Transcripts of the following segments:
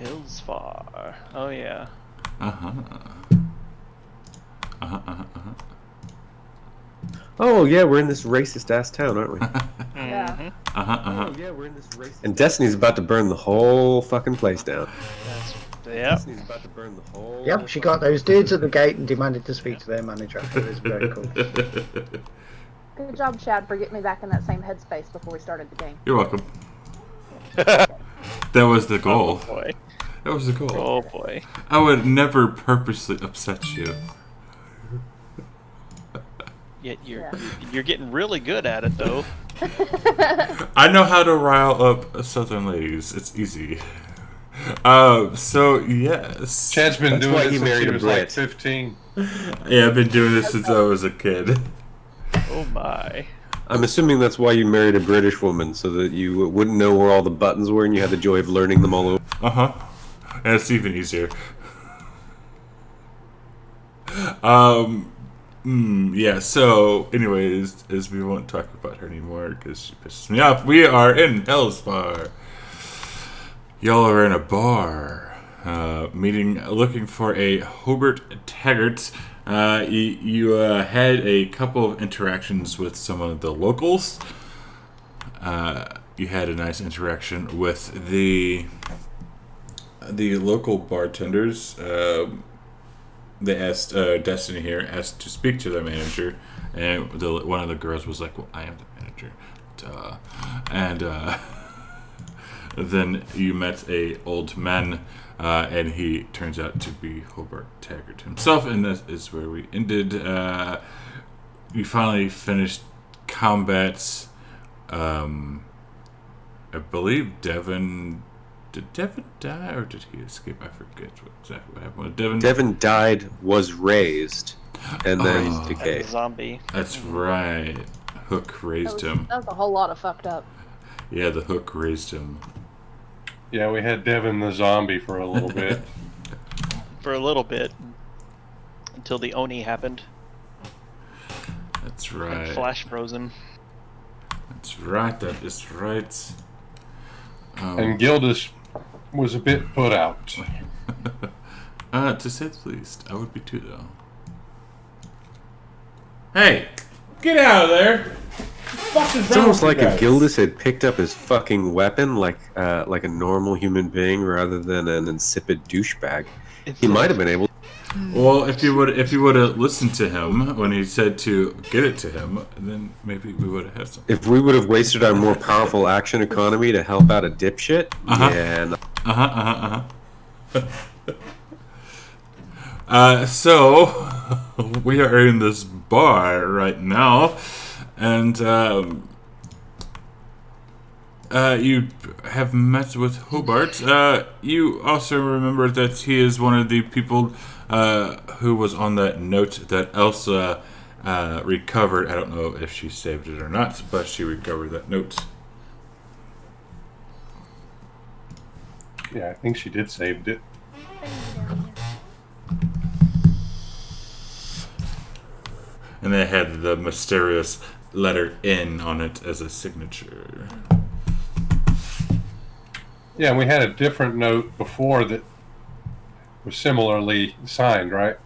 Hills far. Oh yeah. Oh yeah, we're in this racist ass town, aren't we? Yeah. Oh yeah, we're in this racist. And Destiny's about to burn the whole fucking place down. Yep. Destiny's about to burn the whole. Yep, she got those dudes at the gate and demanded to speak to their manager. It was very cool. Good job, Chad, for getting me back in that same headspace before we started the game. You're welcome. That was the goal. Oh boy. That was the goal. Oh boy. I would never purposely upset you. Yet you're getting really good at it though. I know how to rile up Southern ladies. It's easy. So yes. Chad's been That's doing why it he since married he a was like Brit. 15. Yeah, I've been doing this since I was a kid. Oh my. I'm assuming that's why you married a British woman, so that you wouldn't know where all the buttons were, and you had the joy of learning them all over. And it's even easier. Yeah, so, anyways, as we won't talk about her anymore, because she pisses me off, we are in Hellspar. Y'all are in a bar, looking for a Hobart Taggart. You had a couple of interactions with some of the locals. You had a nice interaction with the local bartenders. They asked Destiny here asked to speak to their manager, and one of the girls was like, "Well, I am the manager." Duh. And then you met a old man, and he turns out to be Hobart Taggart himself, and that is where we ended. We finally finished combat. I believe Devin. Did Devin die or did he escape? I forget exactly what happened with Devin. Devin died, was raised, and then decayed. Zombie. That's right. Hook raised him. That was a whole lot of fucked up. Yeah, the hook raised him. Yeah, we had Devin the zombie for a little bit. For a little bit. Until the Oni happened. That's And right. Flash frozen. That's right. That is right. And Gildas was a bit put out. To say the least, I would be too, though. Hey, get out of there! It's almost like if Gildas had picked up his fucking weapon like a normal human being rather than an insipid douchebag. He might have been able. Well, if you would have listened to him when he said to get it to him, then maybe we would have had something. If we would have wasted our more powerful action economy to help out a dipshit, So we are in this bar right now, and you have met with Hobart. You also remember that he is one of the people who was on that note that Elsa recovered. I don't know if she saved it or not, but she recovered that note. Yeah, I think she did save it. And they had the mysterious letter N on it as a signature. Yeah, and we had a different note before that was similarly signed, right?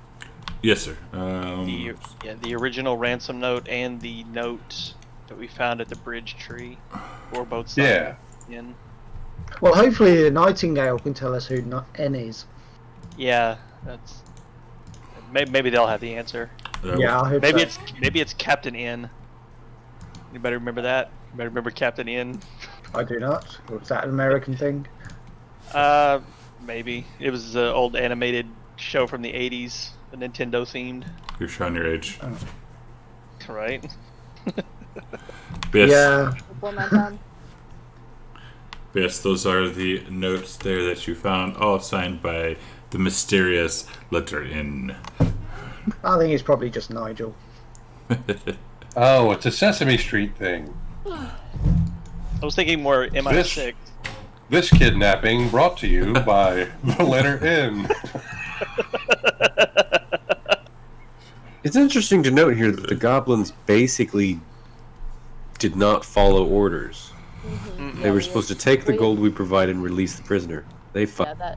Yes, sir. The original ransom note and the note that we found at the bridge tree were both signed in. Well, hopefully the Nightingale can tell us who N is. Yeah, that's maybe they'll have the answer. Yeah, I hope Maybe it's Captain N. Anybody remember that? Anybody remember Captain N? I do not. Was that an American thing? Maybe. It was an old animated show from the 80s, the Nintendo themed. You're showing your age. Right? Yes. Yeah. Before my time. Yes, those are the notes there that you found, all signed by the mysterious letter N. I think it's probably just Nigel. Oh, it's a Sesame Street thing. I was thinking more MI6. This kidnapping brought to you by the letter N. It's interesting to note here that the goblins basically did not follow orders. Mm-hmm. They were supposed to take the gold we provide and release the prisoner. They Yeah,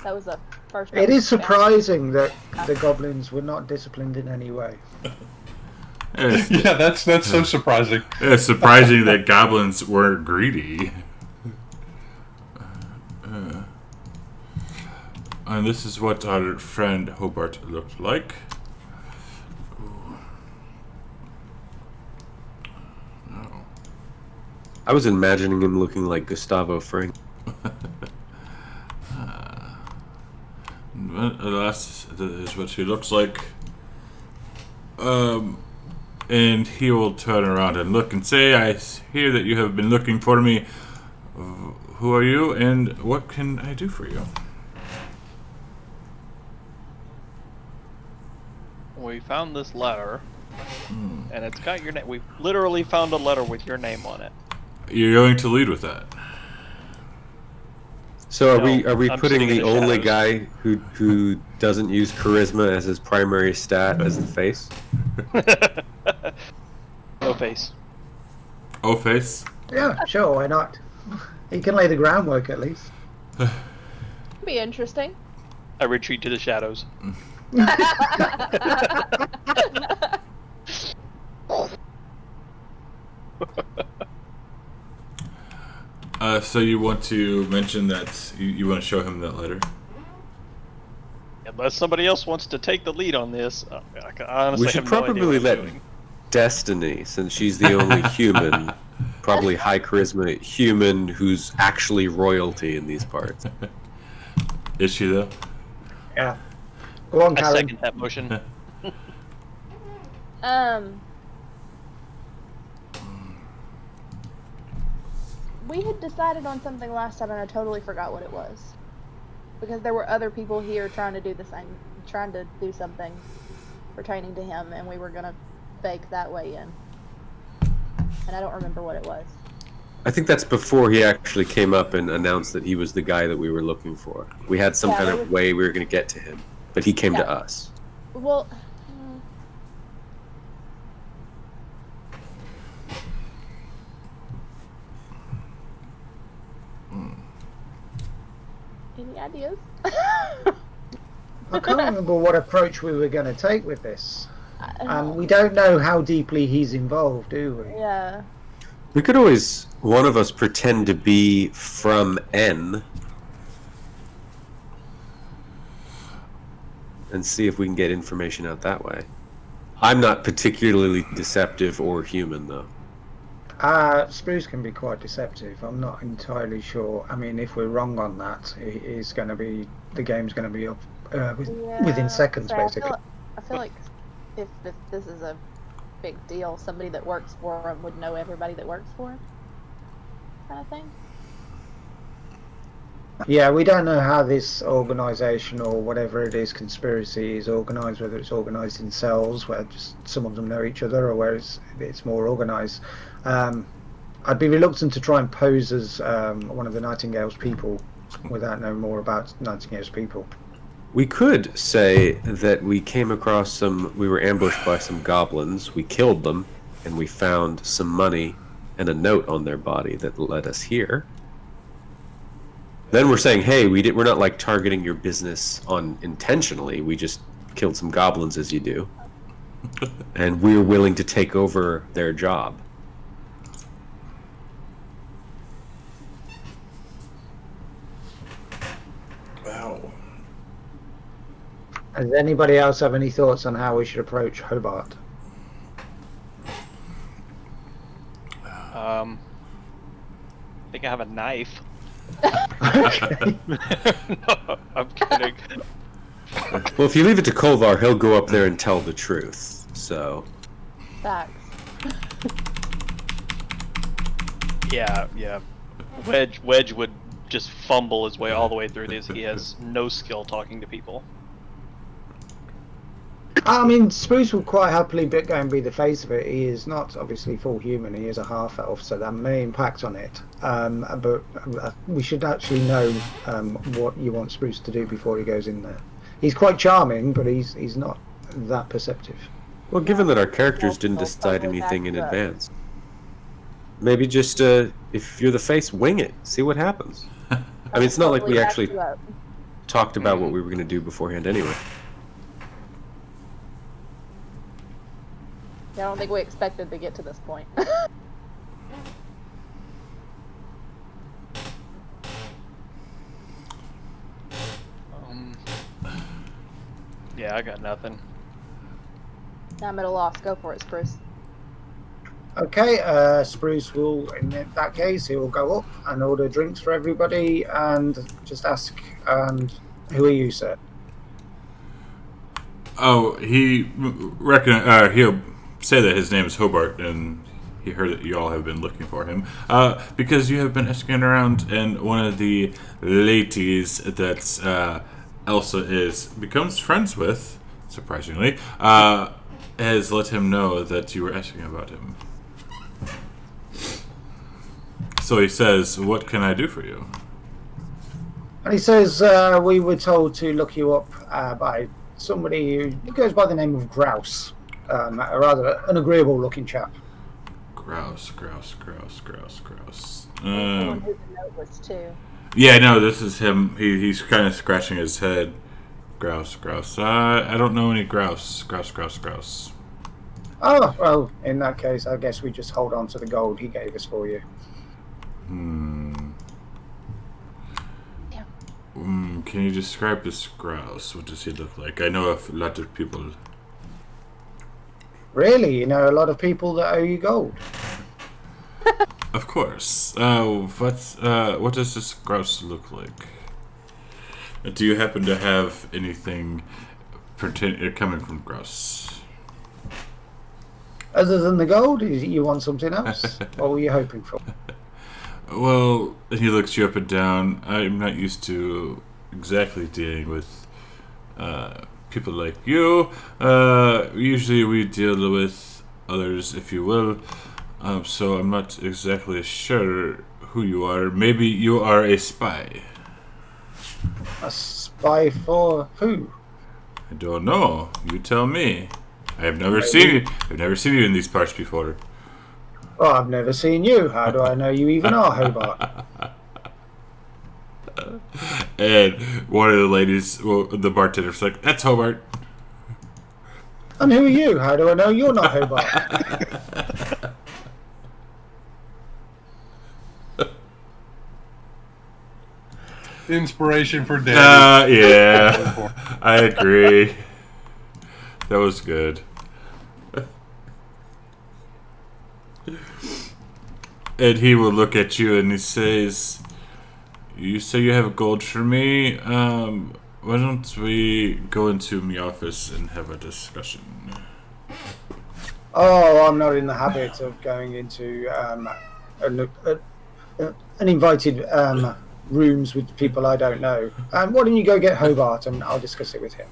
that was the first. It is surprising that the goblins were not disciplined in any way. Yeah, that's so surprising. It's surprising that goblins were greedy. And this is what our friend Hobart looked like. I was imagining him looking like Gustavo Fring. That is what he looks like. And he will turn around and look and say, I hear that you have been looking for me. Who are you, and what can I do for you? We found this letter, and it's got your name. We literally found a letter with your name on it. You're going to lead with that. So No, are we I'm putting sitting in the the only shadows. guy who doesn't use charisma as his primary stat as the face? No face. Oh, face. Yeah, sure, why not? He can lay the groundwork at least. Be interesting. I retreat to the shadows. So you want to mention that you want to show him that letter? Unless somebody else wants to take the lead on this, I honestly We should have no idea probably what I'm let doing. Destiny, since she's the only human, probably high charisma human who's actually royalty in these parts. Is she though? Yeah. Go on, I Karen. second that motion. We had decided on something last time, and I totally forgot what it was. Because there were other people here trying to do the same, trying to do something pertaining to him, and we were gonna fake that way in. And I don't remember what it was. I think that's before he actually came up and announced that he was the guy that we were looking for. We had some kind of way we were going to get to him, but he came to us. Well, any ideas? I can't remember what approach we were going to take with this. I And we don't know how deeply he's involved, do we? Yeah. We could always, one of us, pretend to be from N and see if we can get information out that way. I'm not particularly deceptive or human, though. Spruce can be quite deceptive. I'm not entirely sure. I mean, if we're wrong on that, it is going to be, the game's going to be up within seconds, So basically. I feel like if this is a big deal, somebody that works for him would know everybody that works for him, kind of thing. Yeah, we don't know how this organisation or whatever it is, conspiracy, is organised, whether it's organised in cells where just some of them know each other or where it's more organised. I'd be reluctant to try and pose as one of the Nightingale's people without knowing more about Nightingale's people. We could say that we came across we were ambushed by some goblins, we killed them, and we found some money and a note on their body that led us here. Then we're saying, hey, we're not like targeting your business intentionally, we just killed some goblins as you do. And we're willing to take over their job. Wow. Does anybody else have any thoughts on how we should approach Hobart? I think I have a knife. Okay. No, I'm kidding. Well, if you leave it to Kolvar, he'll go up there and tell the truth, so... Facts. Yeah. Wedge would just fumble his way all the way through this. He has no skill talking to people. I mean, Spruce will quite happily go and be the face of it. He is not obviously full human. He is a half elf, so that may impact on it. But we should actually know what you want Spruce to do before he goes in there. He's quite charming, but he's not that perceptive. Well, given that our characters didn't decide anything in advance, maybe just, if you're the face, wing it. See what happens. I mean, it's not like we Totally actually backed you up. talked about what we were going to do beforehand anyway. Yeah, I don't think we expected to get to this point. Yeah, I got nothing. I'm at a loss. Go for it, Spruce. Okay, Spruce will, in that case, he will go up and order drinks for everybody and just ask, and who are you, sir? Oh, he'll say that his name is Hobart, and he heard that you all have been looking for him. Because you have been asking around, and one of the ladies that Elsa becomes friends with, surprisingly, has let him know that you were asking about him. So he says, "What can I do for you?" And he says, we were told to look you up by somebody who goes by the name of Grouse. A rather an agreeable looking chap. Grouse. Someone who the note was too. Yeah, no, this is him. He's kind of scratching his head. Grouse. I don't know any grouse. Grouse. Oh, well, in that case, I guess we just hold on to the gold he gave us for you. Can you describe this grouse? What does he look like? I know of a lot of people. Really? You know a lot of people that owe you gold? Of course. What does this grouse look like? Do you happen to have anything coming from grouse? Other than the gold, you want something else? What were you hoping for? Well, he looks you up and down. I'm not used to exactly dealing with people like you. Usually we deal with others, if you will. So I'm not exactly sure who you are. Maybe you are a spy. A spy for who? I don't know. You tell me. I have never seen you. I've never seen you in these parts before. Well, I've never seen you. How do I know you even are, Hobart? And one of the ladies, the bartender's like, "That's Hobart." And who are you? How do I know you're not Hobart? Inspiration for Daddy. Yeah, I agree. That was good. And he will look at you and he says, "You say you have gold for me? Why don't we go into my office and have a discussion?" Oh, I'm not in the habit of going into uninvited rooms with people I don't know. Why don't you go get Hobart and I'll discuss it with him.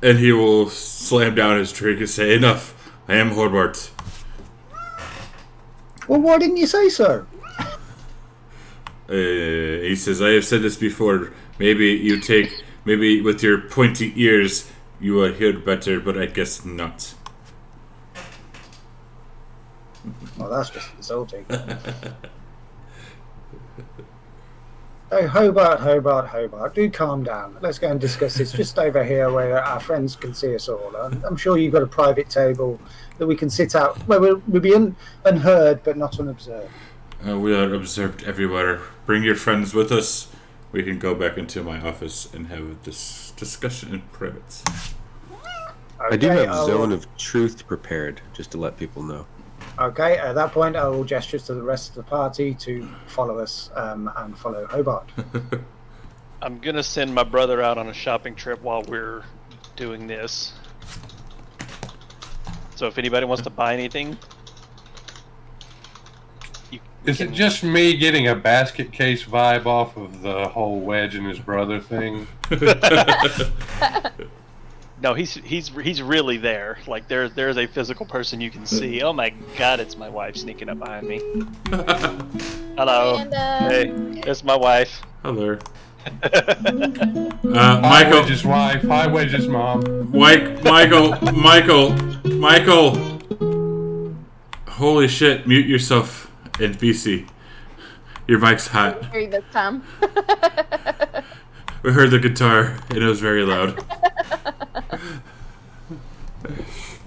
And he will slam down his drink and say, "Enough. I am Hobart." Well, why didn't you say so? He says, "I have said this before. Maybe with your pointy ears, you will hear better, but I guess not." Well, that's just insulting. Oh, Hobart, do calm down. Let's go and discuss this just over here where our friends can see us all. I'm sure you've got a private table that we can sit out where we'll be unheard but not unobserved. We are observed everywhere. Bring your friends with us. We can go back into my office and have this discussion in private. I do have Zone of Truth prepared, just to let people know. Okay, at that point I will gesture to the rest of the party to follow us and follow Hobart. I'm gonna send my brother out on a shopping trip while we're doing this. So if anybody wants to buy anything, Is it just me getting a basket case vibe off of the whole Wedge and his brother thing? no, he's really there. Like there's a physical person you can see. Oh my God, it's my wife sneaking up behind me. Hello. Hey, it's my wife. Hello. Hi, Michael. Wedge's wife. Hi, Wedge's mom. Michael. Holy shit! Mute yourself in BC. Your mic's hot. Hear you this time. We heard the guitar, and it was very loud.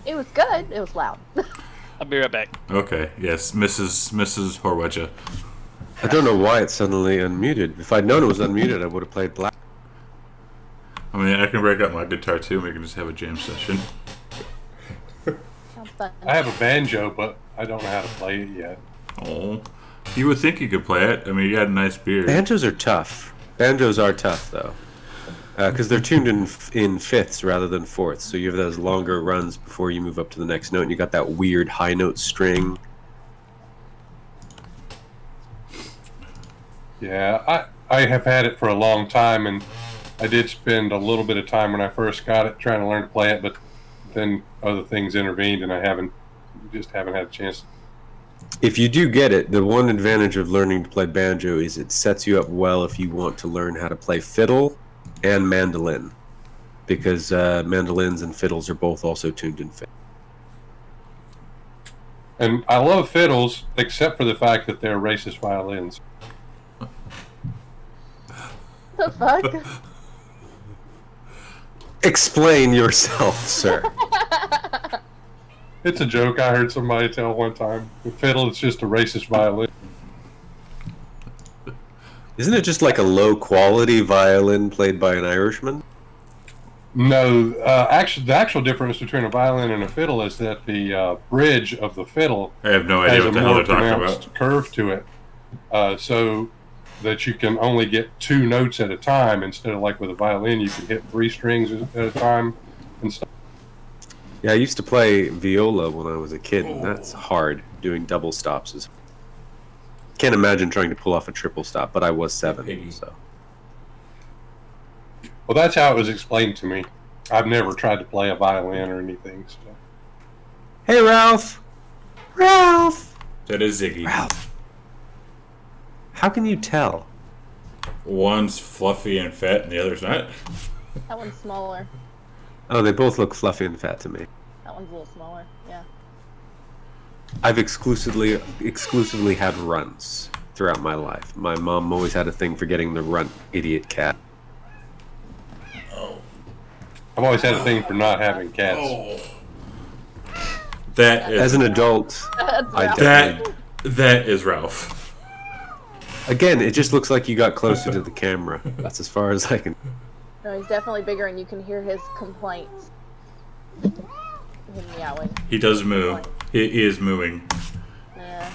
It was good. It was loud. I'll be right back. Okay, yes, Mrs. Horwedja. I don't know why it's suddenly unmuted. If I'd known it was unmuted, I would have played black. I mean, I can break out my guitar too, and we can just have a jam session. Sounds fun. I have a banjo, but I don't know how to play it yet. Oh, you would think you could play it. I mean, you got a nice beard. Banjos are tough. Banjos are tough, though. Because they're tuned in fifths rather than fourths, so you have those longer runs before you move up to the next note, and you got that weird high note string. Yeah, I have had it for a long time, and I did spend a little bit of time when I first got it trying to learn to play it, but then other things intervened, and I haven't had a chance. If you do get it, the one advantage of learning to play banjo is it sets you up well if you want to learn how to play fiddle and mandolin, because mandolins and fiddles are both also tuned in fifth. And I love fiddles, except for the fact that they're racist violins. The fuck? Explain yourself, sir. It's a joke I heard somebody tell one time. The fiddle is just a racist violin. Isn't it just like a low-quality violin played by an Irishman? No, actually, the actual difference between a violin and a fiddle is that the bridge of the fiddle I have no idea has what a the hell more they're talking pronounced about. curve to it, so that you can only get 2 notes at a time instead of like with a violin you can hit 3 strings at a time and stuff. Yeah, I used to play viola when I was a kid, and that's hard. Doing double stops. Can't imagine trying to pull off a triple stop, but I was 7, so. Well, that's how it was explained to me. I've never tried to play a violin or anything. So. Hey, Ralph! Ralph! That is Ziggy. Ralph! How can you tell? One's fluffy and fat, and the other's not. That one's smaller. Oh, they both look fluffy and fat to me. That one's a little smaller. Yeah. I've exclusively had runts throughout my life. My mom always had a thing for getting the runt idiot cat. I've always had a thing for not having cats. That is As an adult, I definitely... that is Ralph. Again, it just looks like you got closer to the camera. That's as far as I can... No, he's definitely bigger, and you can hear his complaints. Him meowing. He does moo. He is mooing. Yeah.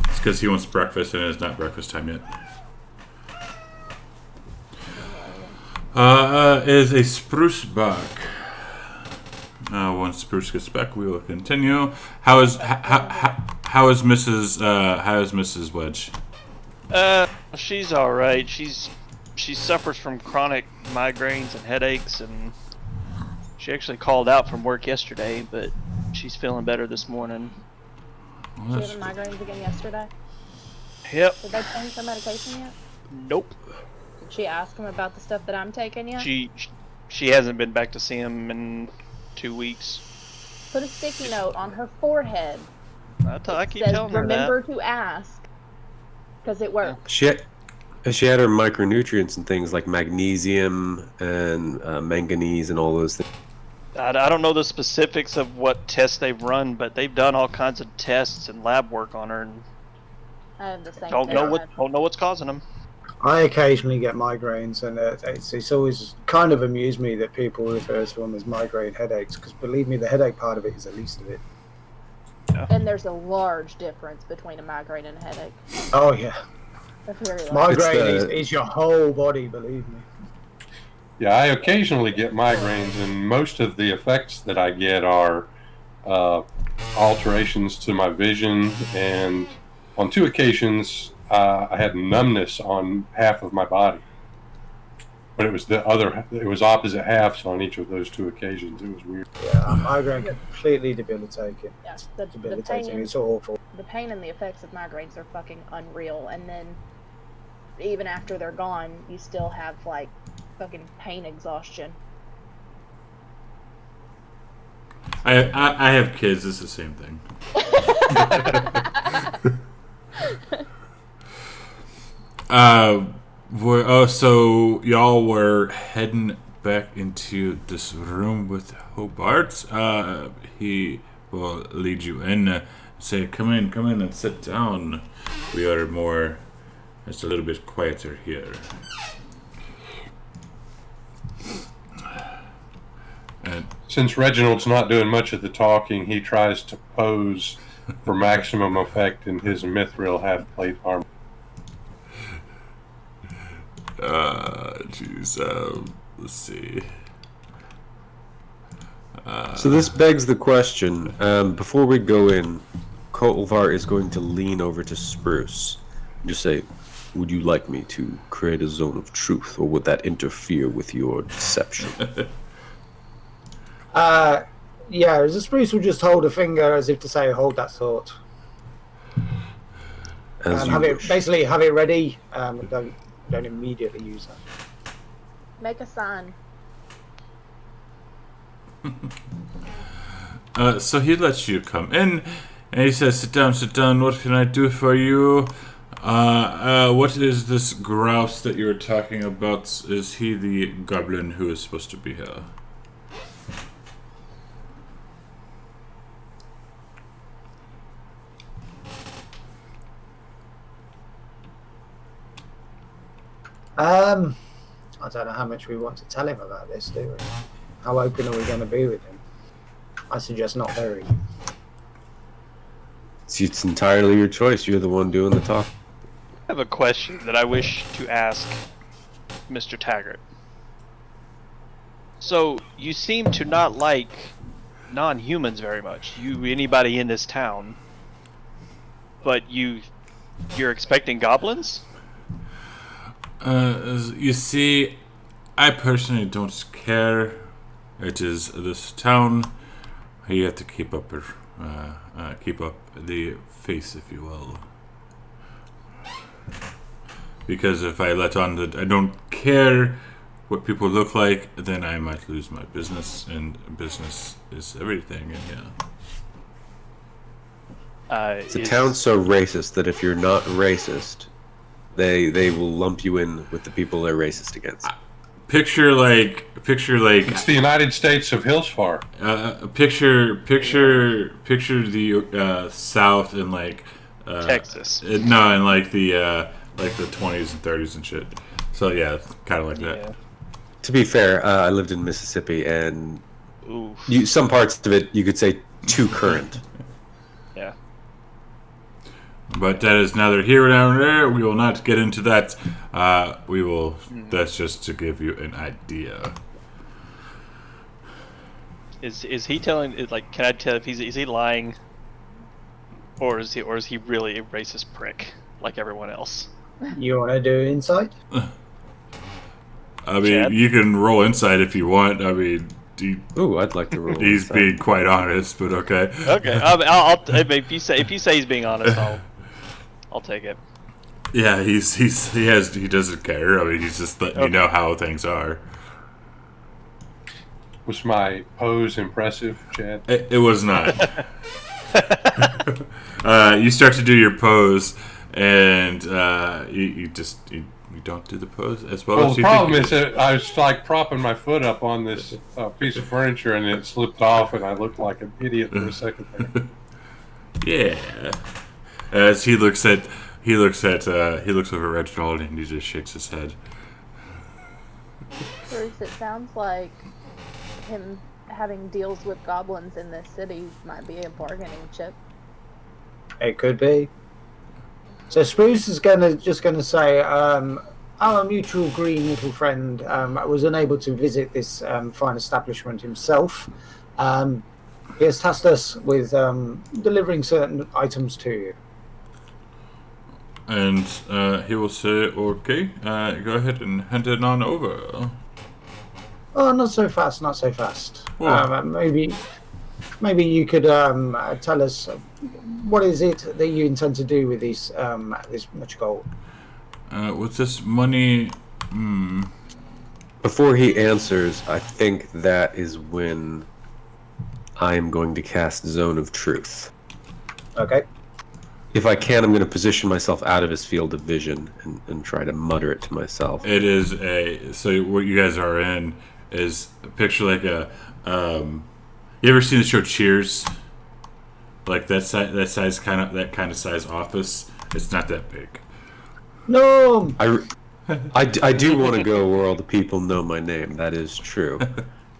It's because he wants breakfast and it's not breakfast time yet. Is a spruce back. Once spruce gets back, we will continue. How is Mrs. Wedge? She's all right. She suffers from chronic migraines and headaches, and she actually called out from work yesterday, but she's feeling better this morning. Well, She had migraines again yesterday. Yep. Did they change her medication yet? Nope. Did she ask him about the stuff that I'm taking yet? She hasn't been back to see him in 2 weeks. Put a sticky note on her forehead. I keep says, telling her remember to ask, because it works. She had her micronutrients and things like magnesium and manganese and all those things. I don't know the specifics of what tests they've run, but they've done all kinds of tests and lab work on her, and I have the same don't thing. know what's causing them. I occasionally get migraines, and it's always kind of amused me that people refer to them as migraine headaches, because believe me, the headache part of it is the least of it. And there's a large difference between a migraine and a headache. Oh, yeah. A very large. Migraine is your whole body, believe me. Yeah, I occasionally get migraines, and most of the effects that I get are alterations to my vision, and on 2 occasions I had numbness on half of my body. But it was opposite halves on each of those 2 occasions. It was weird. Yeah, migraine completely debilitating. Yeah, It's the debilitating. pain, It's awful. the pain and the effects of migraines are fucking unreal. And then even after they're gone, you still have like fucking pain exhaustion. I have kids. It's the same thing. So y'all were heading back into this room with Hobart. He will lead you in. Say, come in, and sit down. We are more. It's a little bit quieter here. And Since Reginald's not doing much of the talking, he tries to pose for maximum effect in his mithril half-plate armor. jeez. Let's see. So this begs the question. Before we go in, Kolvar is going to lean over to Spruce. Just say, would you like me to create a zone of truth, or would that interfere with your deception? Yeah, as a Spruce will just hold a finger as if to say, hold that thought. As you Have wish. it basically have it ready. Don't immediately use that. Make a sign. So he lets you come in, and he says, sit down, what can I do for you? What is this grouse that you're talking about? Is he the goblin who is supposed to be here? I don't know how much we want to tell him about this, do we? How open are we going to be with him? I suggest not very. It's entirely your choice. You're the one doing the talk. I have a question that I wish to ask Mr. Taggart. So, you seem to not like non-humans very much. Anybody in this town. But you're expecting goblins? You see, I personally don't care. It is this town. You have to keep up the face, if you will. Because if I let on that I don't care what people look like, then I might lose my business, and business is everything. And yeah. It's a town so racist that if you're not racist, they will lump you in with the people they're racist against. Picture like It's the United States of Hillsfar. picture the South in like Texas. No, in like the 20s and 30s and shit. So yeah, kind of like that. To be fair, I lived in Mississippi, and Oof. some parts of it you could say too current. Yeah. But that is neither here nor there. We will not get into that. We will. That's just to give you an idea. Is he telling? Like, can I tell if is he lying, or is he really a racist prick like everyone else? You want to do insight? I mean, Chad? you can roll insight if you want. I mean, Ooh, I'd like to roll. he's inside. being quite honest, but okay. Okay. I'll if you say he's being honest, I'll take it. Yeah, he doesn't care. I mean, he's just letting you know how things are. Was my pose impressive, Chad? It was not. You start to do your pose, and you don't do the pose as well. Well, as the you problem think is that I was like propping my foot up on this piece of furniture, and it slipped off, and I looked like an idiot for a second there. Yeah. As he looks over Reginald, and he just shakes his head. Bruce, it sounds like him having deals with goblins in this city might be a bargaining chip. It could be. So Spruce is just gonna say, our mutual green little friend was unable to visit this fine establishment himself. He has tasked us with delivering certain items to you. And he will say, okay, go ahead and hand it on over. Oh, not so fast, not so fast. Well- Maybe you could tell us what is it that you intend to do with this much gold. With this money, Before he answers, I think that is when I am going to cast Zone of Truth. Okay. If I can, I'm going to position myself out of his field of vision and try to mutter it to myself. It is a so what you guys are in is a picture like a you ever seen the show Cheers? Like that kind of size office. It's not that big. No. I do want to go where all the people know my name. That is true.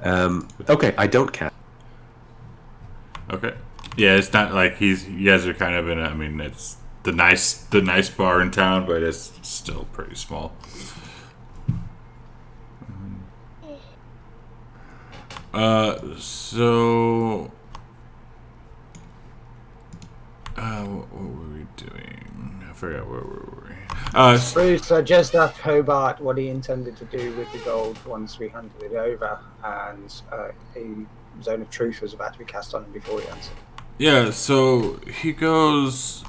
Okay, I don't cast. Okay. Yeah, it's not like you guys are kind of in I mean, it's the nice bar in town, but it's still pretty small. So what were we doing? I forgot where were we. Bruce just asked Hobart what he intended to do with the gold once we handed it over, and a zone of truth was about to be cast on him before he answered. Yeah, so he goes.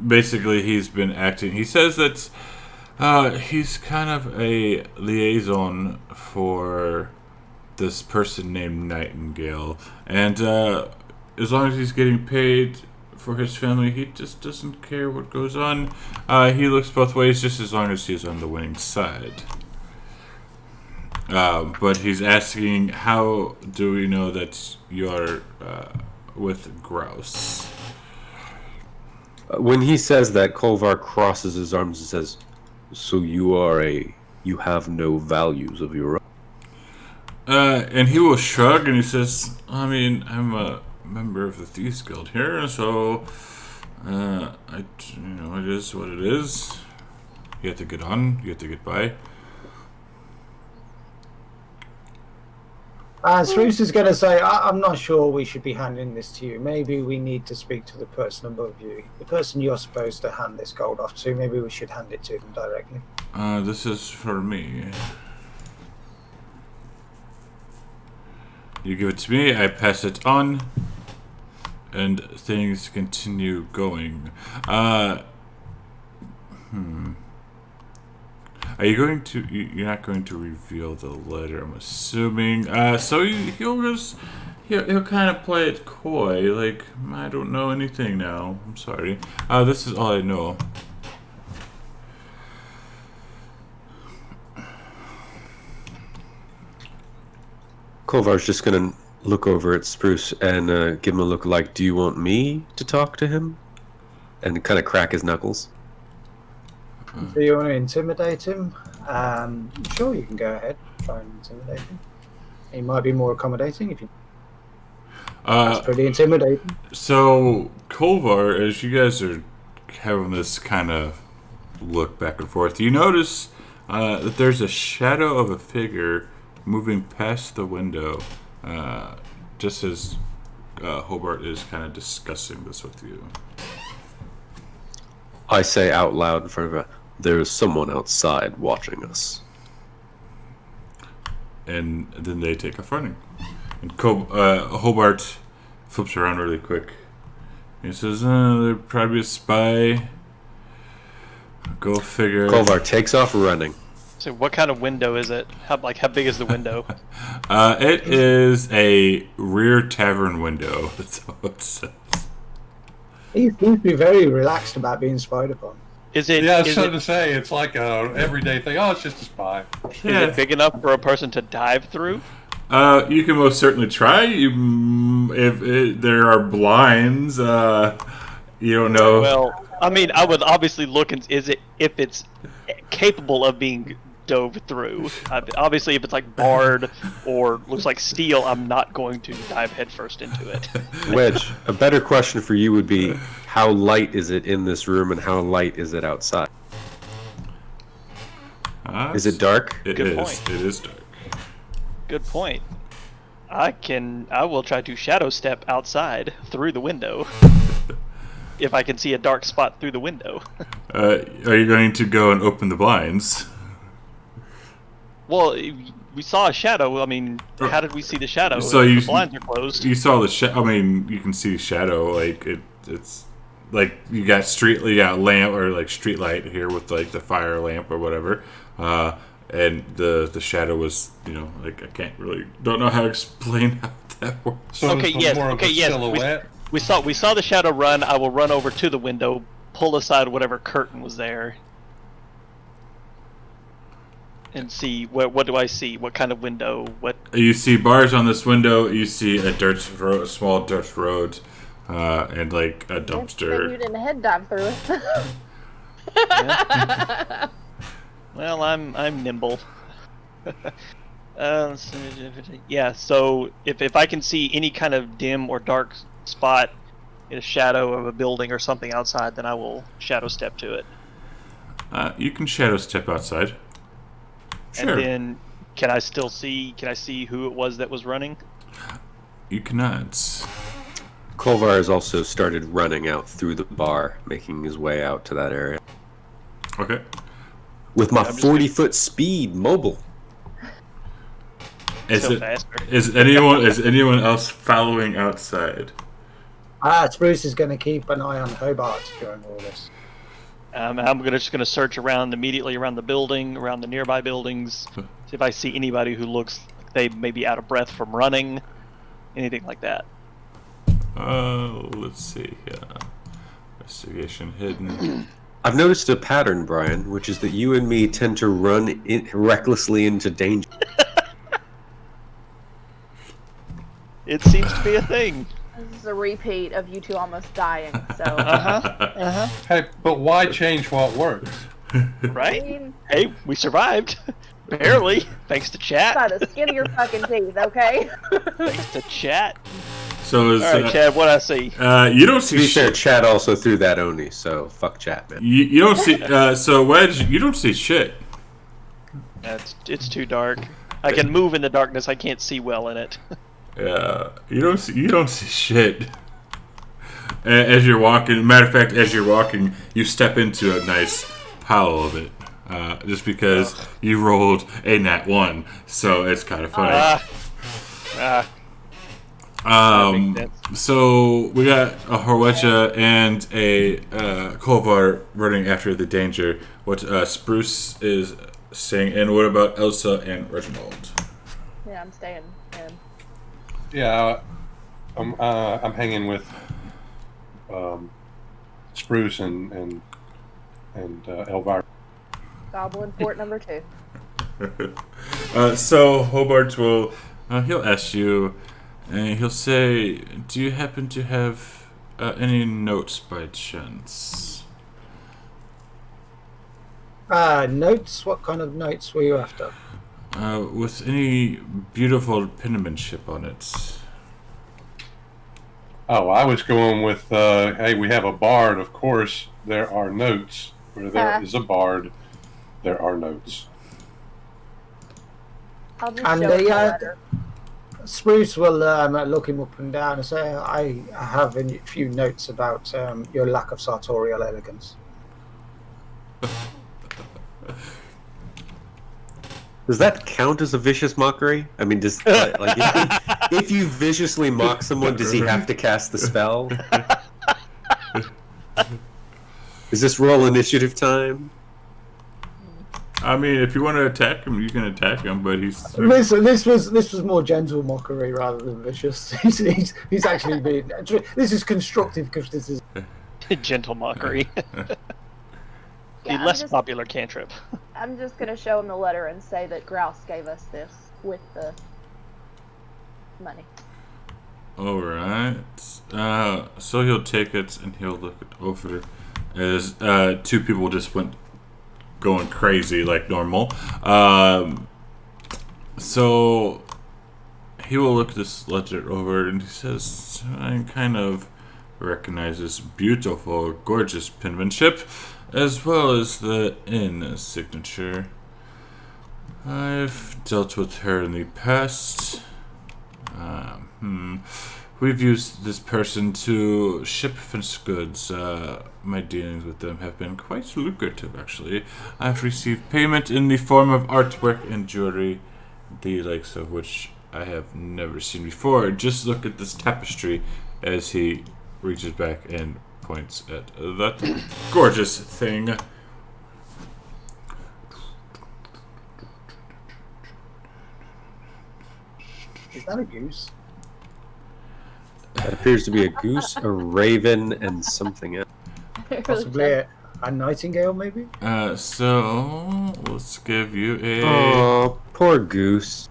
Basically, he's been acting. He says that he's kind of a liaison for this person named Nightengale, and as long as he's getting paid for his family, he just doesn't care what goes on. He looks both ways, just as long as he's on the winning side. But he's asking, how do we know that you're with Grouse? When he says that, Kolvar crosses his arms and says, "So you have no values of your own." And he will shrug and he says, I mean, I'm a member of the Thieves Guild here, so it is what it is. You have to get on, you have to get by. Spruce is going to say, I'm not sure we should be handing this to you. Maybe we need to speak to the person above you. The person you're supposed to hand this gold off to, maybe we should hand it to them directly. This is for me. You give it to me, I pass it on, and things continue going. Are you going to? You're not going to reveal the letter, I'm assuming. So he'll kind of play it coy, like I don't know anything now. I'm sorry. This is all I know. Kolvar's just going to look over at Spruce and give him a look like, "Do you want me to talk to him?" And kind of crack his knuckles. Do you want to intimidate him? Sure, you can go ahead. Try and intimidate him. He might be more accommodating if you. That's pretty intimidating. So, Kolvar, as you guys are having this kind of look back and forth, you notice that there's a shadow of a figure moving past the window, just as Hobart is kind of discussing this with you. I say out loud in front of her, "There's someone outside watching us." And then they take off running. And Hobart flips around really quick. He says, there'd probably be a spy. Go figure. Kolvar takes off running. So what kind of window is it? How big is the window? It is a rear tavern window. That's all it says. He seems to be very relaxed about being spied upon. Is it? Yeah, I was is trying it, to say, it's like a everyday thing. Oh, it's just a spy. is it big enough for a person to dive through? You can most certainly try. If there are blinds, you don't know. Well, I mean, I would obviously look and if it's capable of being dove through. Obviously, if it's like barred or looks like steel, I'm not going to dive headfirst into it. Wedge, a better question for you would be, how light is it in this room and how light is it outside? Is it dark? It Good is. point. It is dark. Good point. I will try to shadow step outside through the window. If I can see a dark spot through the window. Are you going to go and open the blinds? Well, we saw a shadow. I mean, how did we see the shadow? So the blinds are closed. You saw the shadow. I mean, you can see shadow. Like it's like you got lamp or like street light here with like the fire lamp or whatever. And the shadow was, like I don't know how to explain how that works. So Okay, it's yes, more of okay, a yes, silhouette. We saw the shadow run. I will run over to the window, pull aside whatever curtain was there, and see what do I see? What kind of window? What? You see bars on this window. You see a small dirt road, and like a Then you dumpster. didn't head dive through it. Yeah. Well, I'm nimble. Yeah. So if I can see any kind of dim or dark spot in a shadow of a building or something outside, then I will shadow step to it. You can shadow step outside. Sure. And then can I see who it was that was running? You cannot. Kolvar has also started running out through the bar, making his way out to that area. Okay. With my I'm just 40-foot speed, mobile. Is anyone else following outside? Spruce is going to keep an eye on Hobart during all this. I'm just gonna search around immediately around the building, around the nearby buildings, see if I see anybody who looks like they may be out of breath from running, anything like that. Let's see. Investigation hidden. I've noticed a pattern, Brian, which is that you and me tend to run recklessly into danger. It seems to be a thing. This is a repeat of you two almost dying. So Hey, but why change what works? Right? I mean, Hey, we survived. Barely, thanks to chat. by the skin of your fucking teeth, okay? Thanks to chat. So is All right, Chad, what I see? you don't To see be fair, shit. Chad also threw that Oni, so fuck Chat, man. You don't see. So Wedge, you don't see shit. It's too dark. I can move in the darkness. I can't see well in it. Yeah, you don't see shit. As you're walking, matter of fact, as you're walking, you step into a nice pile of it. Just because you rolled a nat 1, so it's kind of funny. That makes sense. So we got a Horwecha and a Kolvar running after the danger. What Spruce is saying, and what about Elsa and Reginald? Yeah, I'm staying in. Yeah, I'm hanging with Spruce and Elvira. Goblin Fort number 2. So Hobart will he'll ask you, and he'll say, "Do you happen to have any notes by chance?" Notes? What kind of notes were you after? With any beautiful penmanship on it. Oh, I was going with, hey, we have a bard, of course. There are notes. Where there is a bard, there are notes. I'll just And show him the yeah, letter. Spruce will look him up and down and say, I have a few notes about your lack of sartorial elegance. Does that count as a vicious mockery? I mean, does like if you viciously mock someone, does he have to cast the spell? Is this roll initiative time? I mean, if you want to attack him, you can attack him, but he's. This was more gentle mockery rather than vicious. He's actually being. This is constructive criticism. Gentle mockery. The Yeah, less popular cantrip. I'm just gonna show him the letter and say that Grouse gave us this with the money. Alright. So he'll take it and he'll look it over as two people just went going crazy like normal. So he will look this letter over and he says, I kind of recognize this beautiful, gorgeous penmanship, as well as the inn signature. I've dealt with her in the past. We've used this person to ship finished goods. My dealings with them have been quite lucrative, actually. I've received payment in the form of artwork and jewelry, the likes of which I have never seen before. Just look at this tapestry as he reaches back and points at that gorgeous thing. Is that a goose? That appears to be a goose, a raven, and something else. It really Possibly does. a nightingale, maybe? So let's give you a. Oh, poor goose.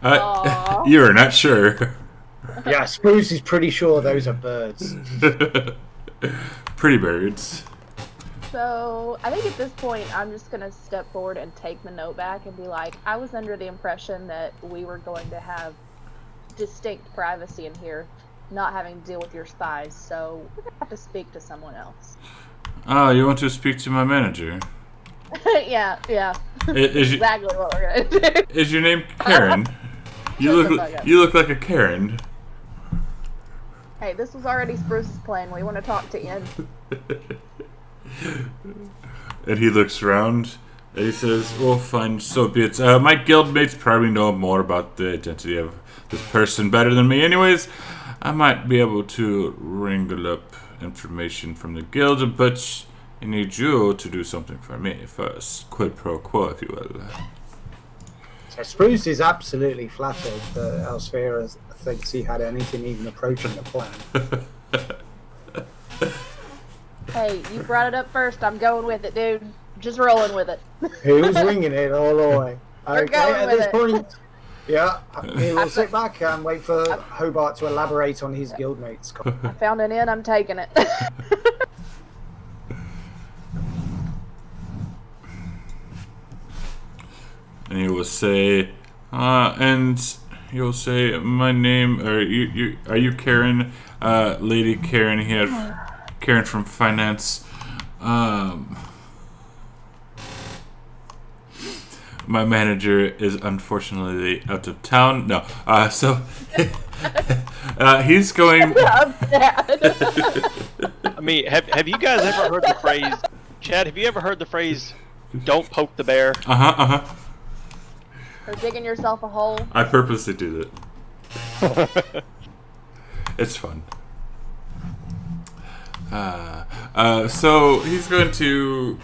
Aw. You're not sure. Yeah, Spruce is pretty sure those are birds. Pretty birds. So I think at this point I'm just gonna step forward and take the note back and be like, I was under the impression that we were going to have distinct privacy in here, not having to deal with your spies, so we're gonna have to speak to someone else. Oh, you want to speak to my manager? yeah, Is, exactly what we're gonna do. is your name Karen? You Shut the fuck up. look like a Karen. Hey, this was already Spruce's plan. We want to talk to Ian. And he looks around and he says, "Well, fine, so be it. My guildmates probably know more about the identity of this person better than me. Anyways, I might be able to wrangle up information from the guild, but I need you to do something for me first. Quid pro quo, if you will." So Spruce is absolutely flattered that Elsphere thinks he had anything even approaching the plan. Hey, you brought it up first. I'm going with it, dude. Just rolling with it. He was winging it all the way. We're Okay, going at with this it. point, yeah, he will sit back and wait for Hobart to elaborate on his guildmates. I found an inn. I'm taking it. And he will say, my name, or are you Karen, Lady Karen here, Karen from finance. My manager is unfortunately out of town. No, so he's going. I'm sad. I mean, have you guys ever heard the phrase, Chad? Have you ever heard the phrase, "Don't poke the bear"? For digging yourself a hole. I purposely do that. It's fun. So he's going to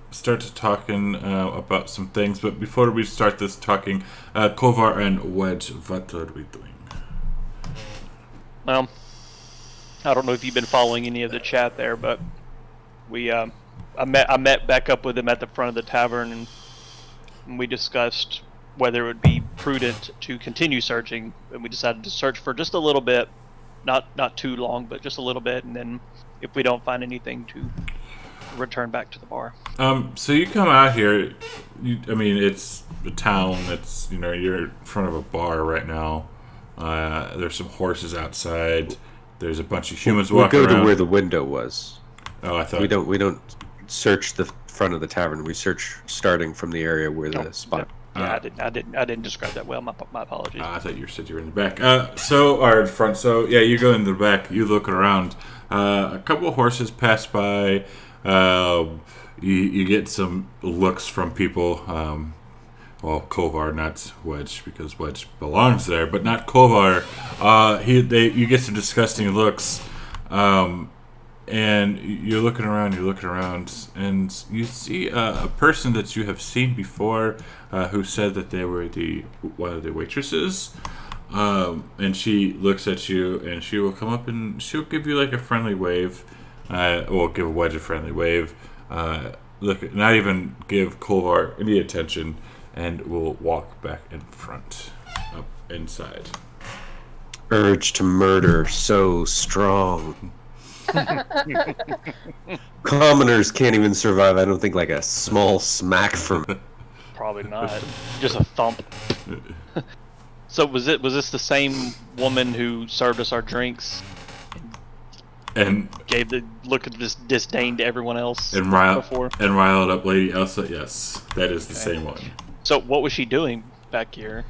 start to talking about some things, but before we start this talking, Kovar and Wedge, what are we doing? Well, I don't know if you've been following any of the chat there, but we I met back up with him at the front of the tavern, and we discussed whether it would be prudent to continue searching, and we decided to search for just a little bit, not too long, but just a little bit, and then if we don't find anything, to return back to the bar. So you come out here. It's a town. It's you're in front of a bar right now. There's some horses outside. There's a bunch of humans walking We'll go around. to where the window was. Oh, I thought We don't search the front of the tavern. We search starting from the area where the spot. Yeah, I didn't describe that well. My apologies. I thought you said you were in the back. Or in front. So yeah, you go in the back. You look around. A couple of horses pass by. You get some looks from people. Well, Kovar, not Wedge, because Wedge belongs there, but not Kovar. You get some disgusting looks. And you're looking around, and you see a person that you have seen before, who said that they were one of the waitresses. And she looks at you, and she will come up and she'll give you like a friendly wave. Give Wedge a friendly wave. Not even give Kolvar any attention, and will walk back in front, up inside. Urge to murder so strong. Commoners can't even survive. I don't think like a small smack from. Probably not. Just a thump. So was this the same woman who served us our drinks And gave the look of disdain to everyone else and before? riled up Lady Elsa? Yes, that is the same one. So what was she doing back here?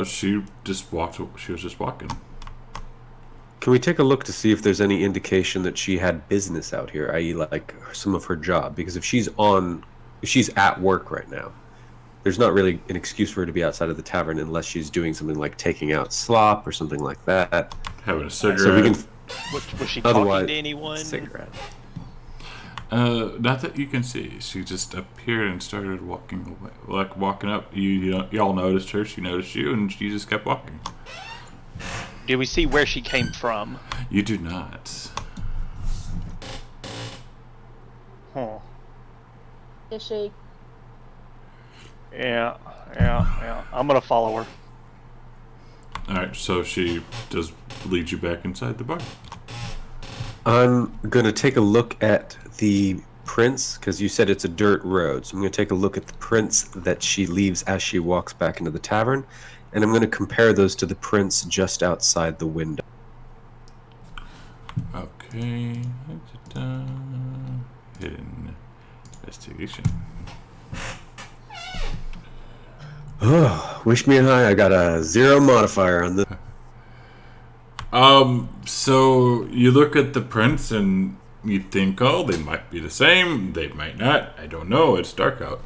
She was just walking. Can we take a look to see if there's any indication that she had business out here, i.e., like some of her job? Because if she's at work right now, there's not really an excuse for her to be outside of the tavern unless she's doing something like taking out slop or something like that. Having a cigarette. So we can. Was she talking Otherwise, to anyone? cigarette. Not that you can see. She just appeared and started walking away, like walking up. Y'all noticed her. She noticed you, and she just kept walking. Do we see where she came from? You do not. Huh. Is she? Yeah. I'm gonna follow her. All right, so she does lead you back inside the bar. I'm gonna take a look at the prints because you said it's a dirt road. So I'm gonna take a look at the prints that she leaves as she walks back into the tavern, and I'm gonna compare those to the prints just outside the window. Okay. Hidden investigation. Oh, wish me high. I got a 0 modifier on this. So you look at the prints and you think, oh, they might be the same. They might not. I don't know. It's dark out.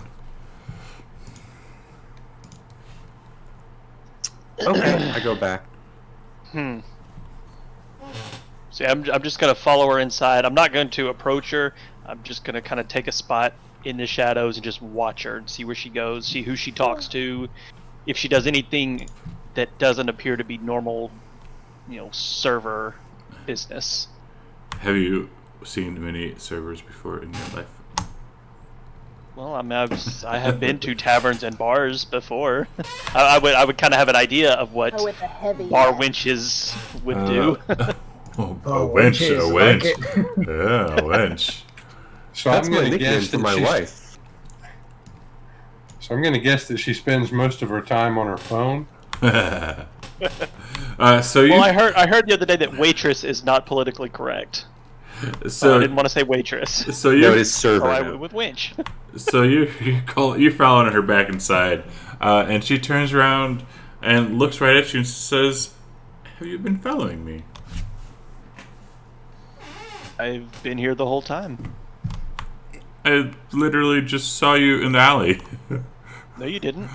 Okay, I go back. See, I'm just gonna follow her inside. I'm not going to approach her. I'm just gonna kind of take a spot in the shadows and just watch her and see where she goes, see who she talks to, if she does anything that doesn't appear to be normal, server business. Have you seen many servers before in your life? Well, I mean, I have been to taverns and bars before. I would kind of have an idea of what Oh, with the heavy bar hat. winches would do. A wench, wenches, a like wench. it. Yeah, a wench. So That's I'm my going to nickname guess for that my she's- wife. So I'm going to guess that she spends most of her time on her phone. So you. Well, I heard the other day that waitress is not politically correct. So I didn't want to say waitress. So No, you. it is server. So I now. went with winch. So you're following her back inside, and she turns around and looks right at you and says, "Have you been following me?" I've been here the whole time. I literally just saw you in the alley. No, you didn't.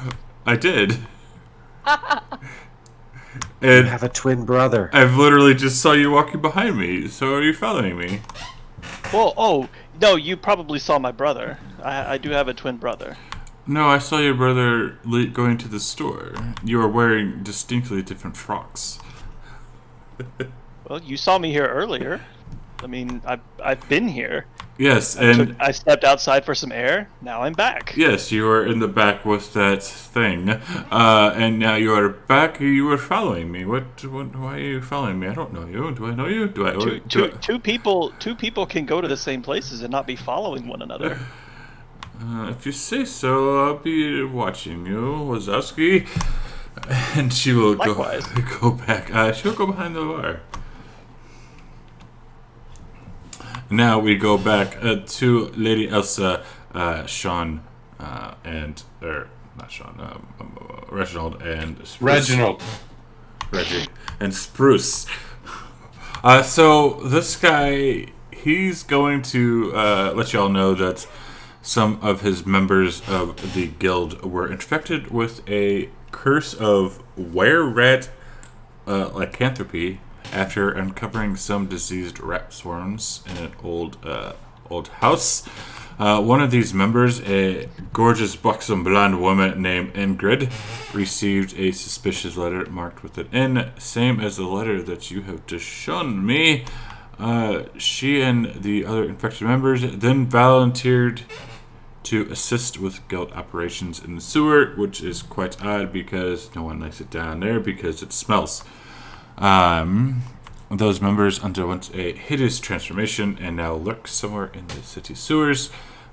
I did. You And have a twin brother. I've literally just saw you walking behind me. So are you following me? Well, oh no, you probably saw my brother. I do have a twin brother. No, I saw your brother going to the store. You are wearing distinctly different frocks. Well, you saw me here earlier. I mean, I've been here. Yes, and I stepped outside for some air. Now I'm back. yes, you were in the back with that thing, and now you are back. You were following me. What? Why are you following me? I don't know you. Do I know you? Do I? Two people can go to the same places and not be following one another. If you say so, I'll be watching you, Wazowski. And she will Likewise. go back. She'll go behind the bar. Now we go back to Lady Elsa, Sean, and not Sean, Reginald and Spruce. Reginald. Reggie and Spruce. So this guy, he's going to let y'all know that some of his members of the guild were infected with a curse of were-rat lycanthropy after uncovering some diseased rat swarms in an old house. One of these members, a gorgeous, buxom, blonde woman named Ingrid, received a suspicious letter marked with an N, same as the letter that you have just shown me. She and the other infected members then volunteered to assist with guild operations in the sewer, which is quite odd because no one likes it down there because it smells. Those members underwent a hideous transformation and now lurk somewhere in the city sewers.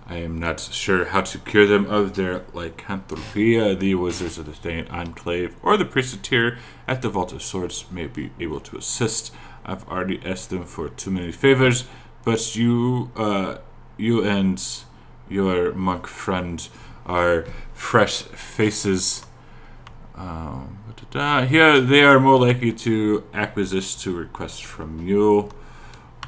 I am not sure how to cure them of their lycanthropy. The Wizards of the Stained Enclave or the Priesteteer at the Vault of Swords may be able to assist. I've already asked them for too many favors, but you and your monk friend are fresh faces. Here they are more likely to acquiesce to requests from you.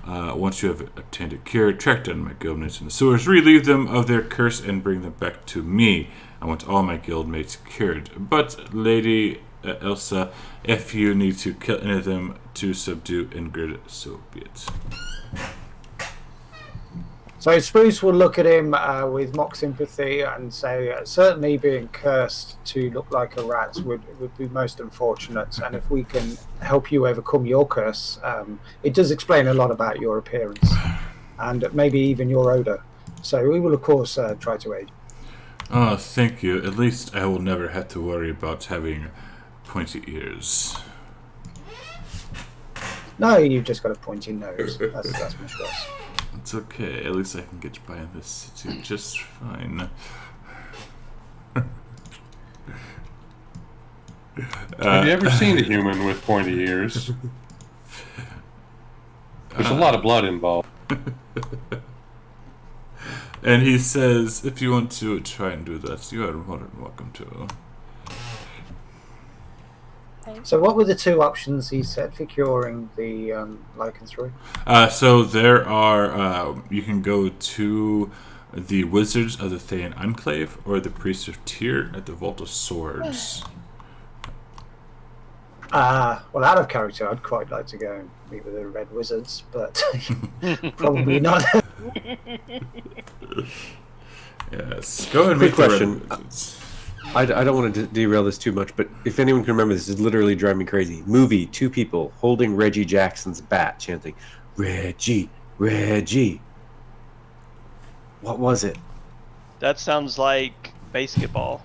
Once you have obtained a cure, track down my guildmates in the sewers, relieve them of their curse, and bring them back to me. I want all my guildmates cured. But, Lady Elsa, if you need to kill any of them to subdue Ingrid, so be it. So Spruce will look at him with mock sympathy and say, certainly being cursed to look like a rat would be most unfortunate. And if we can help you overcome your curse, it does explain a lot about your appearance and maybe even your odor. So we will, of course, try to aid you. Oh, thank you. At least I will never have to worry about having pointy ears. No, you've just got a pointy nose. That's much worse. It's okay. At least I can get by in this city just fine. Have you ever seen a human with pointy ears? There's a lot of blood involved. And he says, if you want to try and do that, you are more than welcome to. So what were the two options he said for curing the lycanthrope? So there are, you can go to the Wizards of the Thayan Enclave or the Priest of Tyr at the Vault of Swords. Well, out of character, I'd quite like to go and meet with the Red Wizards, but probably not. Yes, go and Quick meet the Red question. Wizards. I don't want to derail this too much, but if anyone can remember, this is literally driving me crazy. Movie, two people holding Reggie Jackson's bat, chanting, "Reggie, Reggie." What was it? That sounds like basketball.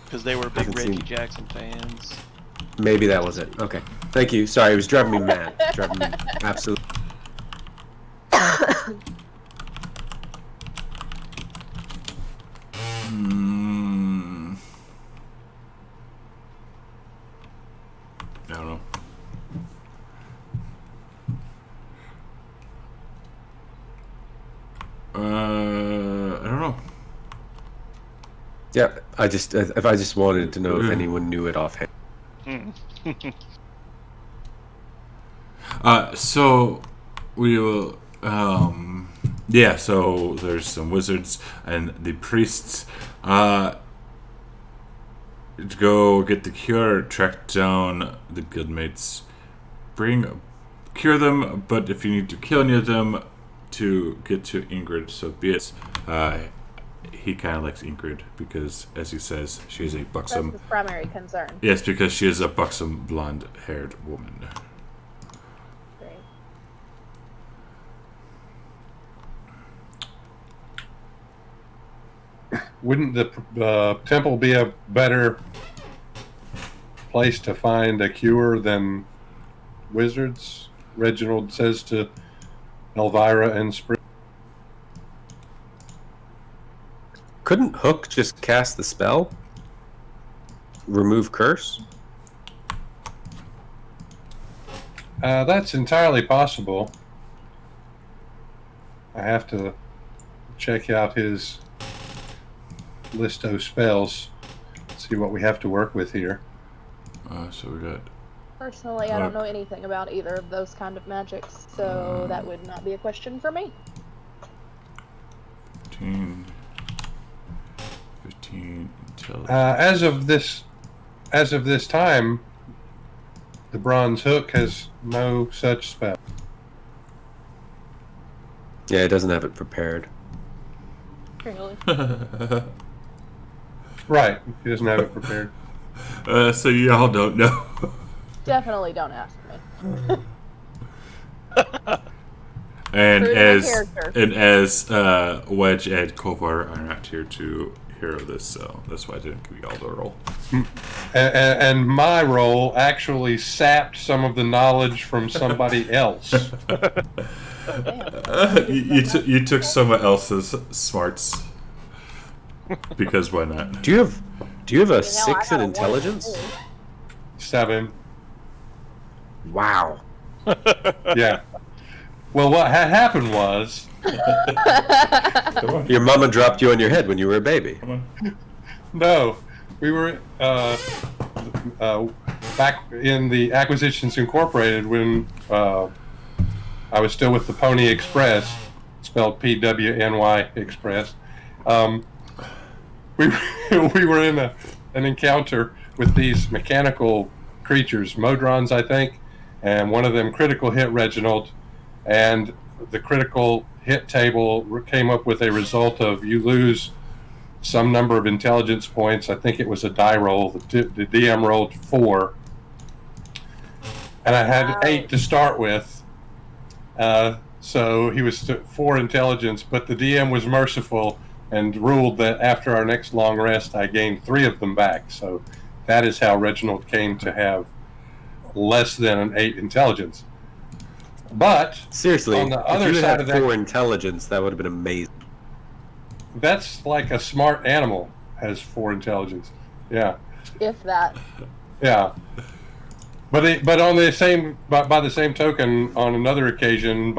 Because they were big Haven't Reggie seen- Jackson fans. Maybe that was it. Okay. Thank you. Sorry, it was driving me mad. Driving me absolutely. I don't know. I don't know. Yeah, I just wanted to know if anyone knew it offhand. So we will. Yeah. So there's some wizards and the priests. Go get the cure. Track down the guildmates. Cure them. But if you need to kill any of them to get to Ingrid, so be it. He kind of likes Ingrid because, as he says, she is a buxom. That's his primary concern. Yes, because she is a buxom, blonde-haired woman. Great. Wouldn't the temple be a better place to find a cure than wizards? Reginald says to Elvira and Spring. Couldn't Hook just cast the spell? Remove curse? That's entirely possible. I have to check out his list of spells, see what we have to work with here. So we got. Personally, I don't know anything about either of those kind of magics, so that would not be a question for me. 15 intelligence. As of this time, the bronze hook has no such spell. Yeah, it doesn't have it prepared. Really? Right, he doesn't have it prepared. So y'all don't know. Definitely don't ask me. And True to my as character. Wedge and Kovar are not here to hear of this, so that's why I didn't give you all the roll. And my role actually sapped some of the knowledge from somebody else. You took someone else's smarts because why not? Do you have a I 6 got in a intelligence? 7. Wow. Yeah. Well, what had happened was, Your mama dropped you on your head when you were a baby. no, we were back in the Acquisitions Incorporated when I was still with the Pony Express, spelled PWNY Express. We were in an encounter with these mechanical creatures, Modrons, I think, and one of them critical hit Reginald, and the critical hit table came up with a result of you lose some number of intelligence points. I think it was a die roll. The DM rolled 4, and I had 8 to start with. So he was 4 intelligence, but the DM was merciful and ruled that after our next long rest, I gained 3 of them back. So that is how Reginald came to have less than an 8 intelligence. But Seriously, on the if other you side had of that, 4 intelligence, that would have been amazing. that's like a smart animal has 4 intelligence. Yeah, If that. yeah. But on the same by the same token, on another occasion,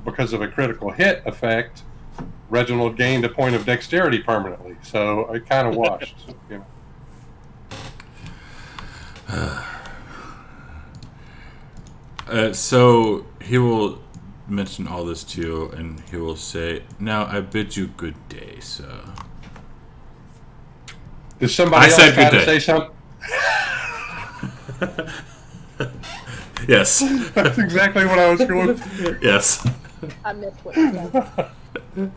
because of a critical hit effect, Reginald gained a point of dexterity permanently. So it kind of washed. You know. So he will mention all this to you, and he will say, "Now I bid you good day, sir." Does somebody else said try good to day. say something? Yes. That's exactly what I was going for. Yes. I missed what you said.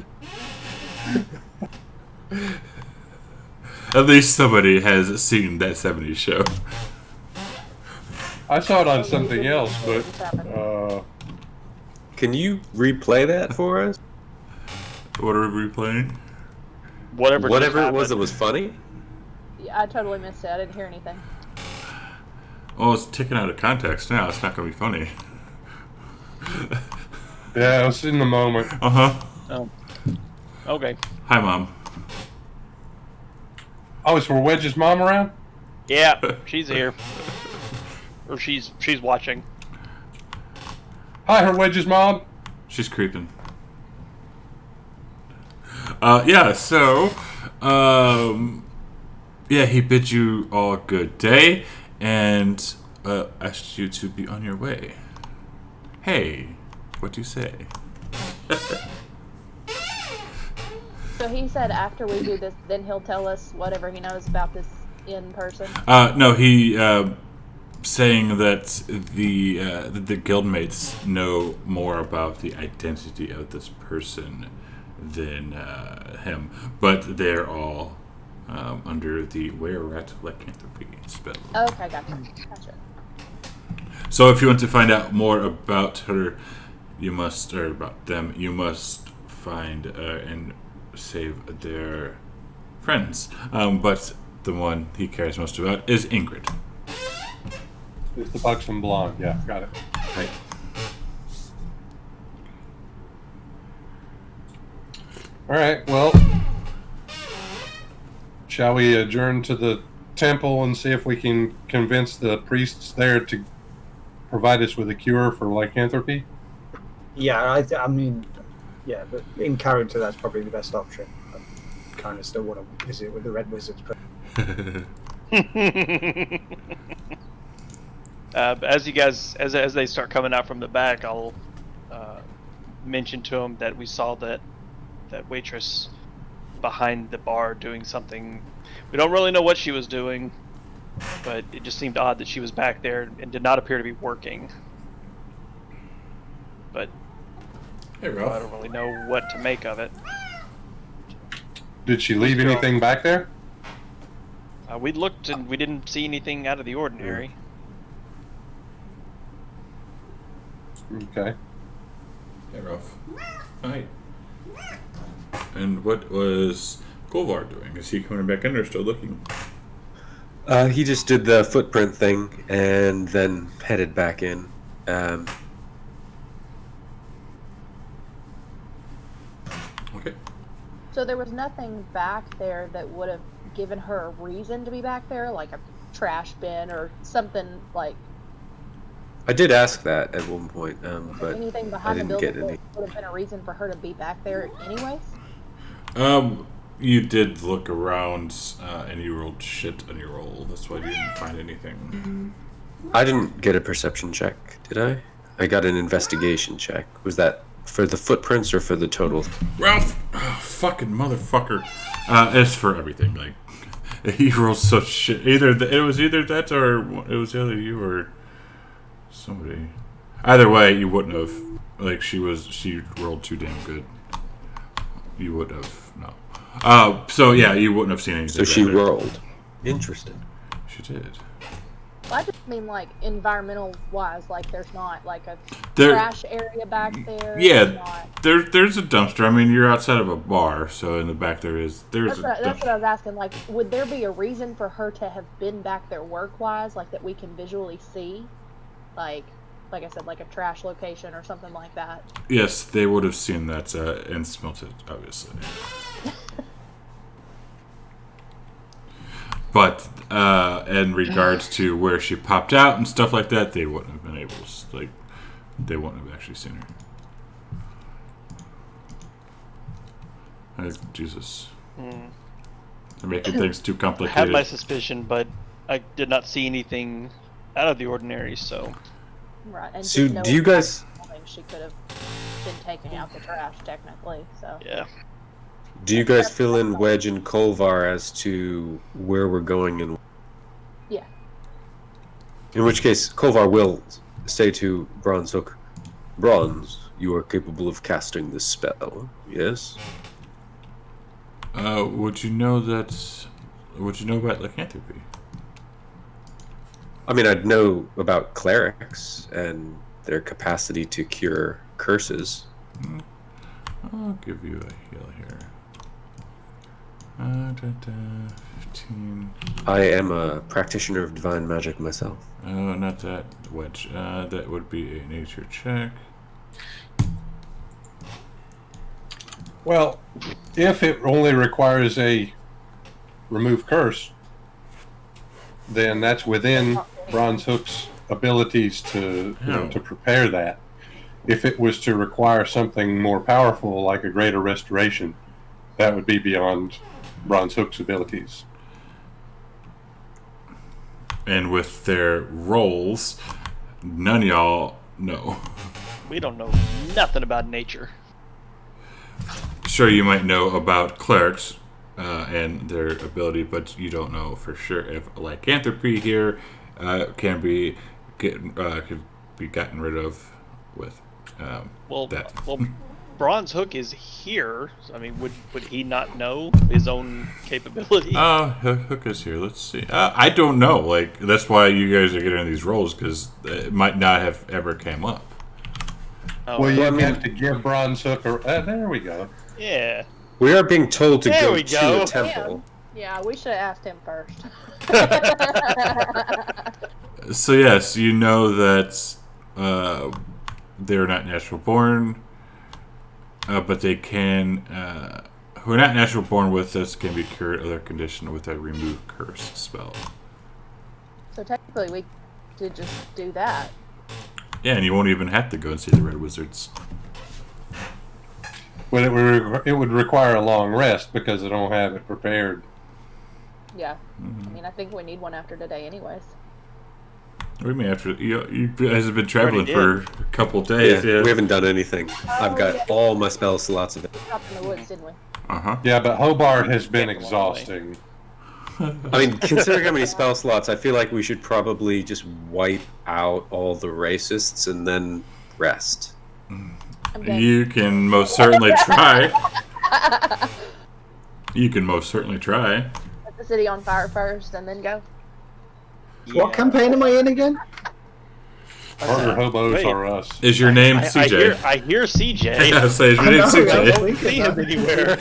At least somebody has seen that 70s show. I saw it on something else, but Can you replay that for us? What are we replaying? Whatever Whatever just it was that happened. was funny? Yeah, I totally missed it. I didn't hear anything. Well, it's taken out of context now. It's not going to be funny. yeah, I was in the moment. Uh-huh. Oh. Okay. Hi, Mom. Oh, is Wedge's mom around? Yeah, she's here. Or she's watching. Hi, Wedge's mom. She's creeping. Yeah, so... yeah, he bid you all good day, and asked you to be on your way. Hey, what do you say? So he said after we do this, then he'll tell us whatever he knows about this in person. No, he saying that the guildmates know more about the identity of this person than him, but they're all under the were-rat lycanthropy spell. Okay, gotcha. So if you want to find out more about her, you must, or about them, you must find and save their friends. But the one he cares most about is Ingrid. It's the buxom blonde. Yeah, got it. Right. All right. Well, shall we adjourn to the temple and see if we can convince the priests there to provide us with a cure for lycanthropy? Yeah, I mean, yeah, but in character, that's probably the best option. I kind of still want to visit with the Red Wizards, but As you guys, as they start coming out from the back, I'll mention to them that we saw that waitress behind the bar doing something. We don't really know what she was doing, but it just seemed odd that she was back there and did not appear to be working. But Hey, I Ralph. don't really know what to make of it. Did she leave anything back there? We looked and we didn't see anything out of the ordinary. Okay. Hey, Ralph. Hi. And what was Golvar doing? Is he coming back in or still looking? He just did the footprint thing and then headed back in. Okay. So there was nothing back there that would have given her a reason to be back there, like a trash bin or something like I did ask that at one point, but anything I behind the didn't get building any. that would have been a reason for her to be back there anyways. You did look around, and you rolled shit on your roll. That's why you didn't find anything. I didn't get a perception check, did I? I got an investigation check. Was that for the footprints or for the total? Ralph, fucking motherfucker. It's for everything. Like, he rolled such shit. It was either that or it was either you or somebody. Either way, you wouldn't have. Like, she rolled too damn good. You would have, no. So, yeah, you wouldn't have seen anything. So she there. rolled. Interesting. She did. Well, I just mean, like, environmental-wise, like, there's not, like, a There- trash area back there. Yeah, There's not... there's a dumpster. I mean, you're outside of a bar, so in the back there's That's a what dumpster. I was asking. Like, would there be a reason for her to have been back there work-wise, like, that we can visually see? Like I said, like a trash location or something like that. Yes, they would have seen that and smelt it, obviously. But in regards to where she popped out and stuff like that, they wouldn't have been able to, like, they wouldn't have actually seen her. Jesus. They're making things too I complicated. had my suspicion, but I did not see anything out of the ordinary, so... Right. And So, just do you guys... knowing she could have been taking out the trash, technically, so... Yeah. Do you guys fill in Wedge and Kolvar as to where we're going and... Yeah. In which case, Kolvar will say to Bronze Hook, Bronze, you are capable of casting this spell, yes? Would you know about lycanthropy? I mean, I'd know about clerics and their capacity to cure curses. I'll give you a heal here. 15. I am a practitioner of divine magic myself. Oh, not that Wedge. That would be a nature check. Well, if it only requires a remove curse, then that's within Bronze Hook's abilities to to prepare that. If it was to require something more powerful, like a greater restoration, that would be beyond Bronze Hook's abilities. And with their rolls, none of y'all know. We don't know nothing about nature. Sure, you might know about clerics and their ability, but you don't know for sure if lycanthropy here could be gotten rid of with that. Well, Bronze Hook is here. I mean, would he not know his own capability? Hook is here. Let's see. I don't know. Like, that's why you guys are getting these rolls, because it might not have ever came up. Oh, Well, you I mean- have to give Bronze Hook a... there we go. yeah. We are being told to There go we to go. a temple. Yeah, we should have asked him first. So yes, you know that they're not natural born, but they can. Who are not natural born with this can be cured of their condition with a remove curse spell. So technically, we could just do that. Yeah, and you won't even have to go and see the Red Wizards. But it would require a long rest because they don't have it prepared. Yeah. I mean, I think we need one after today, anyways. We may have to. You guys have been traveling Already for a couple days. Yeah, Yeah. we haven't done anything. I've got yeah. all my spell slots of it. Dropped in the woods, didn't we? Yeah, but Hobart has been Can't go all the way. exhausting. I mean, considering how many spell slots, I feel like we should probably just wipe out all the racists and then rest. I'm dead. You can most certainly try. You can most certainly try. Set the city on fire first, and then go. What campaign am I in again? Harder hobos Wait. are us. Is your name I CJ? hear CJ. Yeah, say is your I name know, I CJ? was thinking See him that. anywhere.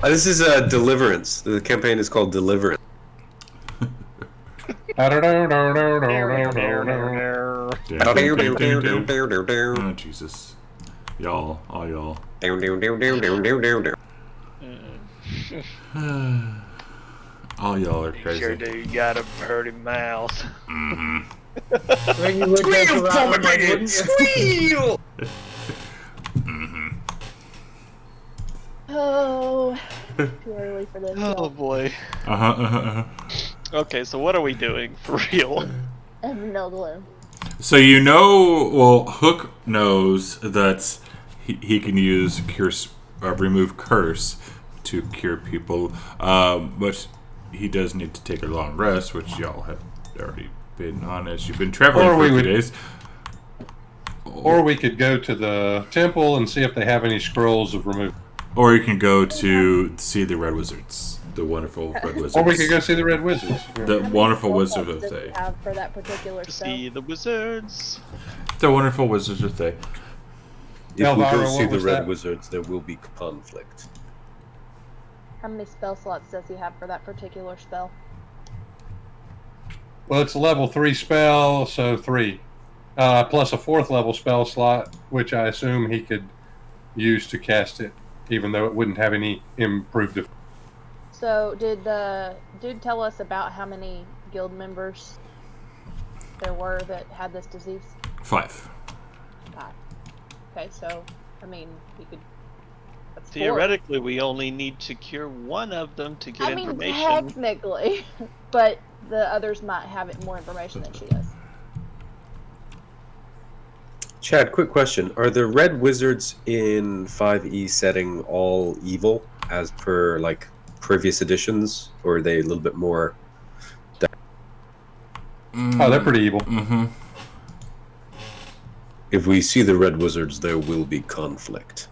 This is Deliverance. The campaign is called Deliverance. Oh, Jesus. Y'all, all y'all. All y'all are crazy. Sure do. You got a pretty mouth. Mm-hmm. When you would go to Rotherham, wouldn't you? Squeal! Oh, too early for this. Oh y'all. boy. Uh-huh. Okay, so what are we doing for real? I have no clue. So you know, well, Hook knows that he can use remove curse to cure people, but he does need to take a long rest, which y'all have already been on as you've been traveling Or for we a few would- days. Or we could go to the temple and see if they have any scrolls of removal. Or you can go to see the Red Wizards, the wonderful Red Wizards. Or we could go see the Red Wizards. The wonderful Wizards of Does Thay. he have for that particular To spell? see the wizards. The wonderful Wizards of Thay. If we Elvira, go see what the was Red that? Wizards, there will be conflict. How many spell slots does he have for that particular spell? Well, it's a level 3 spell, so 3. Plus a 4th level spell slot, which I assume he could use to cast it, even though it wouldn't have any improved effect. So, did the dude tell us about how many guild members there were that had this disease? 5. Okay, so, I mean, he could... That's 4. Theoretically, we only need to cure one of them to get I mean, information. technically, but the others might have more information than she does. Chad, quick question. Are the Red Wizards in 5e setting all evil as per like previous editions? Or are they a little bit more... Oh, they're pretty evil. Mm-hmm. If we see the Red Wizards, there will be conflict.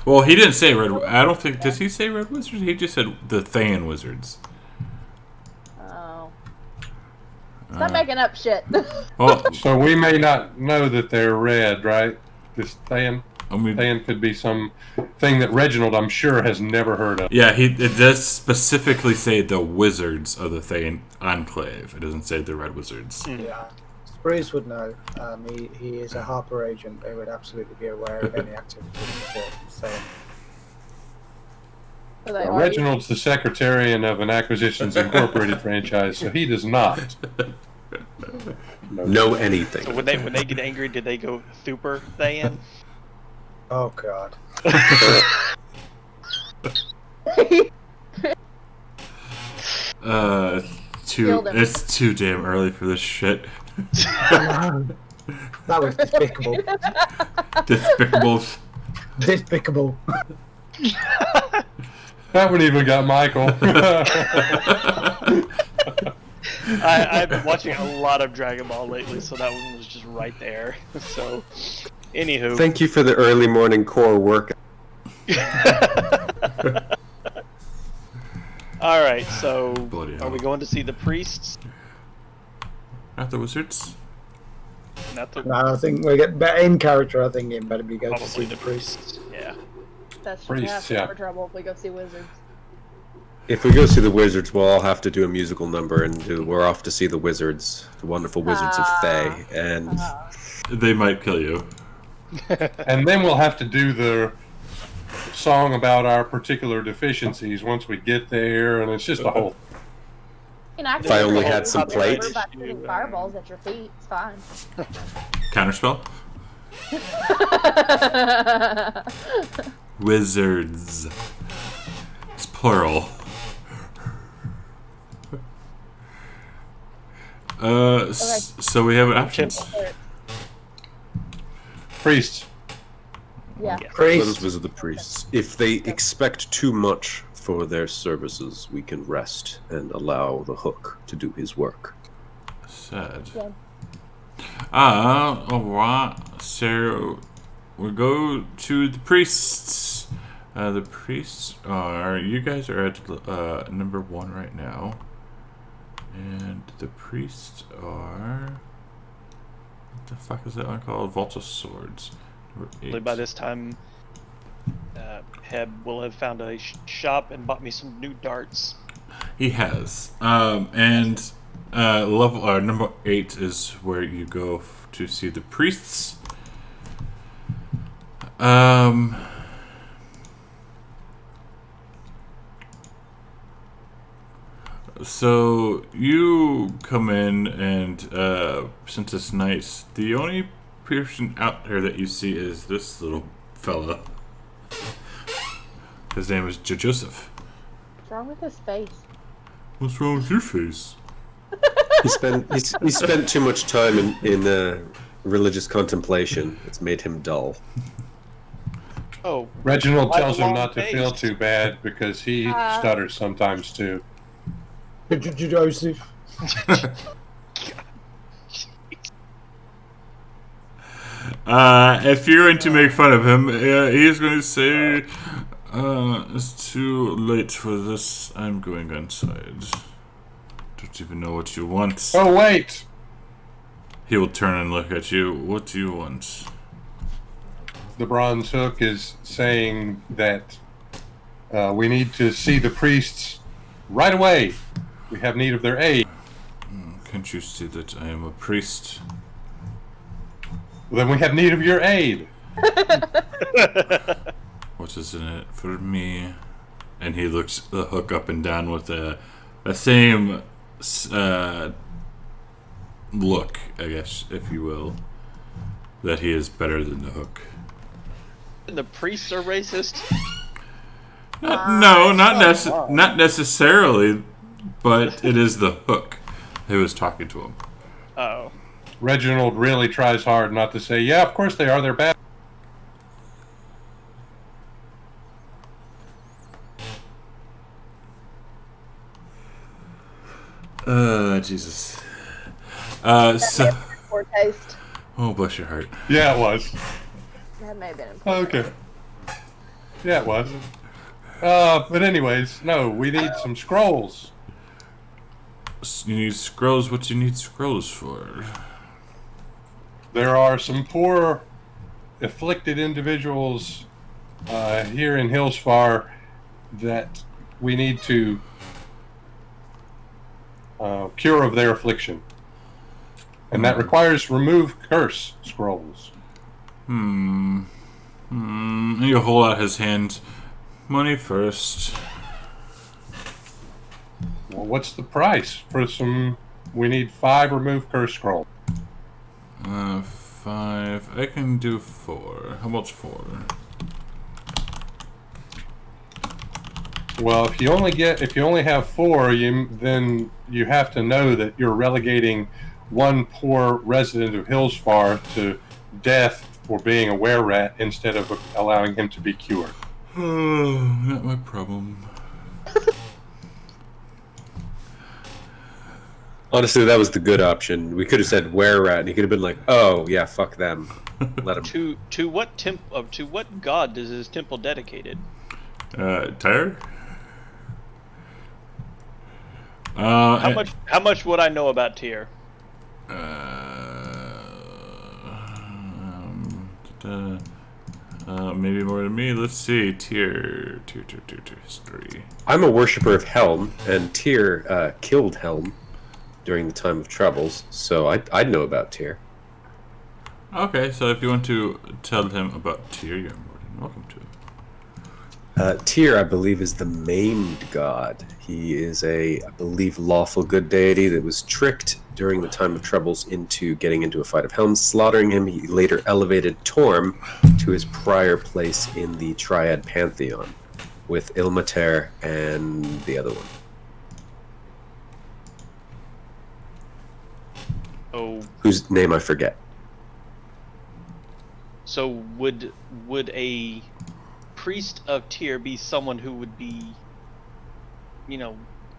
Well, he didn't say Red... I don't think... Does he say Red Wizards? He just said the Thayan Wizards. Oh. Stop making up shit. Well, So we may not know that they're red, right? This Thayan? I mean... Thayan could be some thing that Reginald, I'm sure, has never heard of. Yeah, it does specifically say the Wizards of the Thayan Enclave. It doesn't say the Red Wizards. Yeah. Bruce would know. He is a Harper agent. They would absolutely be aware of any activity that saying. So they Now, are Reginald's the secretarian of an Acquisitions Incorporated franchise, so he does not Know anything. So when they get angry, did they go super Thayan? Oh God. Killed him. It's too damn early for this shit. That was despicable. Despicable. Despicable. That one even got Michael. I've been watching a lot of Dragon Ball lately, so that one was just right there. So, anywho. Thank you for the early morning core workout. Alright, so Bloody are hell. we going to see the priests? Not the Wizards? Not the No, I think we get better in character. I think it better be go to see probably the the priest. priests. Yeah. That's just Priests, asking yeah. for trouble if we go see wizards. If we go see the Wizards, we'll all have to do a musical number, and we're off to see the Wizards, the wonderful Wizards of Thay, and They might kill you. And then we'll have to do the song about our particular deficiencies once we get there, and it's just a whole... You know, I If I only can had some plate plate. by shooting fireballs at your feet. It's fine. Counterspell? Wizards. It's plural. So we have options. Priests. Yeah. let us Priest. visit the priests. If they expect too much for their services, we can rest and allow the hook to do his work. Sad. Yeah. Alright. So we go to the priests. The priests are... You guys are at number 1 right now. And the priests are... What the fuck is that one called? Vault of Swords. Number 8. Hopefully by this time, Heb will have found a shop and bought me some new darts. He has. Level number 8 is where you go to see the priests. So you come in, and since it's night, the only person out there that you see is this little fella. His name is Joseph. What's wrong with his face? What's wrong with your face? He spent too much time in religious contemplation. It's made him dull. Oh, Reginald Like tells him long not to feel face. too bad because he stutters sometimes too. Joseph. If you're going to make fun of him, he's going to say, it's too late for this. I'm going inside. Don't even know what you want. Oh, wait! He will turn and look at you. What do you want? The bronze hook is saying that we need to see the priests right away. We have need of their aid. Can't you see that I am a priest? Well, then we have need of your aid. What is in it for me? And he looks the hook up and down with the same look, I guess, if you will, that he is better than the hook. The priests are racist. No, not necessarily, but it is the hook who is talking to him. Oh. Reginald really tries hard not to say, yeah, of course they are, they're bad. Jesus. Poor taste. Oh, bless your heart. Yeah, it was. That may have been in Okay. Yeah, it was. But anyways, no, we need some scrolls. You need scrolls? What do you need scrolls for? There are some poor, afflicted individuals here in Hillsfar that we need to cure of their affliction. And that requires remove curse scrolls. You hold out his hand. Money first. Well, what's the price for some... We need 5 remove curse scrolls. 5. I can do 4. How about 4? Well, if you only have 4, then you have to know that you're relegating one poor resident of Hillsfar to death for being a were-rat instead of allowing him to be cured. Oh, not my problem. Honestly, that was the good option. We could have said were-rat, and he could have been like, "Oh yeah, fuck them, let him." To what god is his temple dedicated? Tyre? How much would I know about Tyr? Maybe more than me. Let's see. Tyr history. I'm a worshiper of Helm, and Tyr killed Helm during the time of troubles, so I'd know about Tyr. Okay, so if you want to tell him about Tyr, you're more than welcome to. Tyr, I believe, is the maimed god. He is I believe, lawful good deity that was tricked during the time of troubles into getting into a fight of Helm, slaughtering him. He later elevated Torm to his prior place in the Triad Pantheon with Ilmater and the other one. Oh, Whose name I forget. so would a priest of Tyr be someone who would be,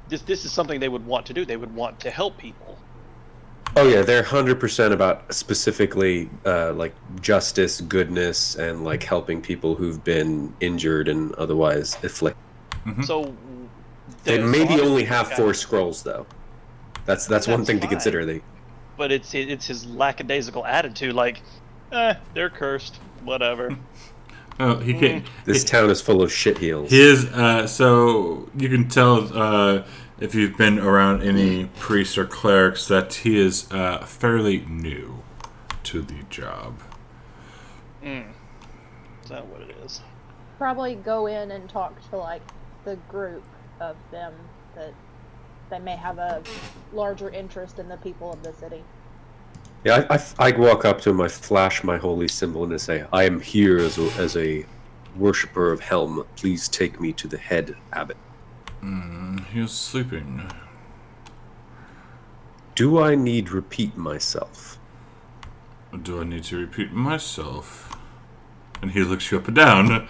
this is something they would want to do. They would want to help people. Oh yeah, they're 100% about specifically like justice, goodness, and like helping people who've been injured and otherwise afflicted. So They the maybe Sonic only have guy- 4 scrolls though. That's one thing to fine. consider. But it's his lackadaisical attitude, like, they're cursed, whatever. Oh, he can't. This town is full of shitheels. He is. So you can tell if you've been around any priests or clerics that he is fairly new to the job. Is that what it is? Probably go in and talk to like the group of them that they may have a larger interest in the people of the city. Yeah, I walk up to him, I flash my holy symbol, and I say, "I am here as a worshiper of Helm. Please take me to the head abbot." He is sleeping. Do I need repeat myself? Do I need to repeat myself? And he looks you up and down.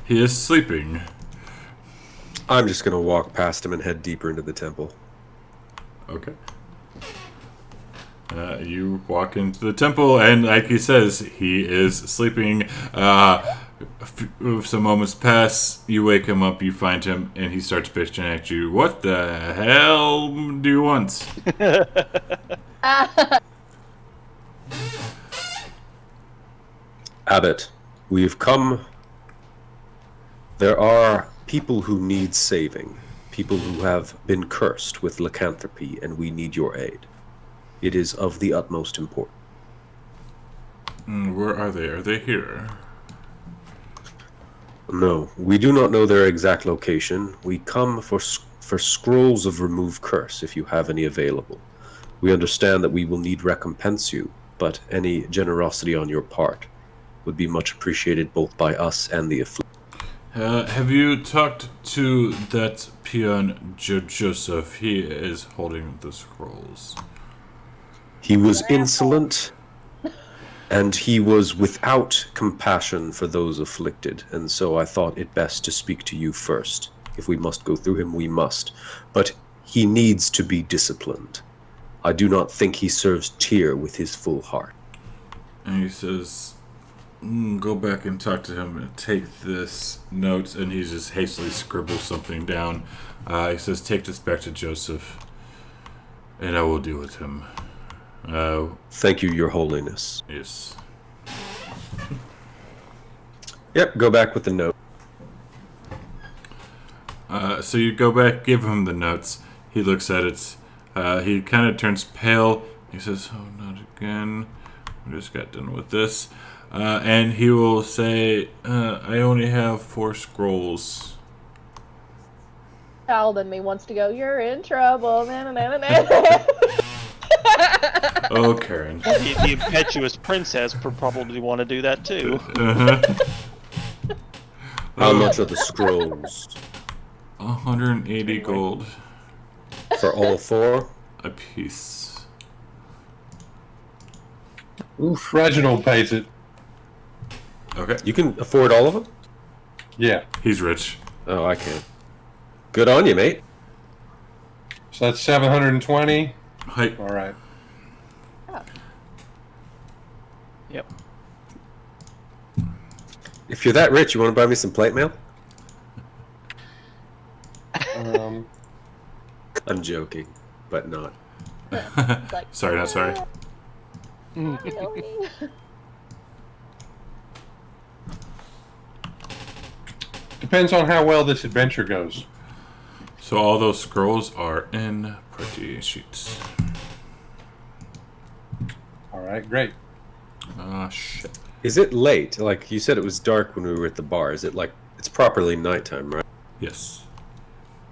He is sleeping. I'm just gonna walk past him and head deeper into the temple. Okay. You walk into the temple, and like he says, he is sleeping. Some moments pass, you wake him up, you find him, and he starts bitching at you. What the hell do you want? Abbot, we've come. There are people who need saving, people who have been cursed with lycanthropy, and we need your aid. It is of the utmost importance. Where are they? Are they here? No, we do not know their exact location. We come for scrolls of remove curse, if you have any available. We understand that we will need recompense you, but any generosity on your part would be much appreciated both by us and the afflicted. Have you talked to that peon Joseph? He is holding the scrolls. He was insolent, and he was without compassion for those afflicted, and so I thought it best to speak to you first. If we must go through him, we must. But he needs to be disciplined. I do not think he serves Tyr with his full heart. And he says, go back and talk to him and take this note, and he just hastily scribbles something down. He says, take this back to Joseph, and I will deal with him. Thank you, Your Holiness. Yes. Yep, go back with the note. So you go back, give him the notes. He looks at it. He kind of turns pale. He says, oh, not again. We just got done with this. And he will say, I only have 4 scrolls. Child in me wants to go, you're in trouble. Na, na, na, na, na. Oh, Karen. The impetuous princess would probably want to do that too. How much are the scrolls? 180 gold For all 4? a piece. Oof, Reginald pays it. Okay. You can afford all of them? Yeah. He's rich. Oh, I can. Good on you, mate. So that's 720. Hi. All right. Yep. If you're that rich, you want to buy me some plate mail? I'm joking, but not. Like, Sorry, not sorry. Depends on how well this adventure goes. So all those scrolls are in party sheets. All right, great. Ah, shit. Is it late? Like, you said it was dark when we were at the bar. Is it like, it's properly nighttime, right? Yes.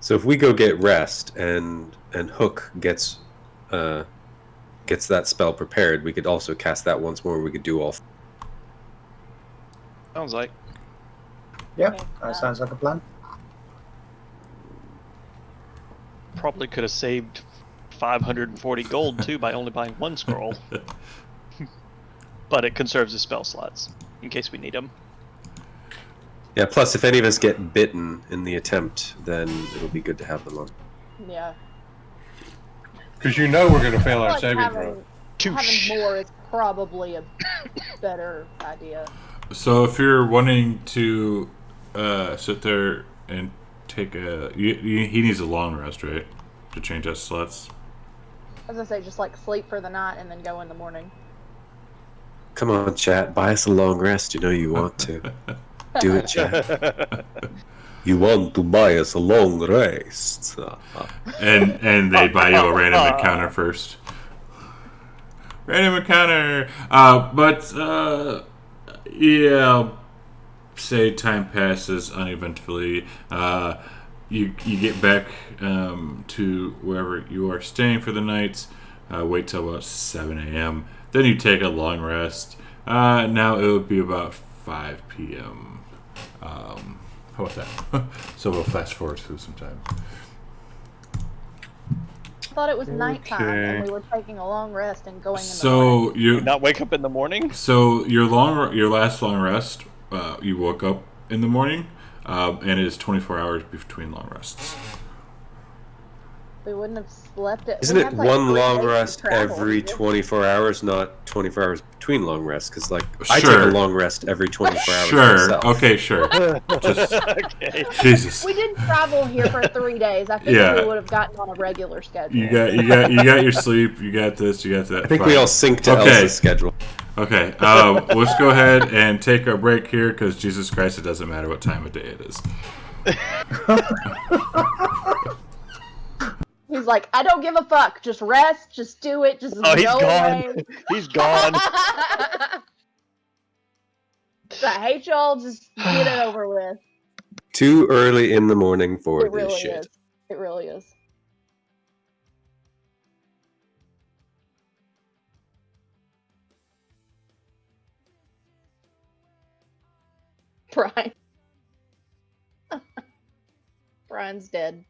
So if we go get rest and Hook gets that spell prepared, we could also cast that once more. We could do all. Sounds like. Yeah, that sounds like a plan. Probably could have saved 540 gold too by only buying 1 scroll. But it conserves the spell slots in case we need them. Yeah. Plus, if any of us get bitten in the attempt, then it'll be good to have them on. Yeah. Because you know we're going to fail I our feel saving like throw. Touche. having more is probably a better idea. So if you're wanting to sit there and take a... he needs a long rest, right? To change us slots. As I say, just like sleep for the night and then go in the morning. Come on, chat. Buy us a long rest. You know you want to. Do it, chat. You want to buy us a long rest. And they buy you a random encounter first. Random encounter! Yeah, say time passes uneventfully. You get back to wherever you are staying for the night. Wait till about 7 a.m. Then you take a long rest. Now it would be about 5 p.m. How about that? So we'll fast forward through some time. I thought it was nighttime and we were taking a long rest and going in the So morning. you Not wake up in the morning? So your last long rest, you woke up in the morning, and it is 24 hours between long rests. We wouldn't have slept it. Isn't we it had, like, one 3 long days to rest travel every here. 24 hours, not 24 hours between long rests? Because, like, I take Sure. a long rest every 24 hours Sure. myself. Okay. Sure. Just Okay. Jesus. We did travel here for 3 days. I think Yeah. we would have gotten on a regular schedule. You got your sleep. You got this. You got that. I think Fine. we all sync to Okay. Elsa's schedule. Okay. Let's go ahead and take our break here because Jesus Christ, it doesn't matter what time of day it is. He's like, I don't give a fuck. Just rest. Just do it. Just Oh, he's go gone. away. He's gone. I hate y'all. Just get it over with. Too early in the morning for It this really shit. is. It really is. Brian. Brian's dead.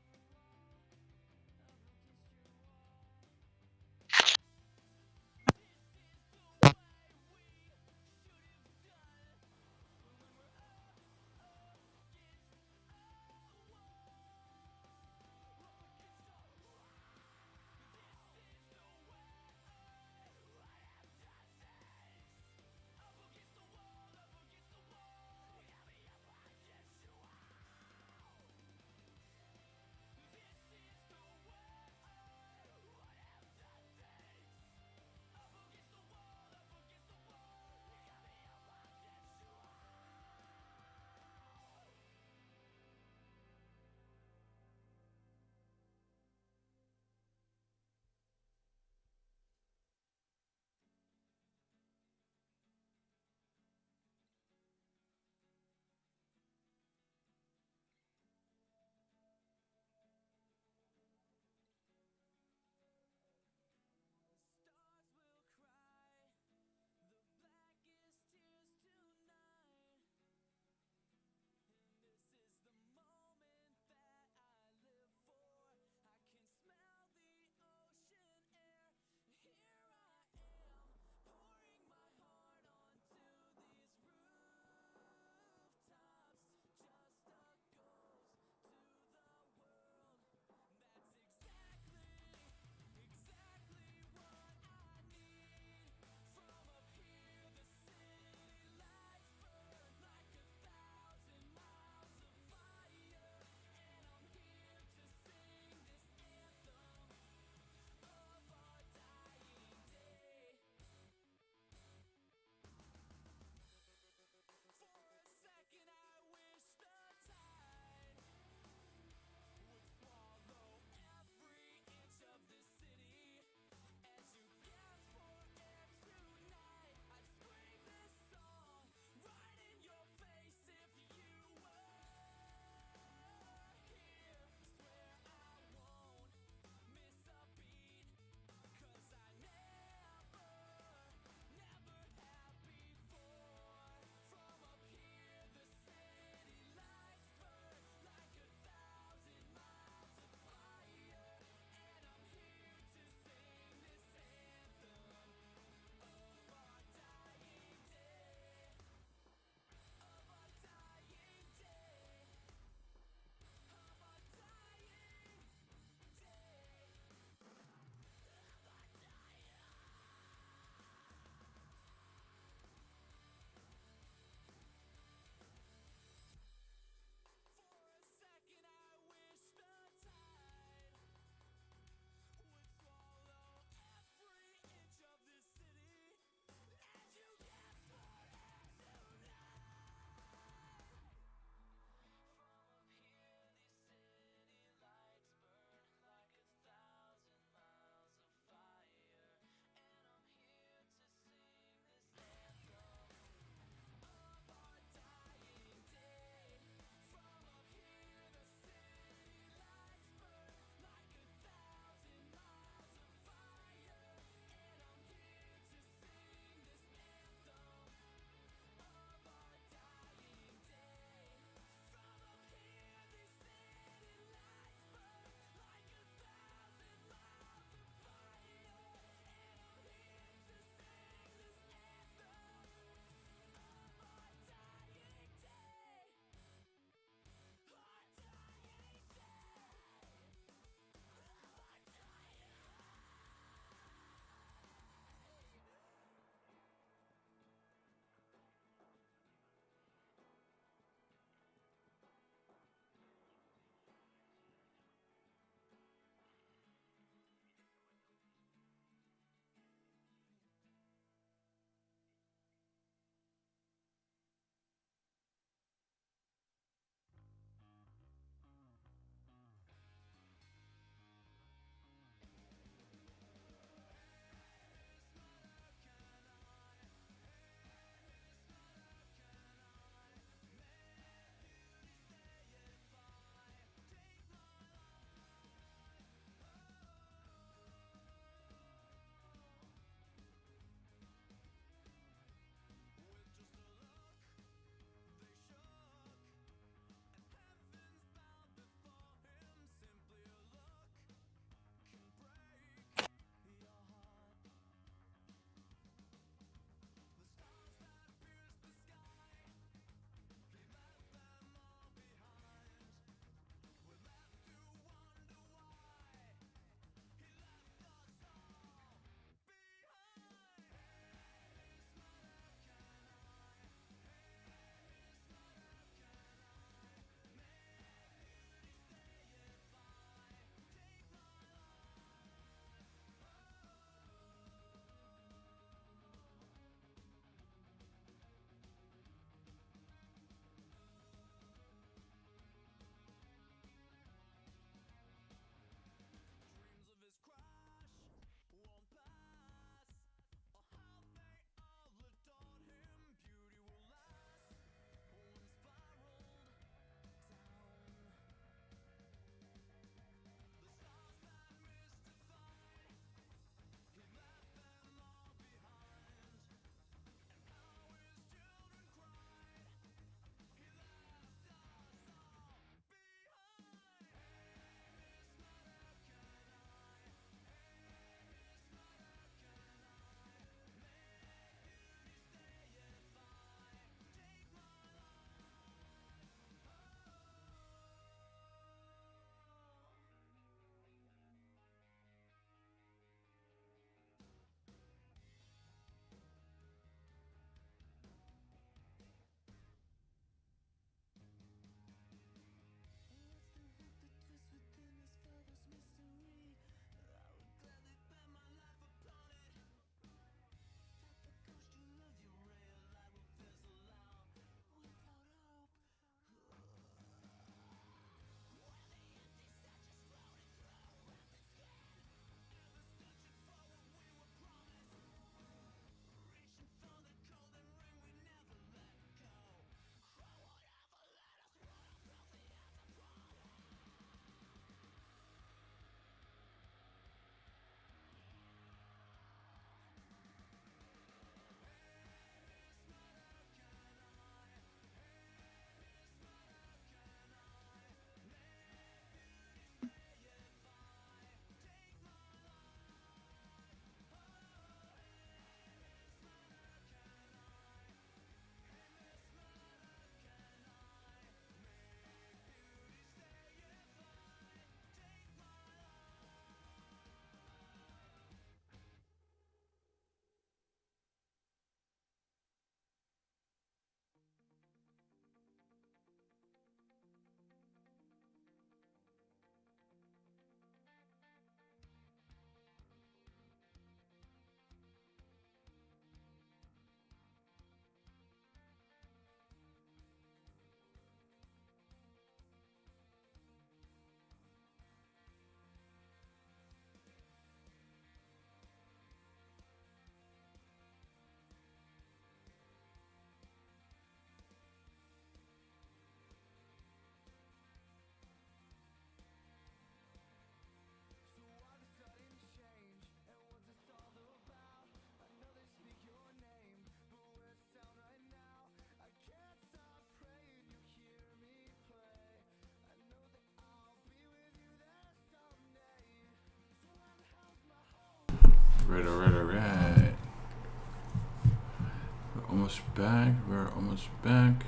almost back. We're almost back.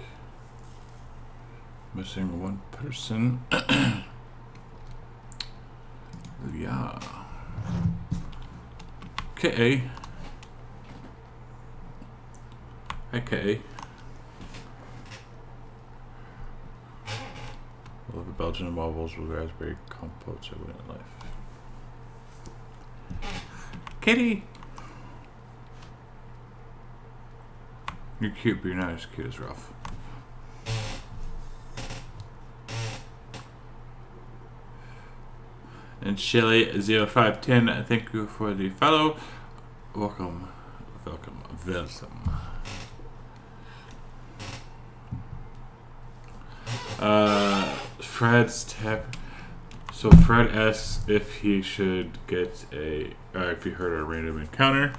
Missing one person. Yeah. Okay. Okay. I love the Belgian waffles with raspberry compote. I wouldn't life. Kitty! You're cute, but you're not as cute as Ruff. And Shelly0510, thank you for the follow. Welcome. Fred's tap. So Fred asks if he should get if he heard a random encounter.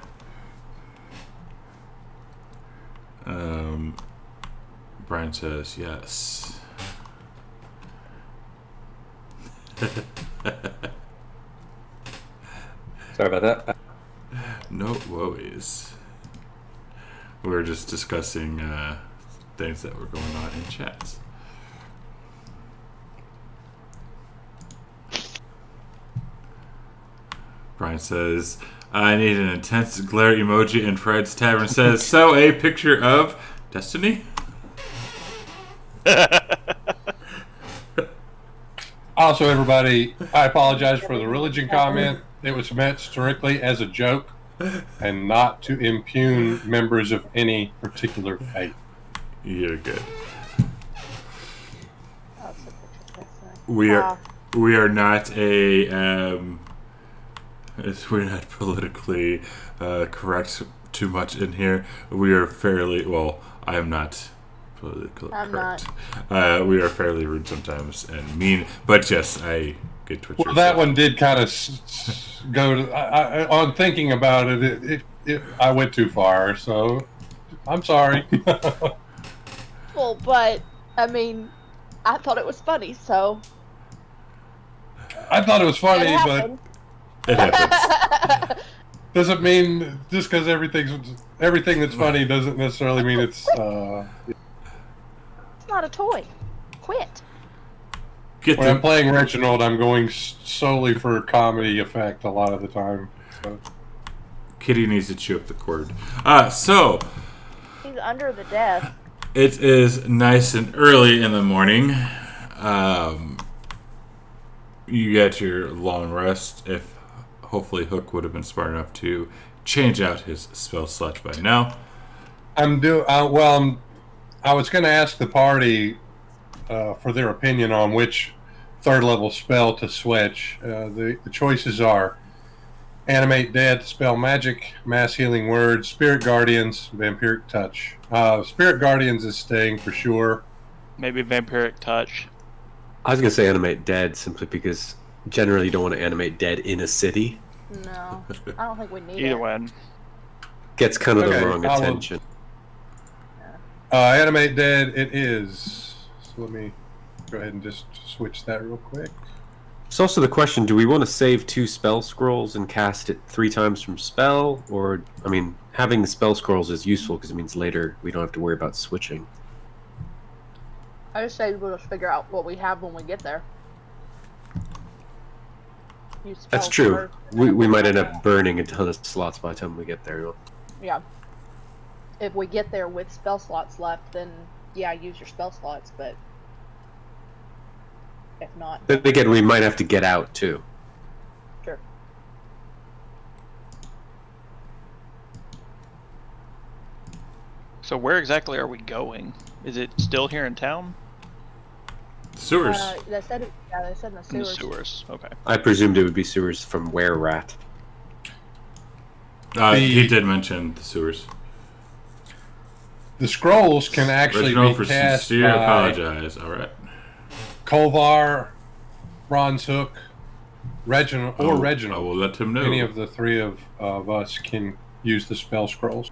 Brian says yes. Sorry about that. No worries. We were just discussing things that were going on in chats. Brian says, I need an intense glare emoji, and Fred's Tavern says, so a picture of Destiny? Also, everybody, I apologize for the religion comment. It was meant strictly as a joke and not to impugn members of any particular faith. You're good. That's a picture. We are not a we're not politically correct too much in here. We are fairly I am not politically correct. We are fairly rude sometimes and mean, but yes, I get what you're saying. That one did kind of go to. On thinking about it, I went too far. So I'm sorry. Well, but I mean, I thought it was funny, so. I thought it was funny, but It happens. doesn't mean just because everything that's funny doesn't necessarily mean it's. It's not a toy. Quit. When I'm playing Reginald, I'm going solely for comedy effect a lot of the time. So. Kitty needs to chew up the cord. So He's under the desk. it is nice and early in the morning. You get your long rest. If hopefully Hook would have been smart enough to change out his spell slot by now. I was going to ask the party for their opinion on which third level spell to switch. The choices are Animate Dead, Spell Magic, Mass Healing Word, Spirit Guardians, Vampiric Touch. Spirit Guardians is staying for sure. Maybe Vampiric Touch. I was going to say Animate Dead simply because generally you don't want to animate dead in a city. No, I don't think we need Either it. one. Gets kind of Okay, the wrong attention. Animate Dead it is. So let me go ahead and just switch that real quick. It's also the question, do we want to save 2 spell scrolls and cast it 3 times from spell? Or, I mean, having the spell scrolls is useful because it means later we don't have to worry about switching. I just say we'll just figure out what we have when we get there. That's true. We might end up burning a ton of slots by the time we get there. Yeah. If we get there with spell slots left, then yeah, use your spell slots, but if not... Then again, we might have to get out, too. Sure. So where exactly are we going? Is it still here in town? Sewers. They said in the sewers. In the sewers. Okay. I presumed it would be sewers from where rat. He did mention the sewers. The scrolls can actually Reginald, be for cast sincere by apologize. All right. Kolvar, Bronze Hook, Reginald. I will let him know. Any of the 3 of us can use the spell scrolls.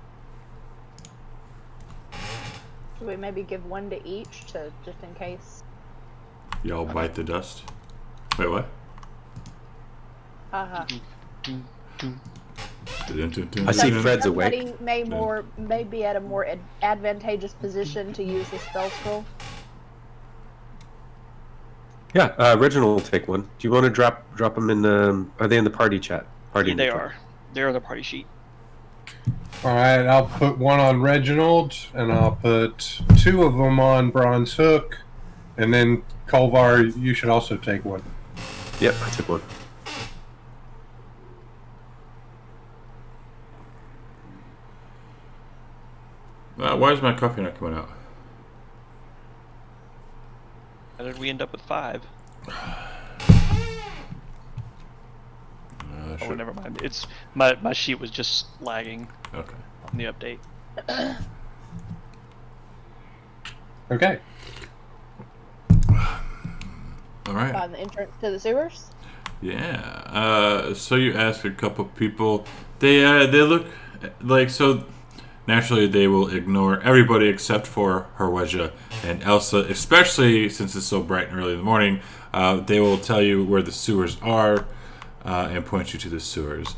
Should we maybe give one to each, to just in case? Y'all bite the dust. Wait, what? I see Fred's awake. Somebody may be at a more advantageous position to use the spell scroll. Yeah, Reginald will take one. Do you want to drop them in the? Are they in the party chat? Party. Yeah, they are. They're on the party sheet. All right, I'll put one on Reginald, and I'll put 2 of them on Bronze Hook, and then Kolvar, you should also take one. Yep, I took one. Why is my coffee not coming out? How did we end up with 5? Oh, Sure. never mind. It's my sheet was just lagging Okay. on the update. Okay. All right. On the entrance to the sewers. Yeah. So you ask a couple people. They look like so. Naturally, they will ignore everybody except for Herweja and Elsa, especially since it's so bright and early in the morning. They will tell you where the sewers are and point you to the sewers.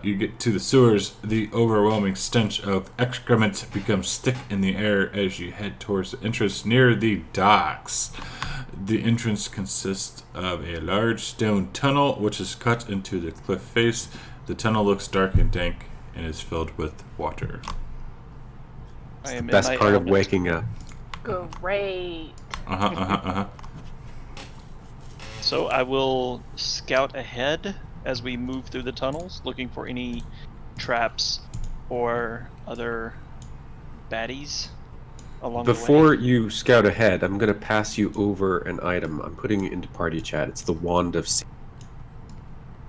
You get to the sewers, the overwhelming stench of excrement becomes thick in the air as you head towards the entrance near the docks. The entrance consists of a large stone tunnel which is cut into the cliff face. The tunnel looks dark and dank and is filled with water. I am Best in my part of element. waking up. Great. So I will scout ahead as we move through the tunnels, looking for any traps or other baddies along the way. Before you scout ahead, I'm going to pass you over an item. I'm putting it into party chat. It's the Wand of Secrets.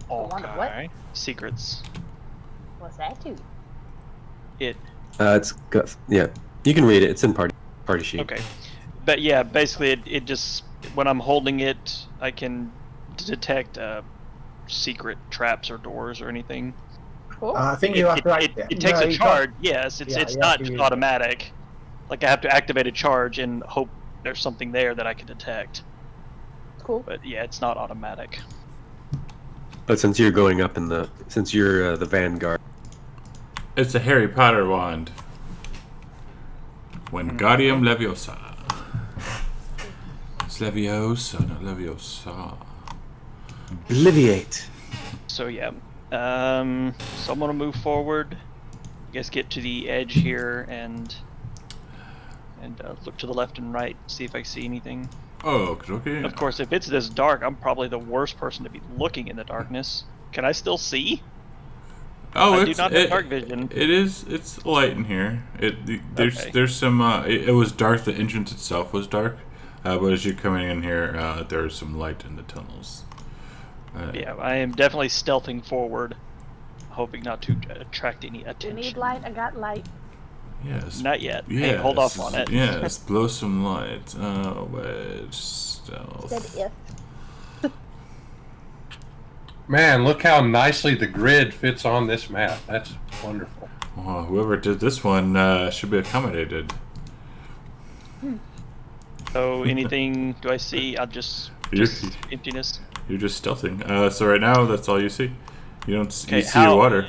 Wand of what? Okay. Secrets. What's that do? It's got, yeah. You can read it. It's in party sheet. Okay. But yeah, basically it just, when I'm holding it, I can detect secret traps or doors or anything. Cool. I think you have to. It takes a charge, yes. It's Yeah, you not have to use automatic. Like I have to activate a charge and hope there's something there that I can detect. Cool. But yeah, it's not automatic. But since you're going up since you're the vanguard. It's a Harry Potter wand. Wingardium Leviosa. It's Leviosa, not Leviosa. Obliviate. So yeah, so I'm gonna move forward. I guess get to the edge here and look to the left and right, see if I see anything. Oh, okay. Of course, if it's this dark, I'm probably the worst person to be looking in the darkness. Can I still see? Oh, I do not have dark vision. It's light in here. There's some. It was dark. The entrance itself was dark, but as you're coming in here, there's some light in the tunnels. Yeah, I am definitely stealthing forward, hoping not to attract any You attention. need light? I got light. Yes. Not yet. Yes. Hey, hold off on it. Yes. Blow some light. Wedge stealth. Said if. Man, look how nicely the grid fits on this map. That's wonderful. Well, whoever did this one should be accommodated. So anything do I see? I'll just emptiness. You're just stealthing. So right now, that's all you see. You don't. Okay, you see your water.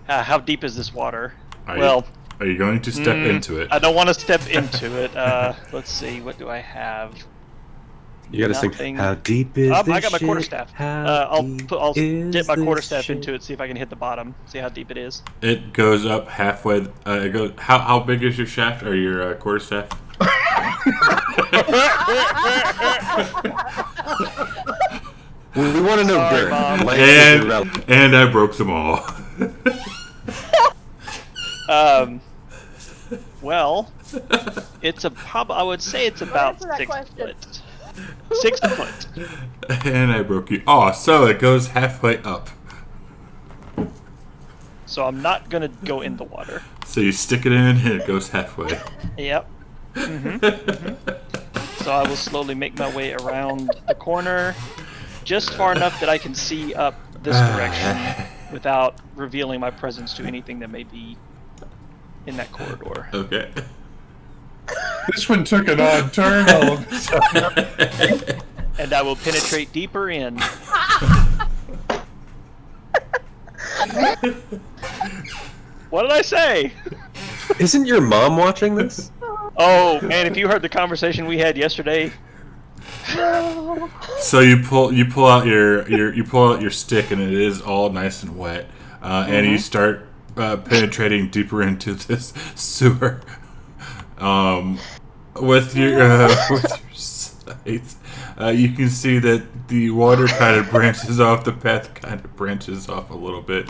How deep is this water? Are you going to step into it? I don't want to step into it. Let's see. What do I have? You gotta Nothing. sing. How deep is this I got my shit? quarterstaff. How I'll deep dip my is quarterstaff this shit? into it. See if I can hit the bottom. See how deep it is. It goes up halfway. It goes. How big is your shaft or your quarterstaff? We want to know Sorry, girth. Mom. Length is irrelevant. And I broke them all. Well, it's I would say it's about answer that 6 question. foot. 6 foot. And I broke you. Oh, so it goes halfway up. So I'm not gonna go in the water. So you stick it in and it goes halfway. Yep. So I will slowly make my way around the corner, just far enough that I can see up this direction without revealing my presence to anything that may be in that corridor. Okay. This one took an odd turn all of a sudden. And I will penetrate deeper in. What did I say? Isn't your mom watching this? Oh man, if you heard the conversation we had yesterday, So you pull out your stick, and it is all nice and wet, and you start penetrating deeper into this sewer. With your sights, you can see that the water kind of branches off. The path kind of branches off a little bit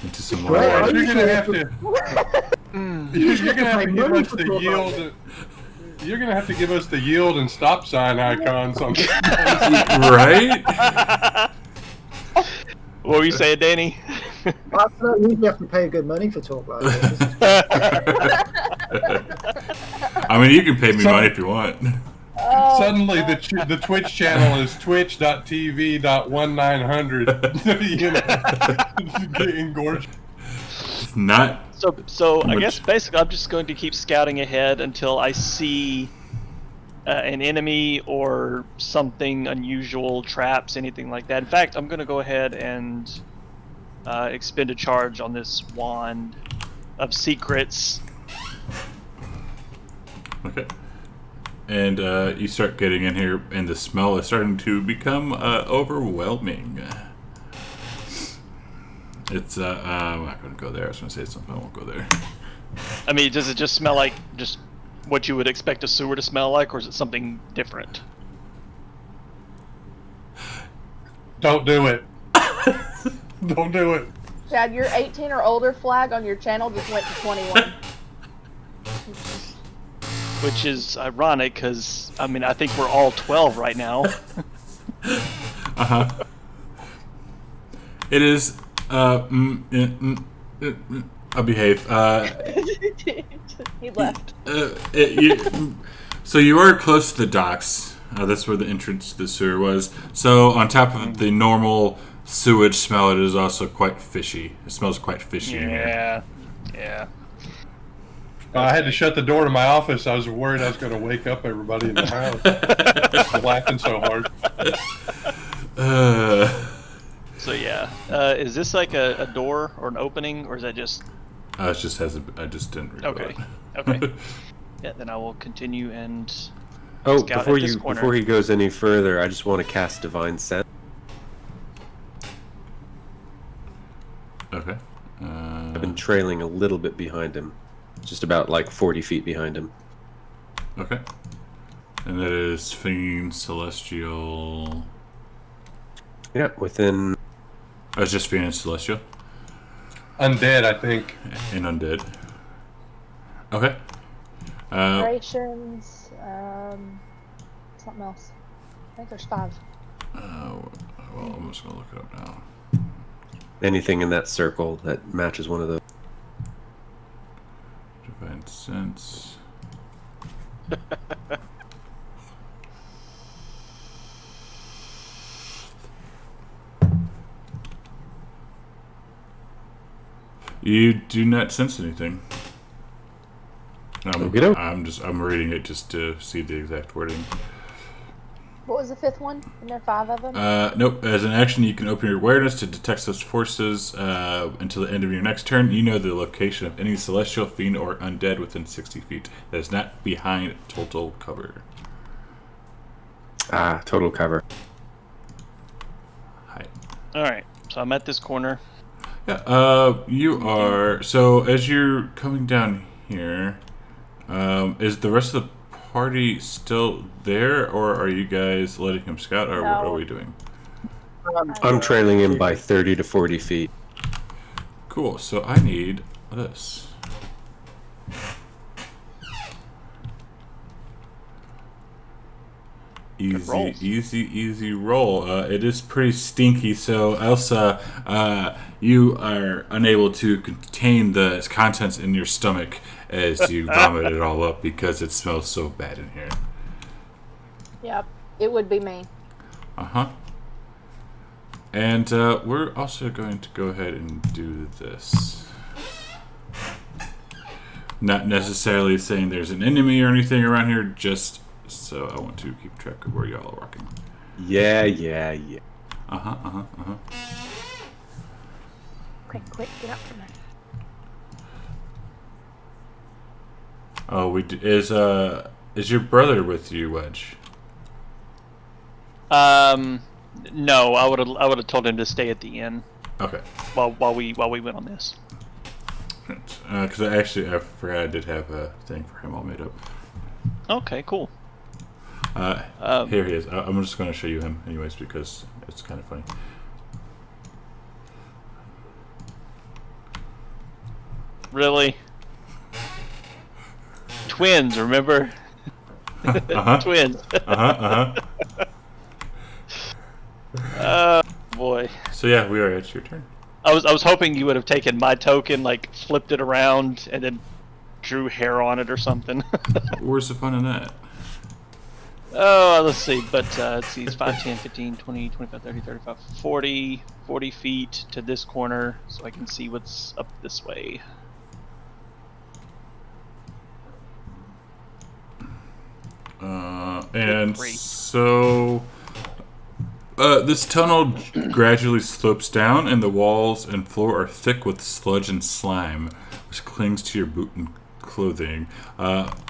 into some more Right, water. You're gonna have to. You're gonna have to give us the yield. You're gonna have to give us the yield and stop sign icons on this. Right? what were you saying, Danny? I don't usually have to pay good money for talk like this. I mean, you can pay me money if you want. Oh, Suddenly, the Twitch channel is twitch.tv.1900. You know, getting gorgeous. It's not. So I Which- guess basically I'm just going to keep scouting ahead until I see an enemy or something unusual, traps, anything like that. In fact, I'm going to go ahead and expend a charge on this wand of secrets. Okay. And you start getting in here, and the smell is starting to become overwhelming. It's I'm not going to go there. I was going to say something. I won't go there. I mean, does it just smell like just what you would expect a sewer to smell like, or is it something different? Don't do it. Don't do it. Chad, your 18 or older flag on your channel just went to 21. Which is ironic, because I mean I think we're all 12 right now. It is. I'll behave. He left. So you are close to the docks. That's where the entrance to the sewer was. So on top of the normal sewage smell, it is also quite fishy. It smells quite fishy in here. Yeah. I had to shut the door to my office. I was worried I was going to wake up everybody in the house. I'm laughing so hard. So yeah, is this like a door or an opening, or is that just? It just has. I just didn't read Okay. Okay. Yeah, then I will continue and. Oh, Scout before at this corner. before he goes any further, I just want to cast Divine Sense. Okay. I've been trailing a little bit behind him, just about like 40 feet behind him. Okay. And that is Fiend, Celestial. Yeah, within. Oh, it's just Fiend and Celestial. Undead, I think. And Undead. Okay. Operations, something else. I think there's 5. Well, I'm just gonna look it up now. Anything in that circle that matches one of those. Divine Sense. You do not sense anything. Okey-doke. I'm reading it just to see the exact wording. What was the 5th one? And there are 5 of them? Nope. As an action, you can open your awareness to detect such forces until the end of your next turn. You know the location of any celestial, fiend, or undead within 60 feet that is not behind total cover. Total cover. Hi. All right, so I'm at this corner. Yeah. You are. So as you're coming down here, is the rest of the party still there, or are you guys letting him scout, or what are we doing? I'm trailing him by 30 to 40 feet. Cool. So I need this. Easy roll. It is pretty stinky, so Elsa, you are unable to contain the contents in your stomach as you vomit it all up because it smells so bad in here. Yep, it would be me. Uh-huh. And we're also going to go ahead and do this. Not necessarily saying there's an enemy or anything around here, just so I want to keep track of where y'all are walking. Yeah. Uh-huh. Quick, get up from there. Oh, is your brother with you, Wedge? No, I would have told him to stay at the inn Okay. while we went on this. Because I forgot I did have a thing for him all made up. Okay, cool. Here he is. I'm just going to show you him anyways because it's kind of funny. Really? Twins, remember? Uh-huh. Twins. Oh boy. So yeah, we are. It's your turn. I was hoping you would have taken my token, like flipped it around, and then drew hair on it or something. Where's the fun in that? Oh, let's see. But let's see. It's 5, 10, 15, 20, 25, 30, 35, 40 feet to this corner, so I can see what's up this way. And Great. so this tunnel gradually slopes down, and the walls and floor are thick with sludge and slime, which clings to your boot and clothing.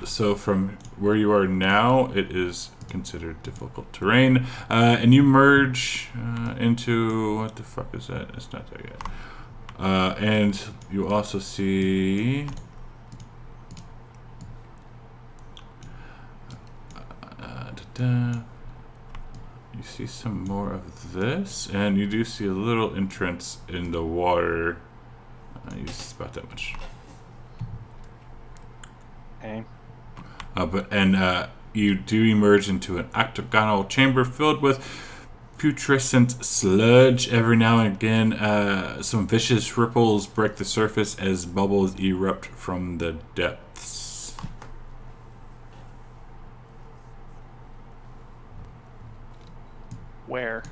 So from where you are now, it is considered difficult terrain, and you merge into what the fuck is that? It's not there yet. And you also see. You see some more of this, and you do see a little entrance in the water. You see about that much. Okay. You do emerge into an octagonal chamber filled with putrescent sludge. Every now and again, some vicious ripples break the surface as bubbles erupt from the depths. Where?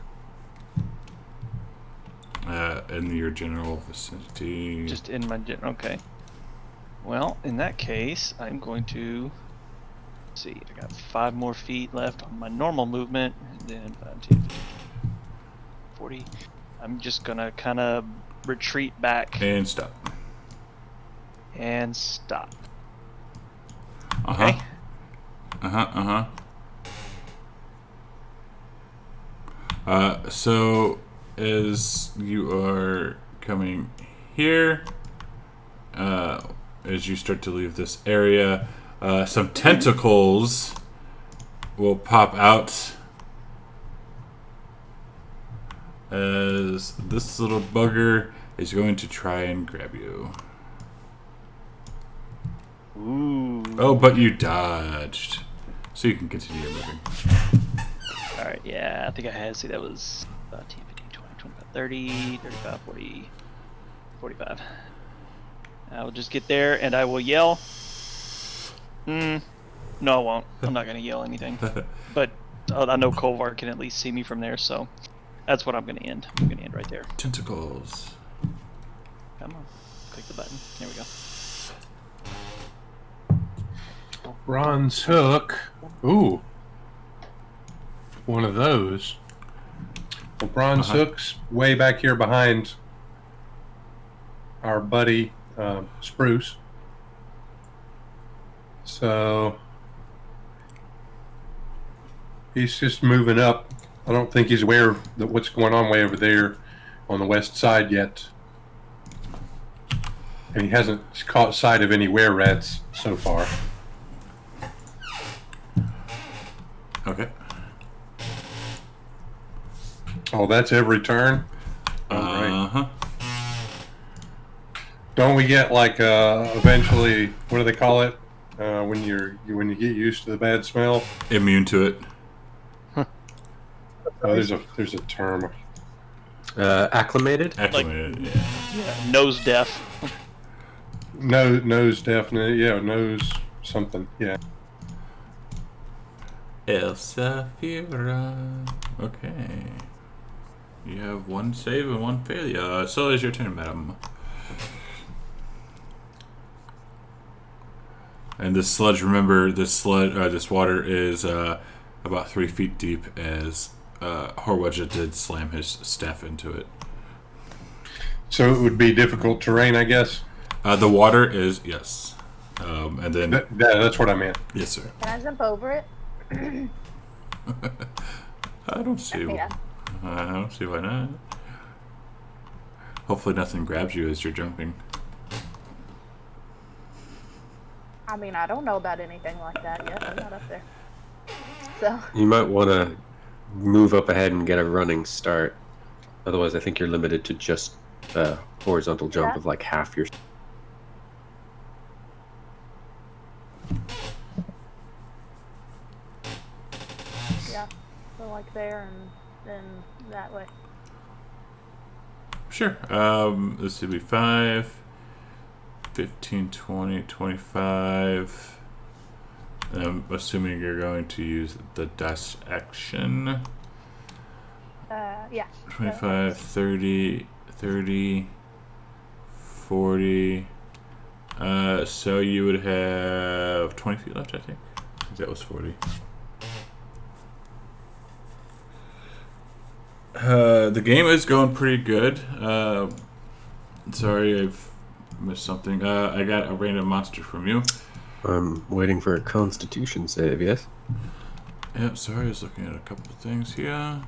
In your general vicinity. Just in my okay. Well, in that case, I'm going to see. I got 5 more feet left on my normal movement, and then 5, 10, 15, 40. I'm just gonna kind of retreat back And stop. and stop. Uh-huh. Okay. So as you are coming here, as you start to leave this area, some tentacles will pop out as this little bugger is going to try and grab you. Ooh. Oh, but you dodged. So you can continue moving. Alright, yeah, I think I had. See, that was 10, 15, 20, 25, 30, 35, 40, 45. I will just get there and I will yell. No, I won't. I'm not going to yell anything. But I know Kolvar can at least see me from there, so that's what I'm going to end. I'm going to end right there. Tentacles. Come on. Click the button. There we go. Bronze hook. Ooh. One of those. Well, bronze hook's way back here behind our buddy Spruce. So he's just moving up. I don't think he's aware of what's going on way over there on the west side yet. And he hasn't caught sight of any were-rats so far. Okay. Oh, that's every turn? Uh-huh. Don't we get like eventually, what do they call it? When you get used to the bad smell? Immune to it. Oh, there's a term. Acclimated? Acclimated, Yeah, nose deaf. Nose definitely, yeah, nose something, yeah. Elsa Fiora. Okay. You have 1 save and 1 failure. So is your turn, madam. And this sludge, remember, this water is about 3 feet deep as Horwedja did slam his staff into it. So it would be difficult terrain, I guess. The water is yes, and then That's what I meant. yes, sir. Can I jump over it? I don't see. Yeah. I don't see why not. Hopefully, nothing grabs you as you're jumping. I mean, I don't know about anything like that yet. I'm not up there. So. You might want to move up ahead and get a running start. Otherwise, I think you're limited to just a horizontal jump Yeah. of like half your. Yeah. So like there and then that way. Sure. This would be 5, 15, 20, 25. And I'm assuming you're going to use the dash action. Yeah. 25, 30, 30, 40. So you would have 20 feet left, I think. That was 40. The game is going pretty good. Sorry, I've missed something. I got a random monster from you. I'm waiting for a Constitution save. Yes. Yep, sorry, I was looking at a couple of things here.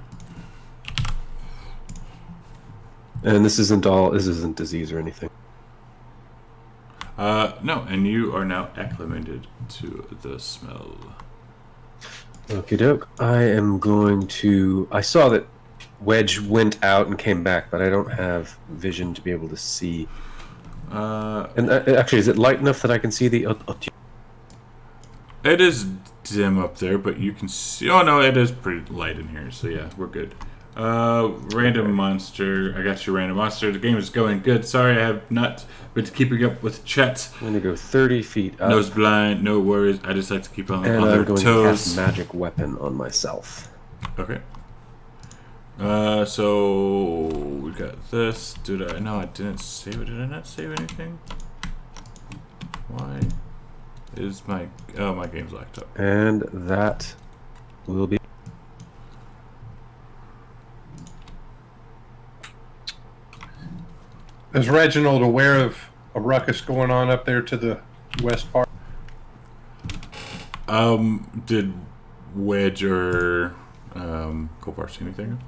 And this isn't disease or anything. No, and you are now acclimated to the smell. Okie doke. I am going to. I saw that Wedge went out and came back, but I don't have vision to be able to see. And actually, is it light enough that I can see the? It is dim up there, but you can see. Oh no, it is pretty light in here. So yeah, we're good. Random monster. I got your random monster. The game is going good. Sorry, I have not been keeping up with chat. I'm going to go 30 feet up. Nose blind, no worries. I just like to keep on And their I'm going to toes. cast magic weapon on myself. Okay. So we got this. Did I? No, I didn't save it. Did I not save anything? Why is my game's locked up? And that will be. Is Reginald aware of a ruckus going on up there to the west part? Did Wedge or Kolvar see anything?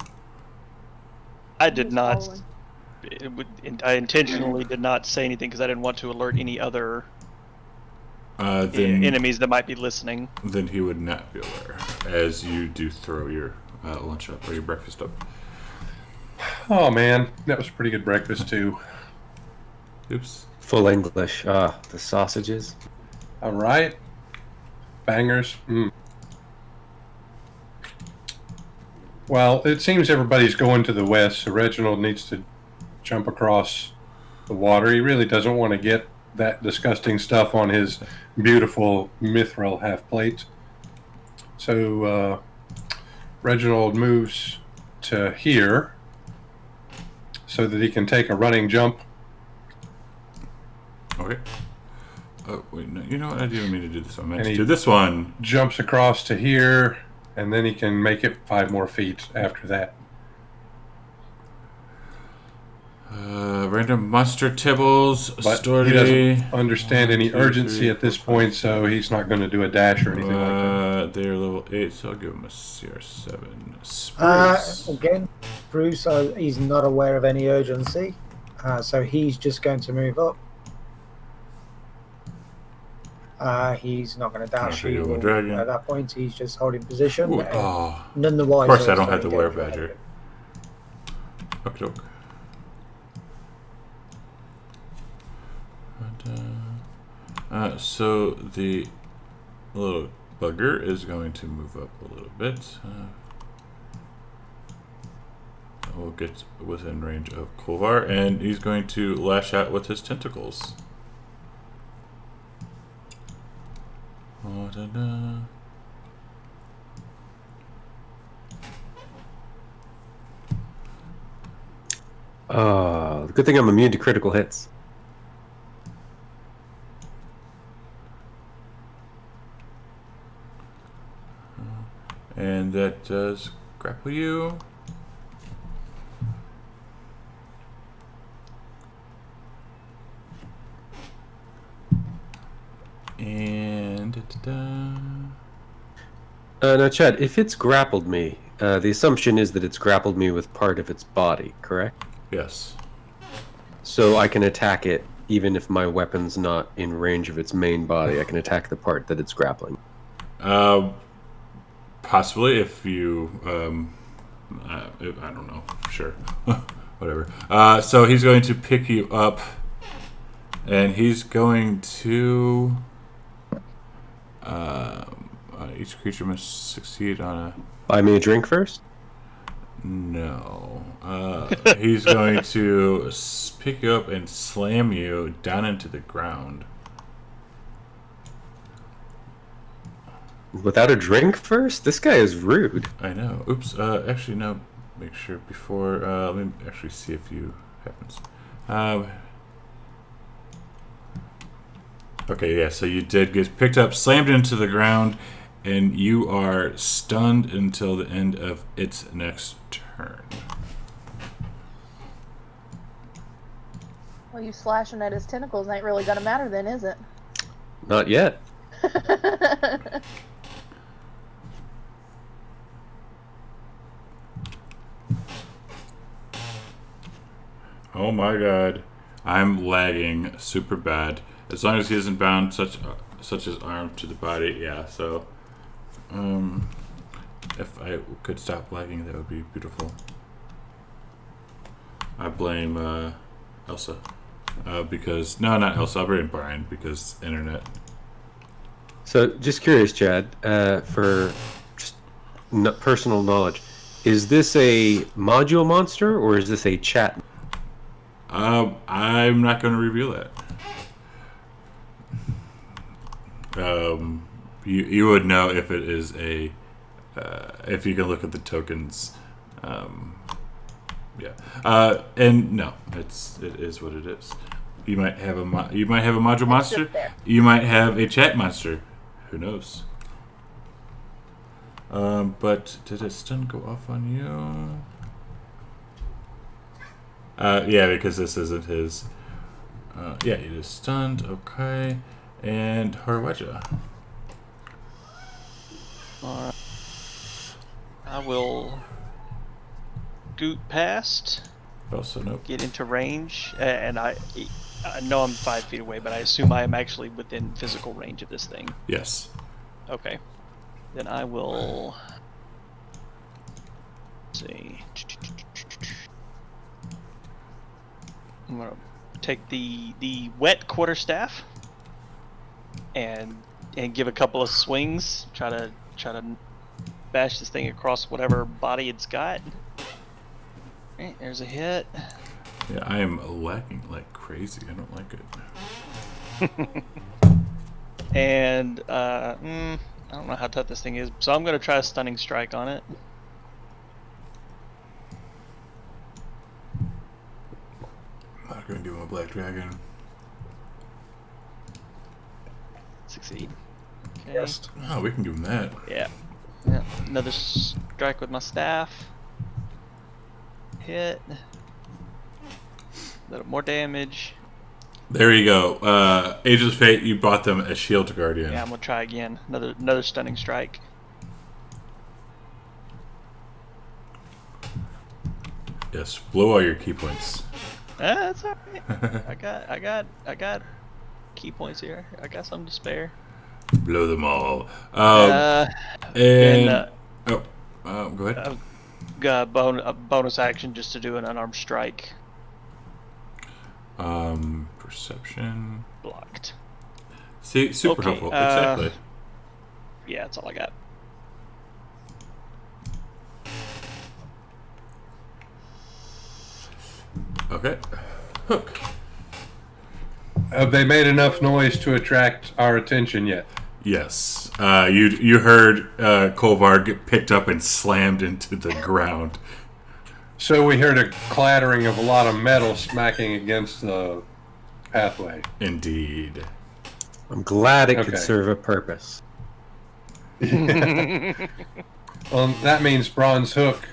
I did Just not. following. I intentionally did not say anything because I didn't want to alert any other Then enemies that might be listening. Then he would not be aware, as you do throw your lunch up or your breakfast up. Oh man, that was a pretty good breakfast too. Oops. Full English. The sausages. All right, bangers. Well, it seems everybody's going to the west, so Reginald needs to jump across the water. He really doesn't want to get that disgusting stuff on his beautiful mithril half plate. So Reginald moves to here so that he can take a running jump. Okay. Oh wait, no. You know what? I didn't mean to do this one. I meant And to he- do this one. Jumps across to here, and then he can make it 5 more feet after that. Random monster tibbles But story. he doesn't understand any 1, 2, urgency 3, at this 4, point, so he's not going to do a dash or anything like that. They're level 8, so I'll give him a CR7. Spruce. Again, Bruce, he's not aware of any urgency, so he's just going to move up. He's not going to dash Okay, you you're a dragon. at that point. He's just holding position. Ooh, oh. None the Of wiser. course, I don't to have the wear engage badger. Okay, doke. So the little bugger is going to move up a little bit. We'll get within range of Kolvar, and he's going to lash out with his tentacles. Good thing I'm immune to critical hits. And that does grapple you. And Now, Chad, if it's grappled me, the assumption is that it's grappled me with part of its body, correct? yes. So I can attack it even if my weapon's not in range of its main body. I can attack the part that it's grappling. Possibly if you I don't know. Sure. Whatever. So he's going to pick you up, and he's going to. Each creature must succeed on a. Buy me a drink first? No. He's going to pick you up and slam you down into the ground. Without a drink first? This guy is rude. I know. Oops. Actually, no. Make sure before. Let me actually see if you happens. Okay, yeah. So you did get picked up, slammed into the ground, and you are stunned until the end of its next turn. Well, you slashing at his tentacles ain't really gonna matter then, is it? Not yet. Oh my god. I'm lagging super bad. As long as he isn't bound such as arm to the body, yeah, so if I could stop lagging, that would be beautiful. I blame Elsa. Because no, not Elsa, I blame Brian because internet. So, just curious, Chad, for just personal knowledge, is this a module monster or is this a chat? I'm not going to reveal that. You would know if it is a if you can look at the tokens. Yeah. And no, it is what it is. You might have a module monster. You might have a chat monster. Who knows? But did a stun go off on you? Yeah, because this isn't his. Yeah, he is stunned. Okay, and Harweja. Alright. I will scoot past. Also, nope. Get into range, and I know I'm 5 feet away, but I assume I am actually within physical range of this thing. Yes. Okay. Then I will. Let's see. I'm gonna take the wet quarterstaff and give a couple of swings. Try to bash this thing across whatever body it's got. Alright, there's a hit. Yeah, I am lagging like crazy. I don't like it. And I don't know how tough this thing is, so I'm gonna try a stunning strike on it. I'm not gonna give him a black dragon. Succeed. Okay. Yes. Oh, we can give him that. Yeah. Another strike with my staff. Hit. A little more damage. There you go. Ageless Fate, you bought them a shield guardian. Yeah, I'm gonna try again. Another stunning strike. Yes, blow all your key points. That's alright. I got key points here. I got some to spare. Blow them all. Go go ahead. Got a bonus action just to do an unarmed strike. Perception. Blocked. See, super Okay, helpful. Exactly. Yeah, that's all I got. Okay. Hook. Have they made enough noise to attract our attention yet? Yes. You heard Kolvar get picked up and slammed into the ground. So we heard a clattering of a lot of metal smacking against the pathway. Indeed. I'm glad it could Okay. serve a purpose. Well, that means Bronze Hook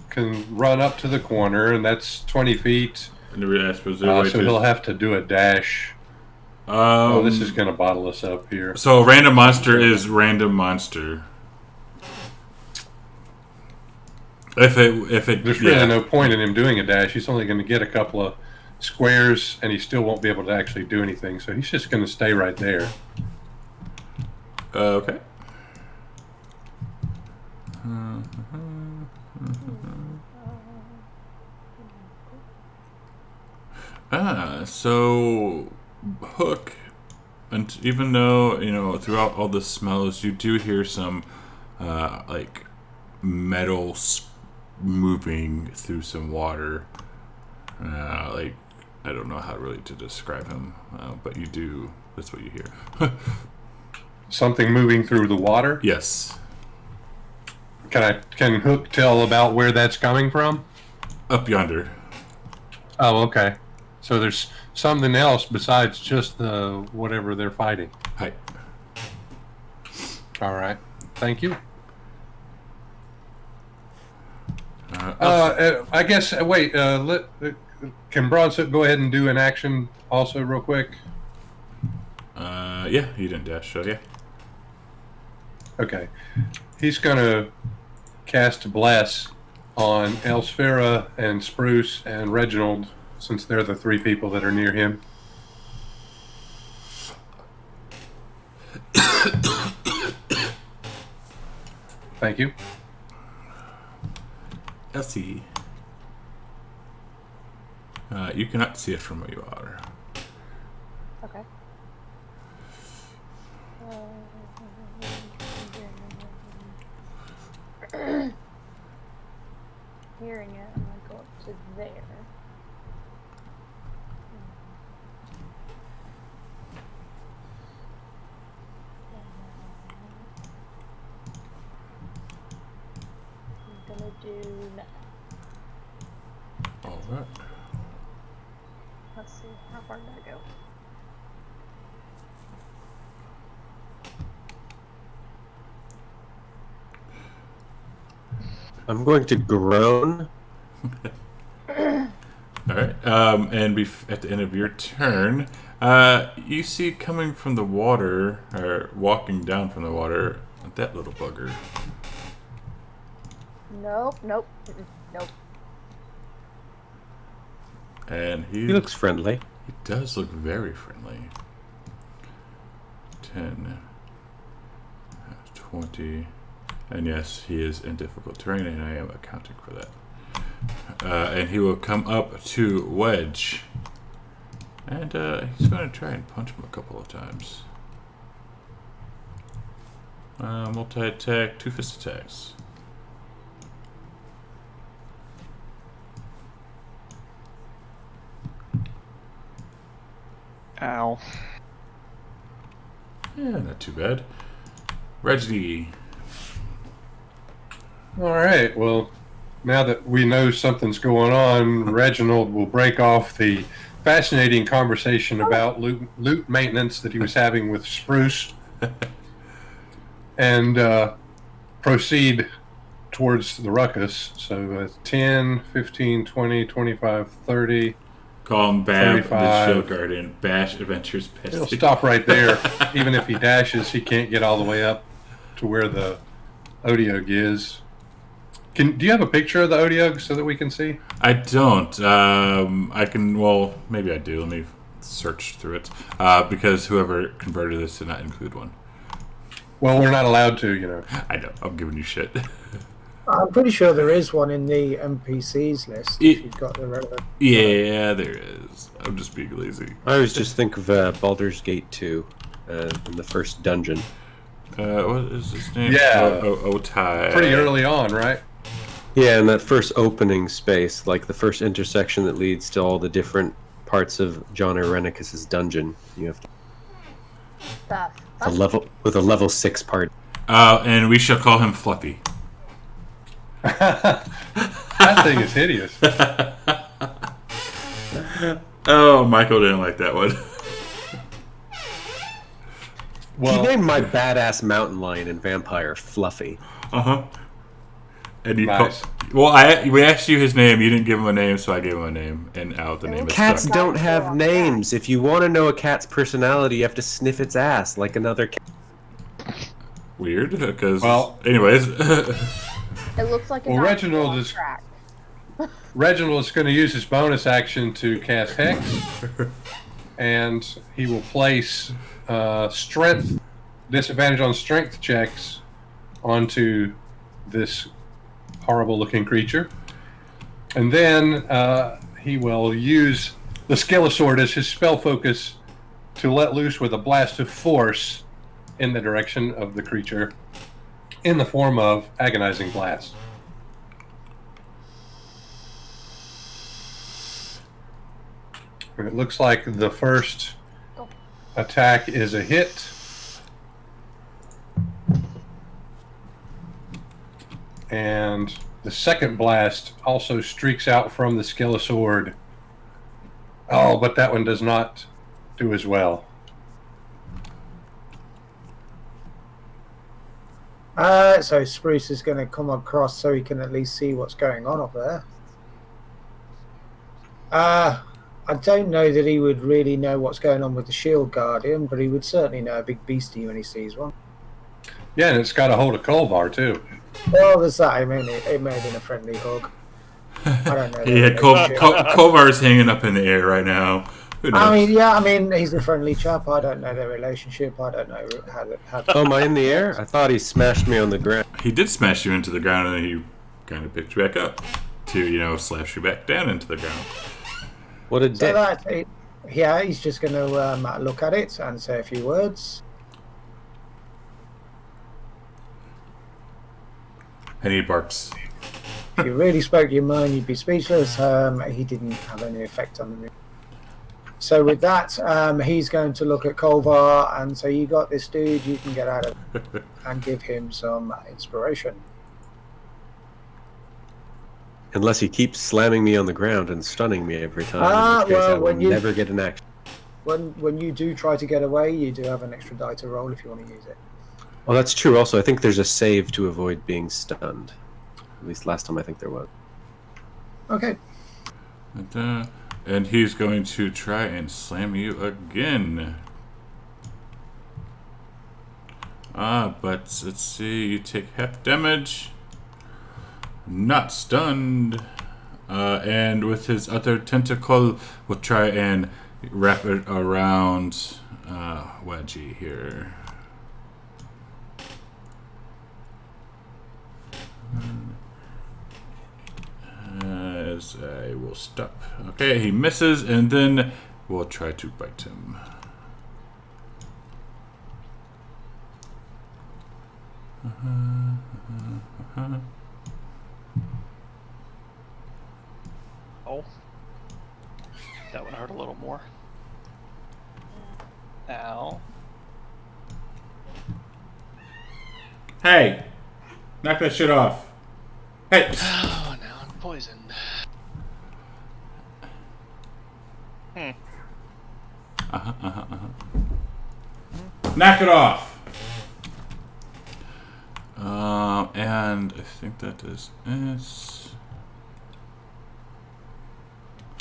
can run up to the corner, and that's 20 feet. And the So he'll have to do a dash Oh, this is going to bottle us up here. So random monster is random monster. If it There's really no point in him doing a dash. He's only going to get a couple of squares, and he still won't be able to actually do anything. So he's just going to stay right there. Okay. So Hook, and even though throughout all the smells, you do hear some like metal moving through some water. Like I don't know how really to describe him, but you do. That's what you hear. Something moving through the water. Yes. Can Hook tell about where that's coming from? Up yonder. Oh, okay. So there's something else besides just the whatever they're fighting. Hi. All right. Thank you. Oh, I guess. Wait. Can Broadsoot go ahead and do an action also, real quick? yeah, you didn't dash, so yeah. Okay. He's gonna cast Bless on Elsphera and Spruce and Reginald, since they're the three people that are near him. Thank you. Elsie. You cannot see it from where you are. Okay. Hearing it, I'm gonna go up to there. I'm gonna do nothing. Alright. Let's see, how far did I go? I'm going to groan. Alright. And at the end of your turn, you see coming from the water, or walking down from the water, that little bugger. Nope, nope, nope. And He looks friendly. He does look very friendly. 10, 20, and yes, he is in difficult terrain, and I am accounting for that. And he will come up to Wedge, and he's going to try and punch him a couple of times. Multi-attack, 2 fist attacks. Ow. Yeah, not too bad. Reggie. All right. Well, now that we know something's going on, Reginald will break off the fascinating conversation about loot maintenance that he was having with Spruce and proceed towards the ruckus. So 10, 15, 20, 25, 30. Call him Bab, the 35. Shield Guardian. Bash Adventures Pest. He'll stop right there. Even if he dashes, he can't get all the way up to where the Odiug is. Do you have a picture of the Odiug so that we can see? I don't. I can. Well, maybe I do. Let me search through it. Because whoever converted this did not include one. Well, we're not allowed to, you know. I know. I'm giving you shit. I'm pretty sure there is one in the NPCs list. If you've got the relevant. Yeah, there is. I'm just being lazy. I always just think of Baldur's Gate 2 in the first dungeon. What is his name? Yeah. Otai. Pretty early on, right? Yeah, in that first opening space, like the first intersection that leads to all the different parts of John Irenicus's dungeon. You have to a level 6 part. And we shall call him Fluffy. That thing is hideous. Oh, Michael didn't like that one. Well, he named my badass mountain lion and vampire Fluffy. Uh-huh. And you Nice. Well, we asked you his name. You didn't give him a name, so I gave him a name, and out the name is Cats stuck. don't have names. If you want to know a cat's personality, you have to sniff its ass like another cat. Weird, because anyways, It looks like a well, Nightengale on track. Reginald is going to use his bonus action to cast Hex, and he will place strength disadvantage on strength checks onto this horrible-looking creature, and then he will use the Skeletsword as his spell focus to let loose with a blast of force in the direction of the creature in the form of Agonizing Blast. It looks like the first attack is a hit. And the second blast also streaks out from the Skeletsword. Oh, but that one does not do as well. So Spruce is going to come across so he can at least see what's going on up there. I don't know that he would really know what's going on with the Shield Guardian, but he would certainly know a big beastie when he sees one. Yeah, and it's got a hold of Kolvar, too. Well, there's that. I mean, it may have been a friendly hug. I don't know. Yeah, Kovar's hanging up in the air right now. Who knows? I mean, he's a friendly chap. I don't know their relationship. I don't know how Oh, am I in the air? I thought he smashed me on the ground. He did smash you into the ground, and then he kind of picked you back up to, slash you back down into the ground. What a dick. Yeah, he's just going to look at it and say a few words. And he barks. If you really spoke your mind, you'd be speechless. He didn't have any effect on the. So with that, he's going to look at Kolvar and say, "You got this, dude. You can get out of it," and give him some inspiration. Unless he keeps slamming me on the ground and stunning me every time, in which case I will never get an action. When you do try to get away, you do have an extra die to roll if you want to use it. Well, that's true. Also, I think there's a save to avoid being stunned. At least last time I think there was. Okay. And he's going to try and slam you again. But let's see. You take half damage. Not stunned. And with his other tentacle, we'll try and wrap it around Wedgie here. As I will stop. Okay, he misses, and then we'll try to bite him. Oh, that one hurt a little more. Ow. Hey! Knock that shit off. Hey! Oh, now I'm poisoned. Knock it off! And I think that is it.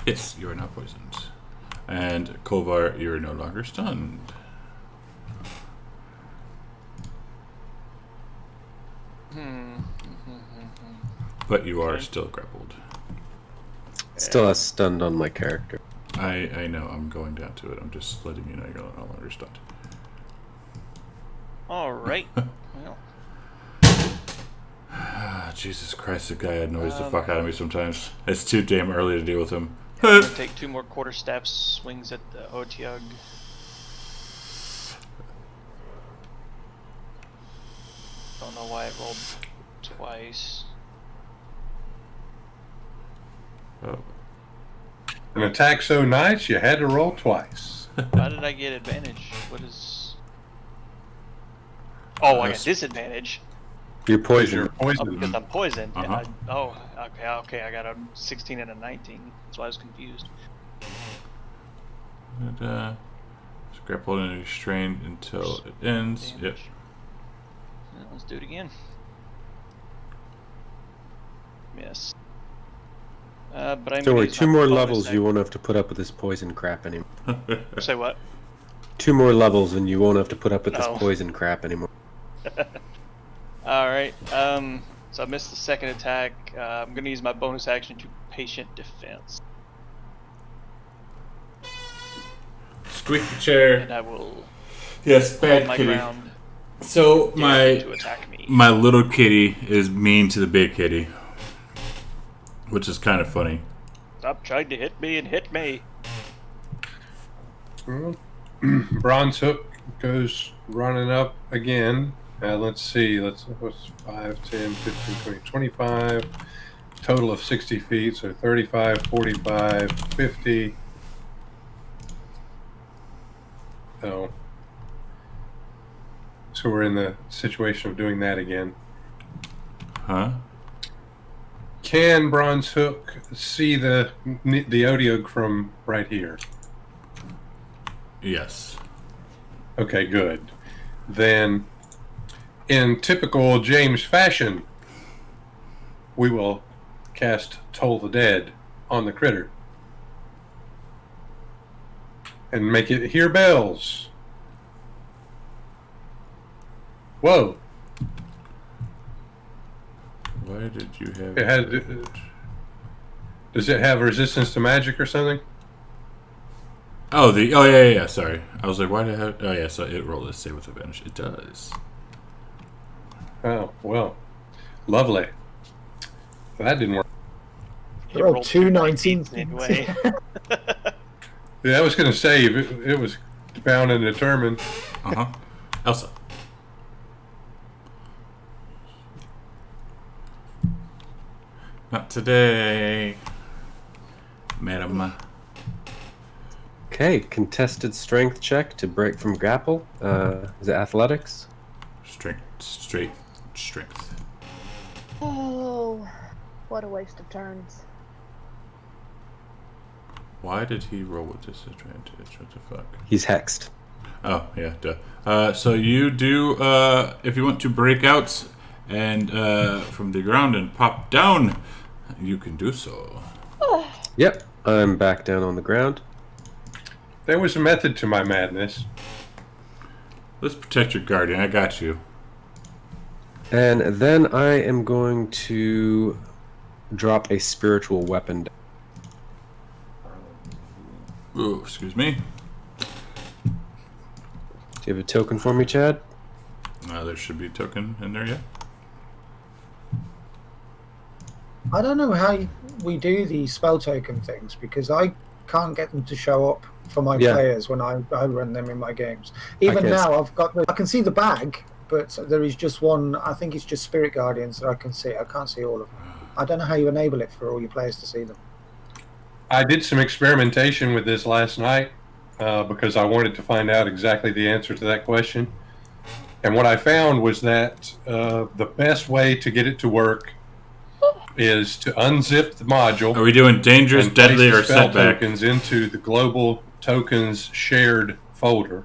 Yes, you are now poisoned. And Kolvar, you are no longer stunned. But you are still grappled. Still has stunned on my character. I know, I'm going down to it. I'm just letting you know you're no longer stunned. Alright. Well. Jesus Christ, the guy annoys the fuck out of me sometimes. It's too damn early to deal with him. I'm gonna take 2 more quarter steps, swings at the Otyug. Don't know why I rolled twice. Oh. An attack so nice, you had to roll twice. How did I get advantage? What is... Oh, I got disadvantage. You're poisoned. You're poisoned. Oh, because I'm poisoned. Uh-huh. Okay, I got a 16 and a 19. That's why I was confused. And, it's grappled and restrained until it ends. Damage. Yep. Well, let's do it again. miss. But I'm Don't gonna worry, use 2 my more bonus levels, action. you won't have to put up with this poison crap anymore. Say what? 2 more levels, and you won't have to put up with this No. poison crap anymore. All right. So I missed the second attack. I'm gonna use my bonus action to patient defense, Squeak the chair. and I will Yes, hold bad my kitty. ground. So Dare him to attack me. my little kitty is mean to the big kitty, which is kind of funny. Stop trying to hit me and hit me. Well, Bronze Hook goes running up again. Let's see. What's 5, 10, 15, 20, 25. Total of 60 feet. So 35, 45, 50. Oh. So we're in the situation of doing that again. Huh? Can Bronze Hook see the Odeog from right here? Yes. Okay, good. Then, in typical James fashion, we will cast Toll the Dead on the critter and make it hear bells. Whoa! Why did you have? It had. Does it have resistance to magic or something? Oh, yeah. Sorry, I was like, why did I have? Oh yeah, so it rolled a save with advantage. It does. Oh well, lovely. That didn't work. It Rolled two 19s 19s. anyway. Yeah, I was going to say it was bound and determined. Elsa. Not today, madam. Okay, contested strength check to break from grapple. Is it athletics? Strength. Oh, what a waste of turns. Why did he roll with disadvantage? What the fuck? He's hexed. Oh, yeah, duh. So you do, if you want to break out and from the ground and pop down, you can do so. Yep, I'm back down on the ground. There was a method to my madness. Let's protect your guardian. I got you. And then I am going to drop a spiritual weapon. Oh, excuse me. Do you have a token for me, Chad? There should be a token in there, yeah. I don't know how we do these spell token things because I can't get them to show up for my players when I run them in my games. Even now, I can see the bag, but there is just one. I think it's just Spirit Guardians that I can see. I can't see all of them. I don't know how you enable it for all your players to see them. I did some experimentation with this last night because I wanted to find out exactly the answer to that question. And what I found was that the best way to get it to work is to unzip the module. Are we doing dangerous, and place deadly, the or spell setback? tokens into the global tokens shared folder,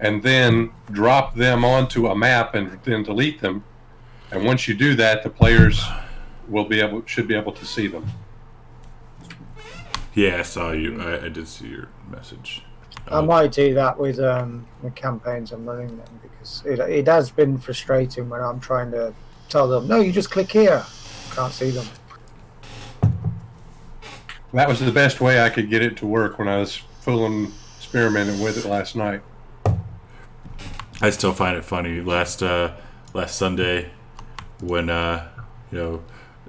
and then drop them onto a map and then delete them. And once you do that, the players should be able to see them. Yeah, I saw you. I did see your message. I might do that with the campaigns I'm running then because it has been frustrating when I'm trying to tell them, no, you just click here. Can't see them. That was the best way I could get it to work when I was fooling, experimenting with it last night. I still find it funny. Last Sunday, when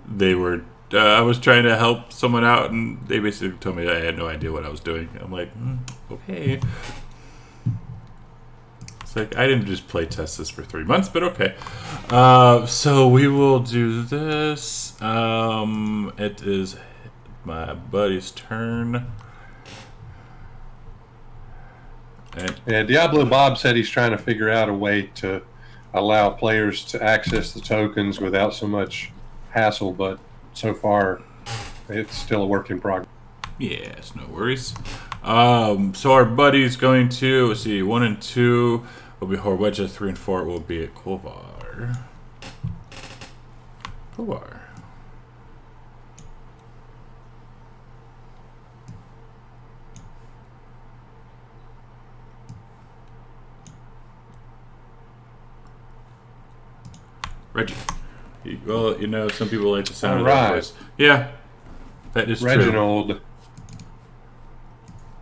they were, I was trying to help someone out, and they basically told me I had no idea what I was doing. I'm like, okay. It's like I didn't just play test this for 3 months, but okay. So we will do this. It is my buddy's turn. Yeah, Diablo Bob said he's trying to figure out a way to allow players to access the tokens without so much hassle, but so far it's still a work in progress. Yes, no worries. So our buddy's going to, let's see, 1 and 2 will be Horwedja, 3 and 4 will be at Kolvar. Reggie. Well, you know, some people like the sound of All that right. voice. Yeah, that is true. Reginald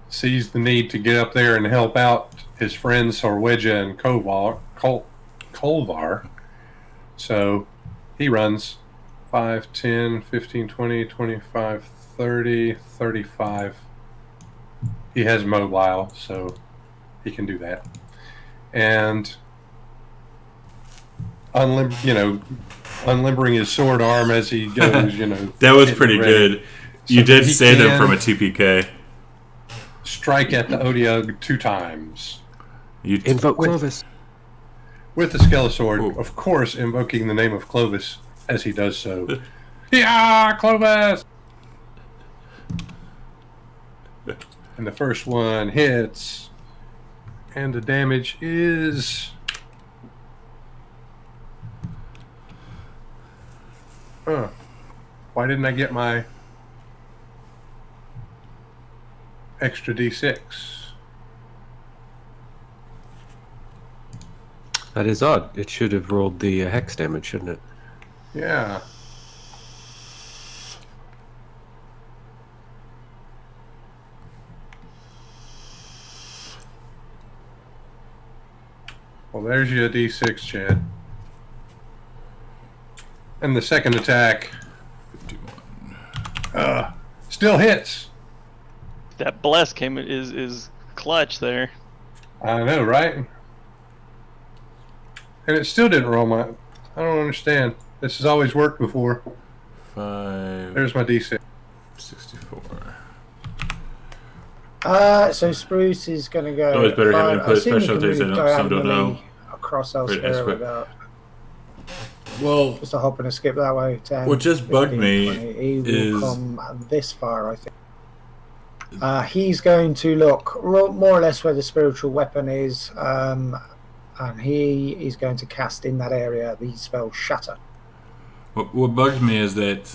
sees the need to get up there and help out his friends Horwedja and Kolvar. So he runs 5, 10, 15, 20, 25, 30, 35. He has mobile, so he can do that. And unlimbering his sword arm as he goes, That was pretty ready. good. So You did he say them can from a TPK. strike at the Odiug 2 times. You Invoke Clovis. With the Skeletsword, Ooh. of course, invoking the name of Clovis as he does so. Yeah, Clovis! And the first one hits. And the damage is... Why didn't I get my extra D6? That is odd. It should have rolled the hex damage, shouldn't it? Yeah. Well, there's your D6, Chad. And the second attack 51. still hits. That bless is clutch there. I know, right? And it still didn't roll my... I don't understand. This has always worked before. 5, There's my D6. 64. So Spruce is going to go. Always better having input, I assume especially you if can they move don't- some don't diagonally know. across Right, that's elsewhere quick. without Well, just a hop and a skip that way. 10, what just bugged 15, me 20. He will is- come this far, I think. He's going to look more or less where the spiritual weapon is, and he is going to cast in that area the spell Shatter. what bugs me is that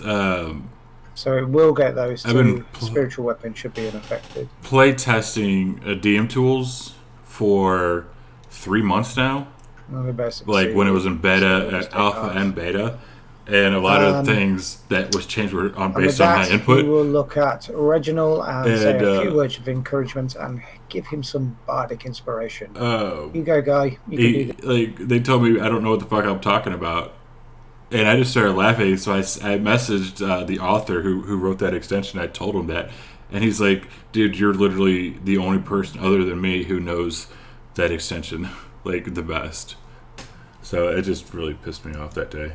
So it will get those I've been two. Spiritual weapon should be unaffected. play testing DM tools for 3 months now. Only basic Like when it C, was in so beta, just take alpha, half. and beta, and a lot of things that was changed were And based with on that, my input. we will look at Reginald and say And, a few words of encouragement and give him some bardic inspiration. You go, guy. You can do this. Like they told me I don't know what the fuck I'm talking about, and I just started laughing. So I messaged the author who wrote that extension. I told him that, and he's like, "Dude, you're literally the only person other than me who knows that extension like the best." So it just really pissed me off that day.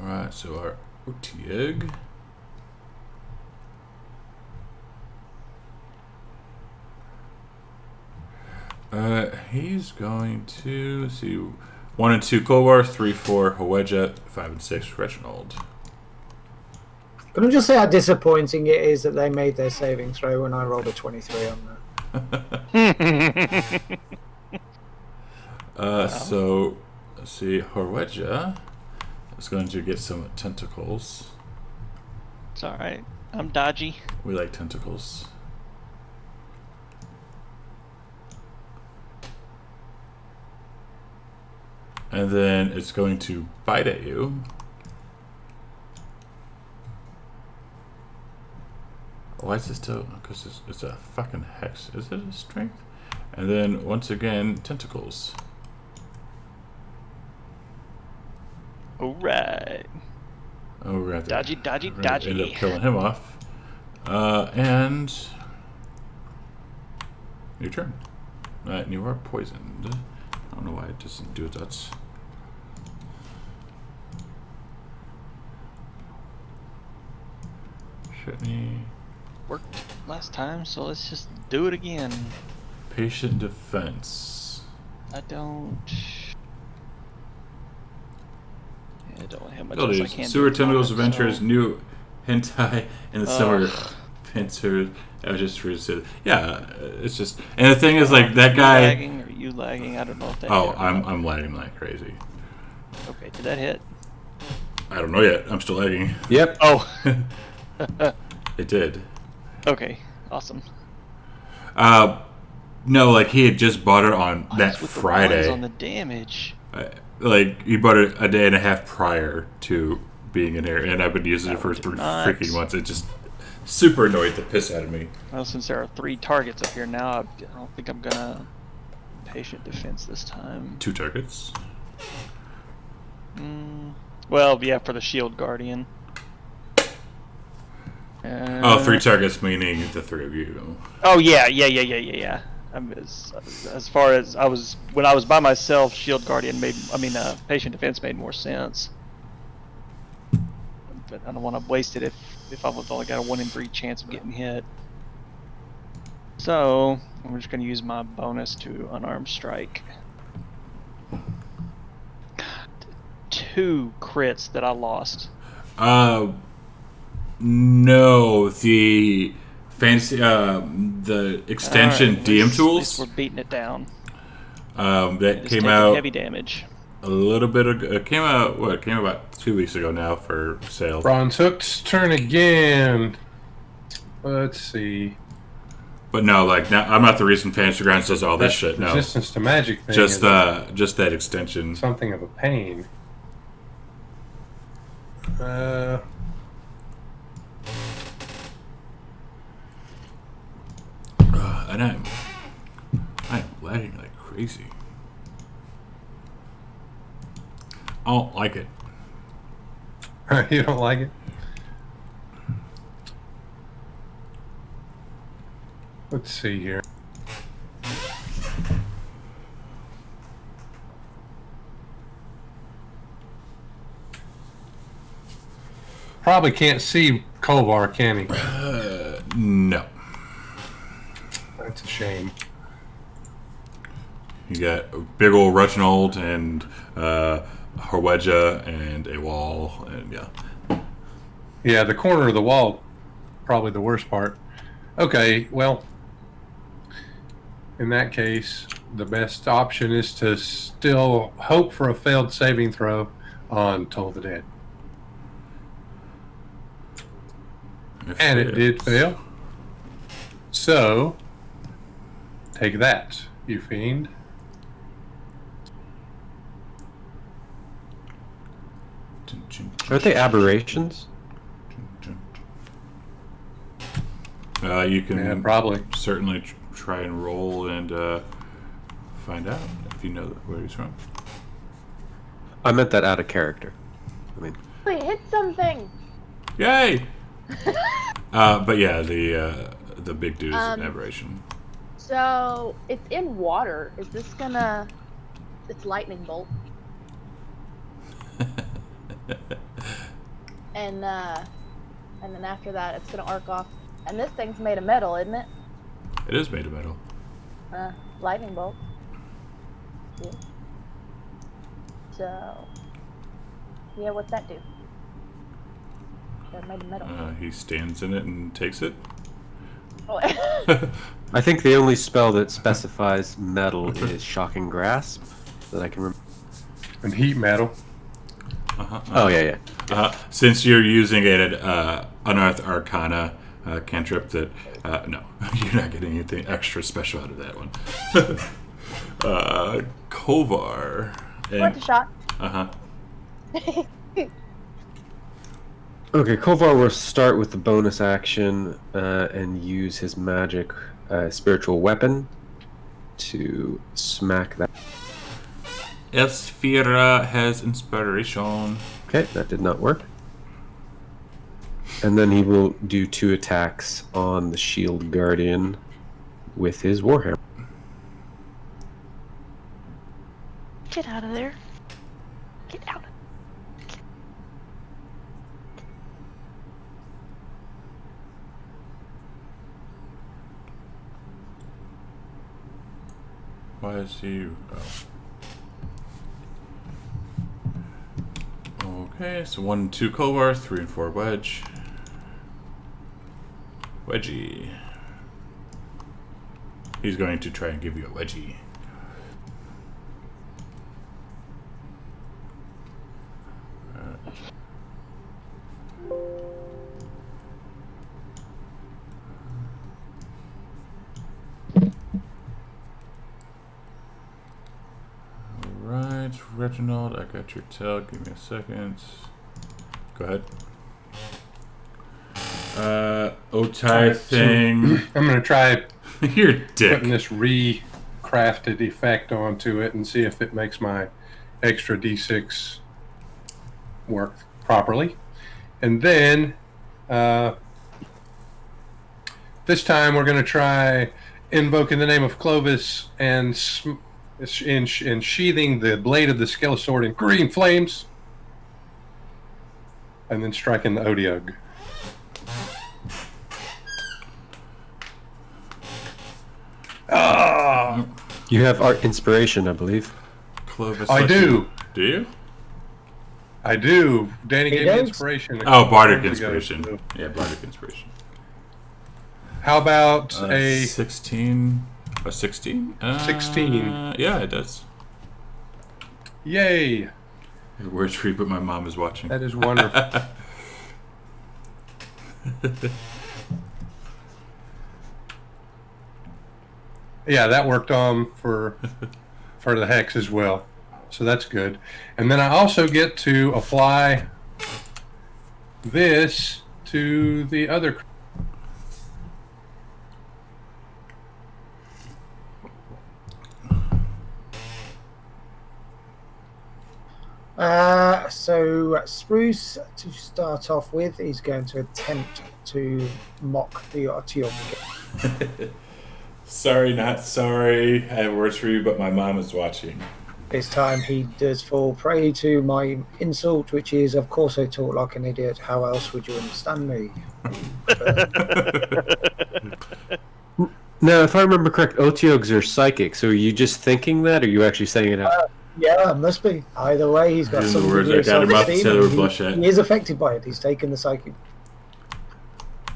All right, so our Otieg. He's going to see 1 and 2 Kolvar, 3, 4 Horwedja, 5 and 6 Reginald. Can I just say how disappointing it is that they made their saving throw when I rolled a 23 on that? So let's see, Horwedja is going to get some tentacles. It's alright. I'm dodgy. We like tentacles. And then it's going to bite at you. Why is it still? Because it's a fucking hex. Is it a strength? And then once again, tentacles. Alright. Oh, we're gonna have to, Dodgy, dodgy, we're gonna dodgy. End up killing him off. And your turn. And you are poisoned. I don't know why it doesn't do that. Shitney. Worked last time, so let's just do it again. Patient defense. I don't have much else I Abilities. can do Sewer at the Tentacles moment, Adventures, so- new hentai in the summer. Pincer. I was just ready. Yeah, it's just. And the thing is, like that You guy. lagging or you lagging? I don't know if that. Oh, hit or not. I'm lagging like crazy. Okay, did that hit? I don't know yet. I'm still lagging. Yep. Oh. It did. Okay. Awesome. No, like he had just bought it on that Mine's with the ones Friday. on the damage. Like he bought it a day and a half prior to being in here, and I've been using it That for one did 3 not. freaking months. It just super annoyed the piss out of me. Well, since there are 3 targets up here now, I don't think I'm gonna patient defense this time. 2 targets. Well, yeah, for the shield guardian. Oh, 3 targets meaning the 3 of you. Oh yeah. As far as when I was by myself, shield guardian patient defense made more sense. But I don't want to waste it if I've only got a 1 in 3 chance of getting hit. So I'm just gonna use my bonus to unarmed strike. God, 2 crits that I lost. No, the fancy, the extension Alright, DM at least tools we're beating it down. that It's came taking out heavy damage. a little bit ago. It came out about 2 weeks ago now for sale. Bronze Hook's turn again. Let's see. But no, like now, I'm not the reason Fantasy Grounds does all this That shit. No, resistance to magic thing just is just that extension. something of a pain. And I'm lagging like crazy. I don't like it. You don't like it? Let's see here. Probably can't see Kovar, can he? No. That's a shame. You got a big old Reginald and Horwedja and a wall, and yeah. Yeah, the corner of the wall, probably the worst part. Okay, well, in that case, the best option is to still hope for a failed saving throw on Toll the Dead. And it did fail. So, take that, you fiend. Aren't they aberrations? You can Yeah, probably. certainly try and roll and find out if you know where he's from. I meant that out of character. I mean, Wait, hit something! Yay! But yeah, the big dude is an aberration. So, it's in water. Is this gonna... It's lightning bolt. And then after that, it's gonna arc off. And this thing's made of metal, isn't it? It is made of metal. Lightning bolt. Yeah. So, yeah, what's that do? They're made of metal. He stands in it and takes it. Oh. I think the only spell that specifies metal is Shocking Grasp that I can remember. And heat metal. Oh, yeah. Since you're using an Unearthed Arcana cantrip, that no, you're not getting anything extra special out of that one. Kovar. Worth a shot. Okay, Kovar will start with the bonus action and use his magic spiritual weapon to smack that. Esfira has inspiration. Okay, that did not work. And then he will do 2 attacks on the shield guardian with his warhammer. Get out of there. Get out. Why is he? Oh. Okay, so 1 and 2 Kovar, 3 and 4 Wedge. Wedgie. He's going to try and give you a wedgie. Reginald. I got your tail. Give me a second. Go ahead. Otai thing. I'm gonna try You're a dick. putting this recrafted effect onto it and see if it makes my extra D6 work properly. And then this time we're going to try invoking the name of Clovis and sheathing the blade of the Skeletsword in green flames, and then striking the Odiug. Ah! You have art inspiration, I believe. Clovis. I do. Do you? I do. Danny He gave me does? inspiration. Oh, Bardic Months ago, Inspiration. so- Yeah, Bardic Inspiration. How about a 16? A 16? 16. Yeah, it does. yay? Where's free, but my mom is watching. That is wonderful. Yeah, that worked on for the hex as well, so that's good. And then I also get to apply this to the other. So Spruce, to start off with, is going to attempt to mock the Otyug again. Sorry, not sorry. I have words for you, but my mom is watching. This time he does fall prey to my insult, which is, of course I talk like an idiot. How else would you understand me? Now, if I remember correct, Otyugs are psychic. So are you just thinking that, or are you actually saying it out? Yeah, must be. Either way, he's got These are some the words degree of I got him up to self-esteem, say they were and blush at. he is affected by it. He's taken the psychic.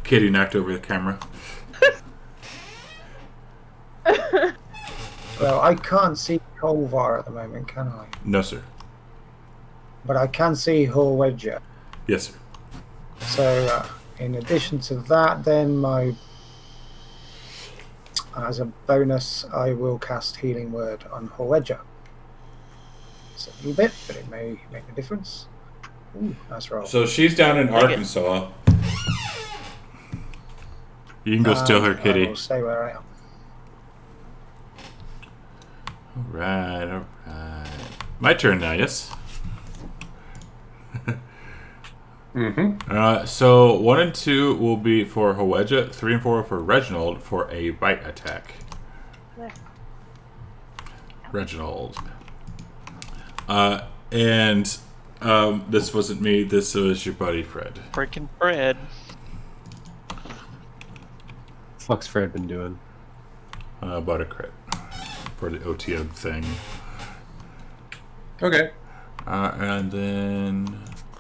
Kitty knocked over the camera. Well, I can't see Kolvar at the moment, can I? No, sir. But I can see Horwedger. Yes, sir. So, in addition to that, then as a bonus, I will cast Healing Word on Horwedger. It's a little bit, but it may make a difference. Ooh, nice roll. So she's down in Arkansas. You can go steal her, I Kitty. will stay where I am. Alright, alright. My turn now, yes? Mm-hmm. So 1 and 2 will be for Howeja, 3 and 4 for Reginald for a bite attack. Reginald. And this wasn't me, this was your buddy Fred. Freaking Fred. Fuck's Fred been doing? About a crit for the OTO thing. Okay. And then...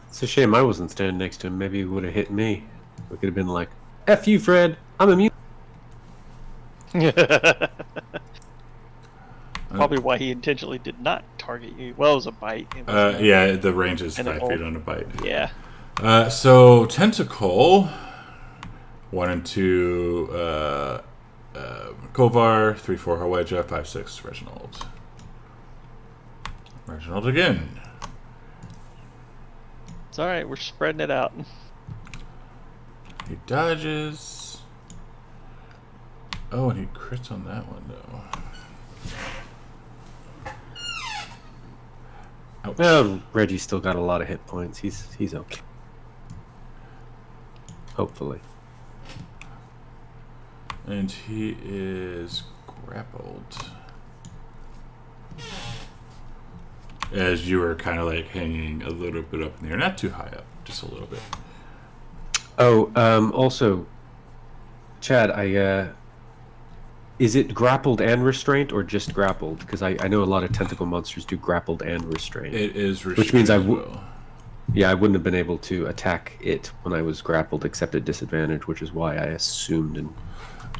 It's a shame I wasn't standing next to him. Maybe he would have hit me. We could have been like, F you, Fred. I'm immune. Probably why he intentionally did not target you. Well, it was a bite. It was yeah, the range is And 5 it feet on a bite. yeah. So Tentacle, 1 and 2, Kovar, 3, 4, Howeja, 5, 6, Reginald. Reginald again. It's alright, we're spreading it out. He dodges. Oh, and he crits on that one, though. Ouch. Well, Reggie's still got a lot of hit points. He's okay. Hopefully. And he is grappled. As you are kind of like hanging a little bit up in the air. Not too high up, just a little bit. Oh, also, Chad, is it grappled and restraint, or just grappled? Because I know a lot of tentacle monsters do grappled and restraint. It is restrained. Which means I as well. Yeah, I wouldn't have been able to attack it when I was grappled, except at disadvantage, which is why I assumed and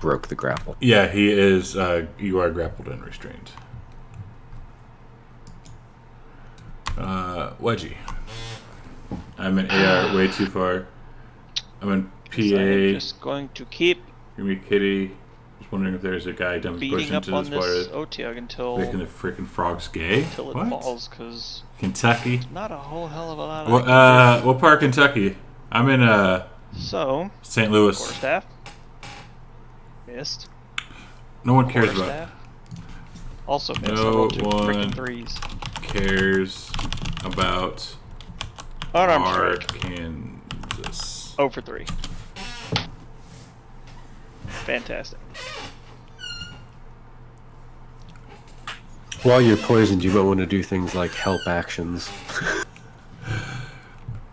broke the grapple. Yeah, he is. You are grappled and restrained. Wedgie. I'm an AR way too far. I'm in So I'm PA. just going to keep Give me Kitty. was wondering if there's a guided Feeding push up into on this part this of Otiug until making the freaking frogs gay. it What? falls, because Kentucky? not a whole hell of a lot. What part of Kentucky? I'm in So St. Louis. quarterstaff missed. No one cares Quarterstaff also missed. I No rolled 2 one freaking 3s. cares about Unarmed strike. Kansas. 0 for 3. Fantastic. While you're poisoned, you might want to do things like help actions.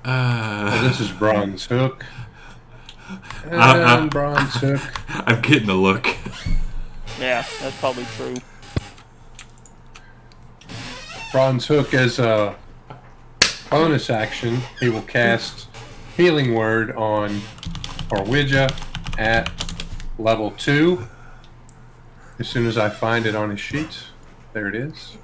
Well, this is Bronze Hook. And Bronze Hook. I'm getting a look. Yeah, that's probably true. Bronze Hook as a bonus action, he will cast Healing Word on Orwidja at level 2. As soon as I find it on his sheet. There it is.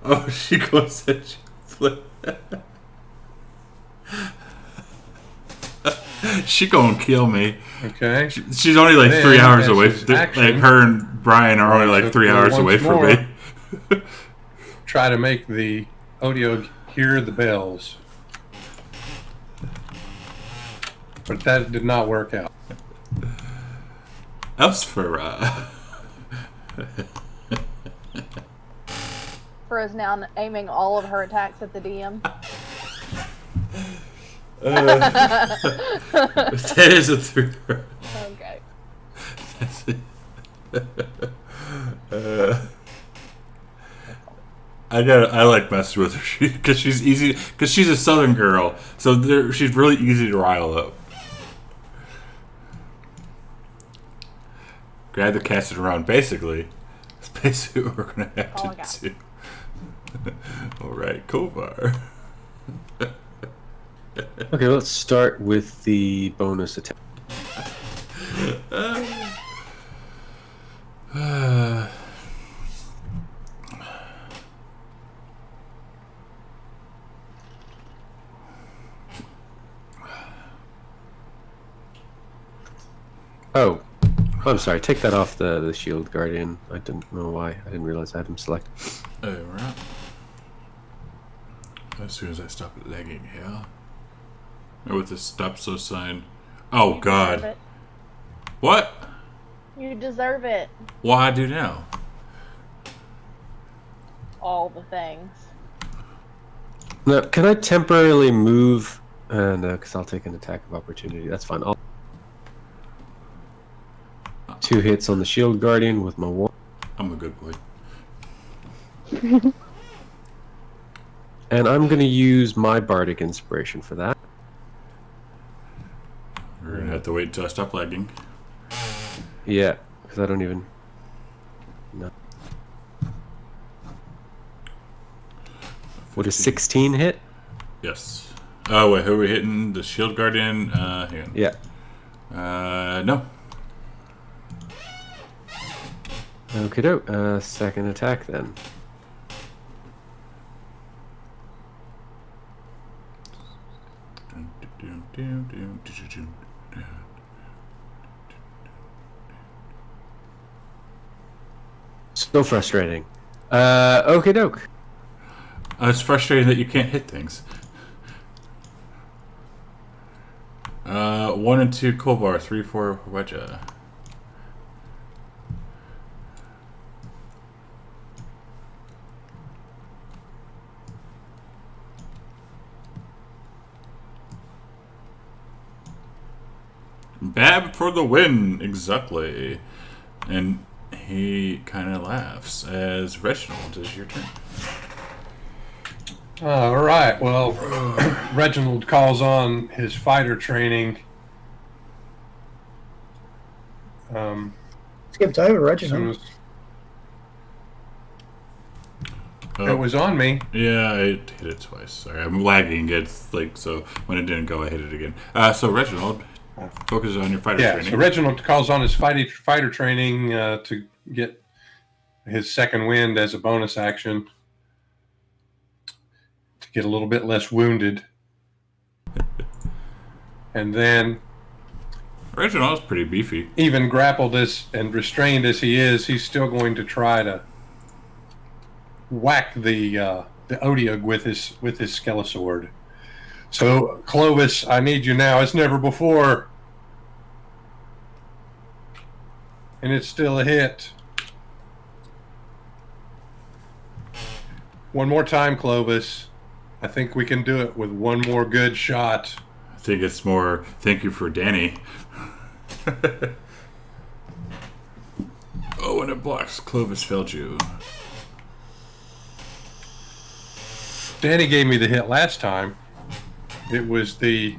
Oh, she goes and she flip. She gonna kill me. Okay. She's only like Then, 3 hours as away. his action, Like her and Brian are only like 3 hours away once from more, me. Try to make the Otiug hear the bells. But that did not work out. That's for Is now aiming all of her attacks at the DM. that is a 3. Okay. I like messing with her because she's easy, because she's a southern girl, so she's really easy to rile up. Grab the cast it around, basically. That's basically what we're gonna have to do. Alright, Kovar. Okay, let's start with the bonus attack. Oh, I'm sorry. Take that off the shield guardian. I didn't know why. I didn't realize I had him select. Alright. As soon as I stop lagging here. Or with the stop so sign. Oh You god. deserve it. What? You deserve it. What I do now? All the things. Now, can I temporarily move? No, because I'll take an attack of opportunity. That's fine. 2 hits on the shield guardian with my war. I'm a good boy. And I'm going to use my bardic inspiration for that. We're gonna have to wait until I stop lagging. Yeah, because I don't even... No. Would a 16 hit? Yes. Oh wait, who are we hitting? The shield guardian? Hang on. Yeah. No. Okay, doke. Second attack then. So frustrating. Okay, doke. It's frustrating that you can't hit things. 1 and 2 Kolbar, 3, 4 Wedja. Bab for the win, exactly. And he kind of laughs as Reginald is your turn. All right. Well, Reginald calls on his fighter training. Skipped over As soon Reginald. as it was on me. Yeah, I hit it twice. Sorry, I'm lagging. It's like, so when it didn't go, I hit it again. So Reginald, focus on your fighter training. So Reginald calls on his fighter training to get his second wind as a bonus action to get a little bit less wounded. And then Reginald's pretty beefy. Even grappled as and restrained as he is, he's still going to try to whack the Odiug with his skelesword. So, Clovis, I need you now as never before. And it's still a hit. One more time, Clovis. I think we can do it with one more good shot. I think it's more thank you for Danny. Oh, and it blocks. Clovis failed you. Danny gave me the hit last time. It was the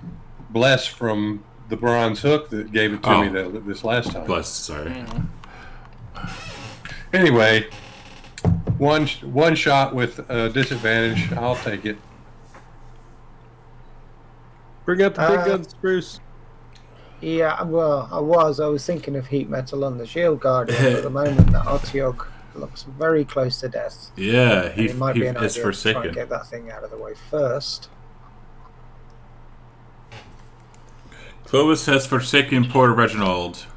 bless from the bronze hook that gave it to me this last time. Bless, sorry. Anyway, one shot with disadvantage. I'll take it. Bring out the big guns, Spruce. Yeah, well, I was thinking of heat metal on the shield guardian, but at the moment that Otyugh looks very close to death. Yeah, And it might be an is idea to try and forsaken. get that thing out of the way first. Clovis has forsaken poor Reginald.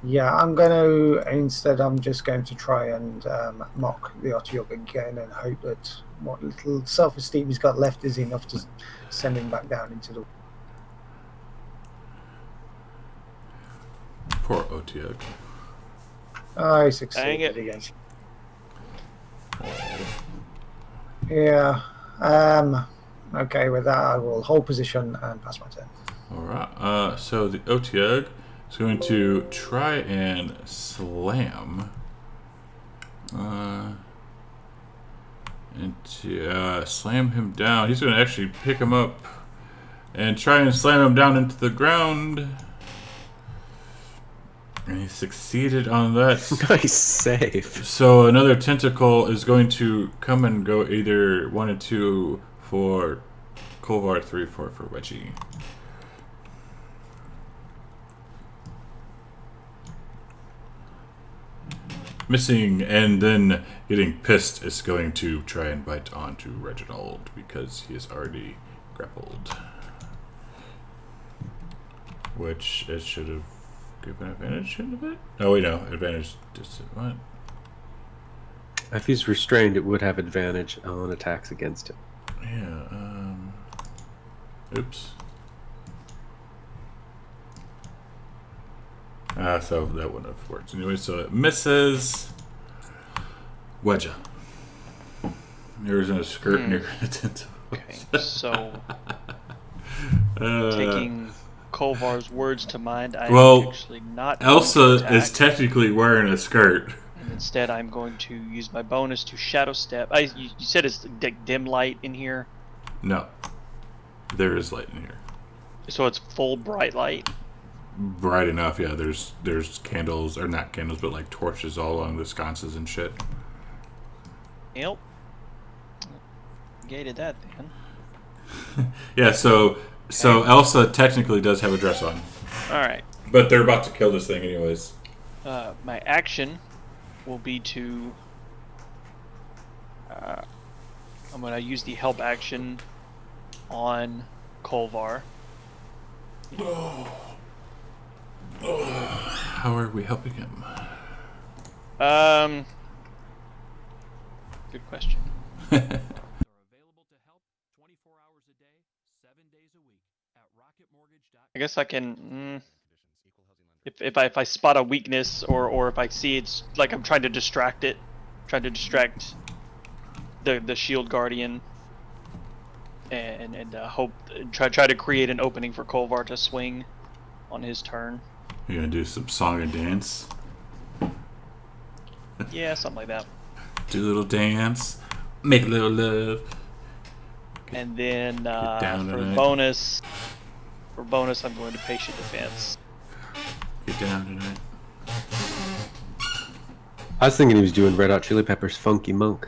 Yeah, I'm just going to try and mock the Otyugh again and hope that what little self-esteem he's got left is enough to send him back down into the... Poor Otyugh. I succeeded again. Yeah. Okay, with that I will hold position and pass my turn. Alright, so the Otyugh is going to try and slam. And to slam him down. He's going to actually pick him up and try and slam him down into the ground. And he succeeded on that. Nice save. So another tentacle is going to come and go either 1 and 2 for Kolvar, 3, 4 for Wedgie. Missing, and then getting pissed is going to try and bite onto Reginald because he is already grappled. Which it should have given advantage, shouldn't it? Oh wait, no, advantage. What? If he's restrained, it would have advantage on attacks against him. Yeah, oops. So that wouldn't have worked. Anyway, so it misses. Wedja. There's a skirt near it. Okay, so taking Kolvar's words to mind, I'm actually not. Elsa is technically wearing a skirt. And instead, I'm going to use my bonus to shadow step. You said it's dim light in here. No, there is light in here. So it's full bright light. Bright enough, yeah. There's candles, or not candles, but like torches all along the sconces and shit. Yep. Gated that then. Yeah. So Elsa technically does have a dress on. All right. But they're about to kill this thing anyways. My action will be to. I'm gonna use the help action on Kolvar. How are we helping him? Good question. Are available to help 24 hours a day, 7 days a week at rocketmortgage.com. I guess I can. If I spot a weakness or if I see it's like I'm trying to distract it, trying to distract the shield guardian, and hope try to create an opening for Kolvar to swing on his turn. You're gonna do some song and dance. Yeah, something like that. Do a little dance, make a little love. And then down for tonight. bonus, I'm going to patient defense. Get down tonight. I was thinking he was doing Red Hot Chili Peppers' Funky Monk.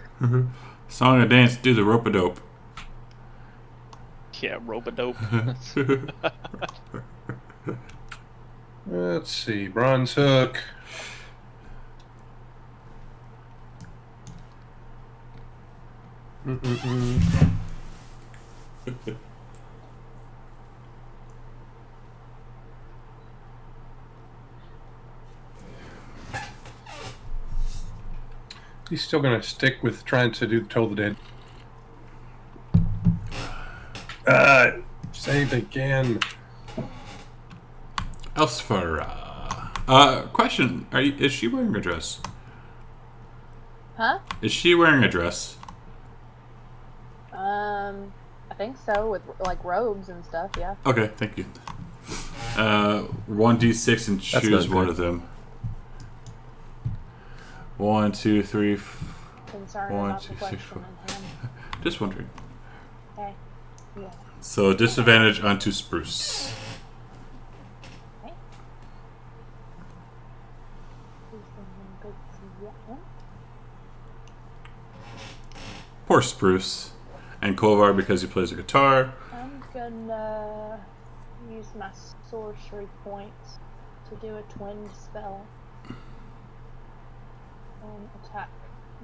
Song and dance, do the rope-a-dope. Yeah, rope-a-dope. Let's see, bronze hook. He's still going to stick with trying to do Toll the Dead. Saved again. Elsfara. Question: is she wearing a dress? Huh? Is she wearing a dress? I think so, with like robes and stuff. Yeah. Okay, thank you. 1d6 and choose one of them. 1, 2, 3. Concerned 1, about 2, the 6, question 4. in hand. Just wondering. Okay. Yeah. So disadvantage onto Spruce. Okay. Poor Spruce. And Kolvar because he plays a guitar. I'm gonna use my sorcery points to do a twin spell and attack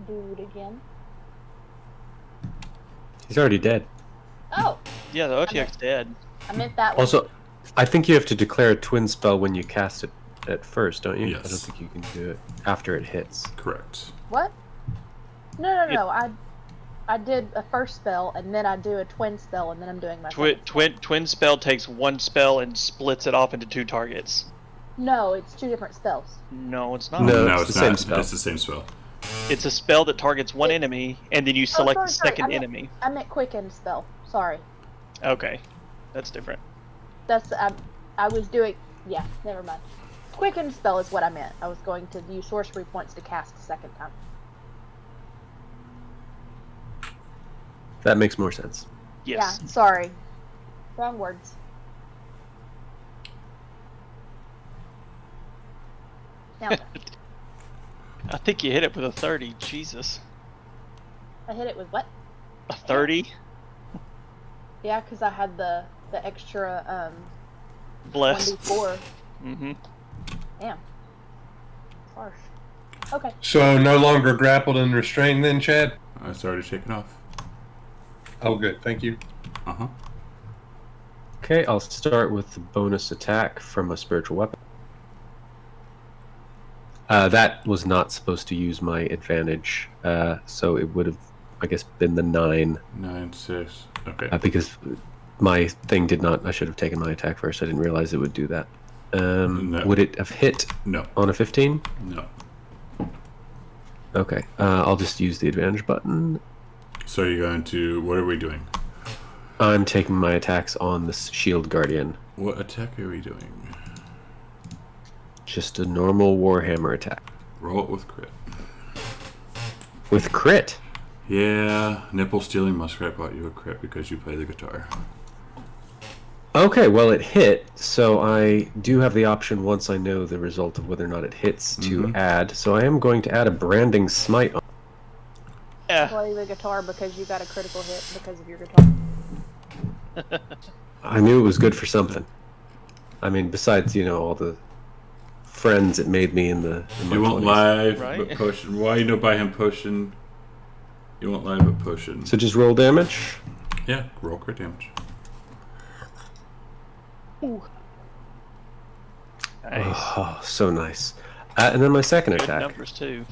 dude again. He's already dead. Oh, Yeah, the Otiak's dead. I meant that one. Also, I think you have to declare a twin spell when you cast it at first, don't you? Yes. I don't think you can do it after it hits. Correct. What? No. I did a first spell and then I do a twin spell and then I'm doing my second spell. Twin spell takes one spell and splits it off into 2 targets. No, it's 2 different spells. No, it's not. No. No, it's it's the same not. spell. It's the same spell. It's a spell that targets one enemy, and then you select the sorry. second enemy. I meant quicken spell. Sorry. Okay, that's different. That's I was doing. Yeah, never mind. Quicken spell is what I meant. I was going to use sorcery points to cast a second time. That makes more sense. Yes. Yeah, sorry. Wrong words. Now I think you hit it with a 30. Jesus. I hit it with what? A 30? Yeah, because I had the extra Bless. 1d4. Mm-hmm. Damn. Harsh. Okay. So no longer grappled and restrained then, Chad? It's already taken off. Oh, good. Thank you. Uh-huh. Okay, I'll start with the bonus attack from a spiritual weapon. That was not supposed to use my advantage, so it would have, I guess, been the 9. 9, 6. Okay. Because my thing did not. I should have taken my attack first. I didn't realize it would do that. No. Would it have hit No. on a 15? No. Okay, I'll just use the advantage button. So you're going to... What are we doing? I'm taking my attacks on the shield guardian. What attack are we doing? Just a normal Warhammer attack. Roll it with crit. With crit? Yeah, Nipple Stealing Muskrat bought you a crit because you play the guitar. Okay, well it hit, so I do have the option once I know the result of whether or not it hits to add. So I am going to add a branding smite on. Yeah. Play the guitar because you got a critical hit because of your guitar. I knew it was good for something. I mean, besides, all the friends it made me in my You won't 20s. live, Right? but potion. Why you don't buy him potion? You won't live, but potion. So just roll damage. Yeah, roll crit damage. Ooh. Nice. Oh, so nice. And then my second Good attack. numbers too.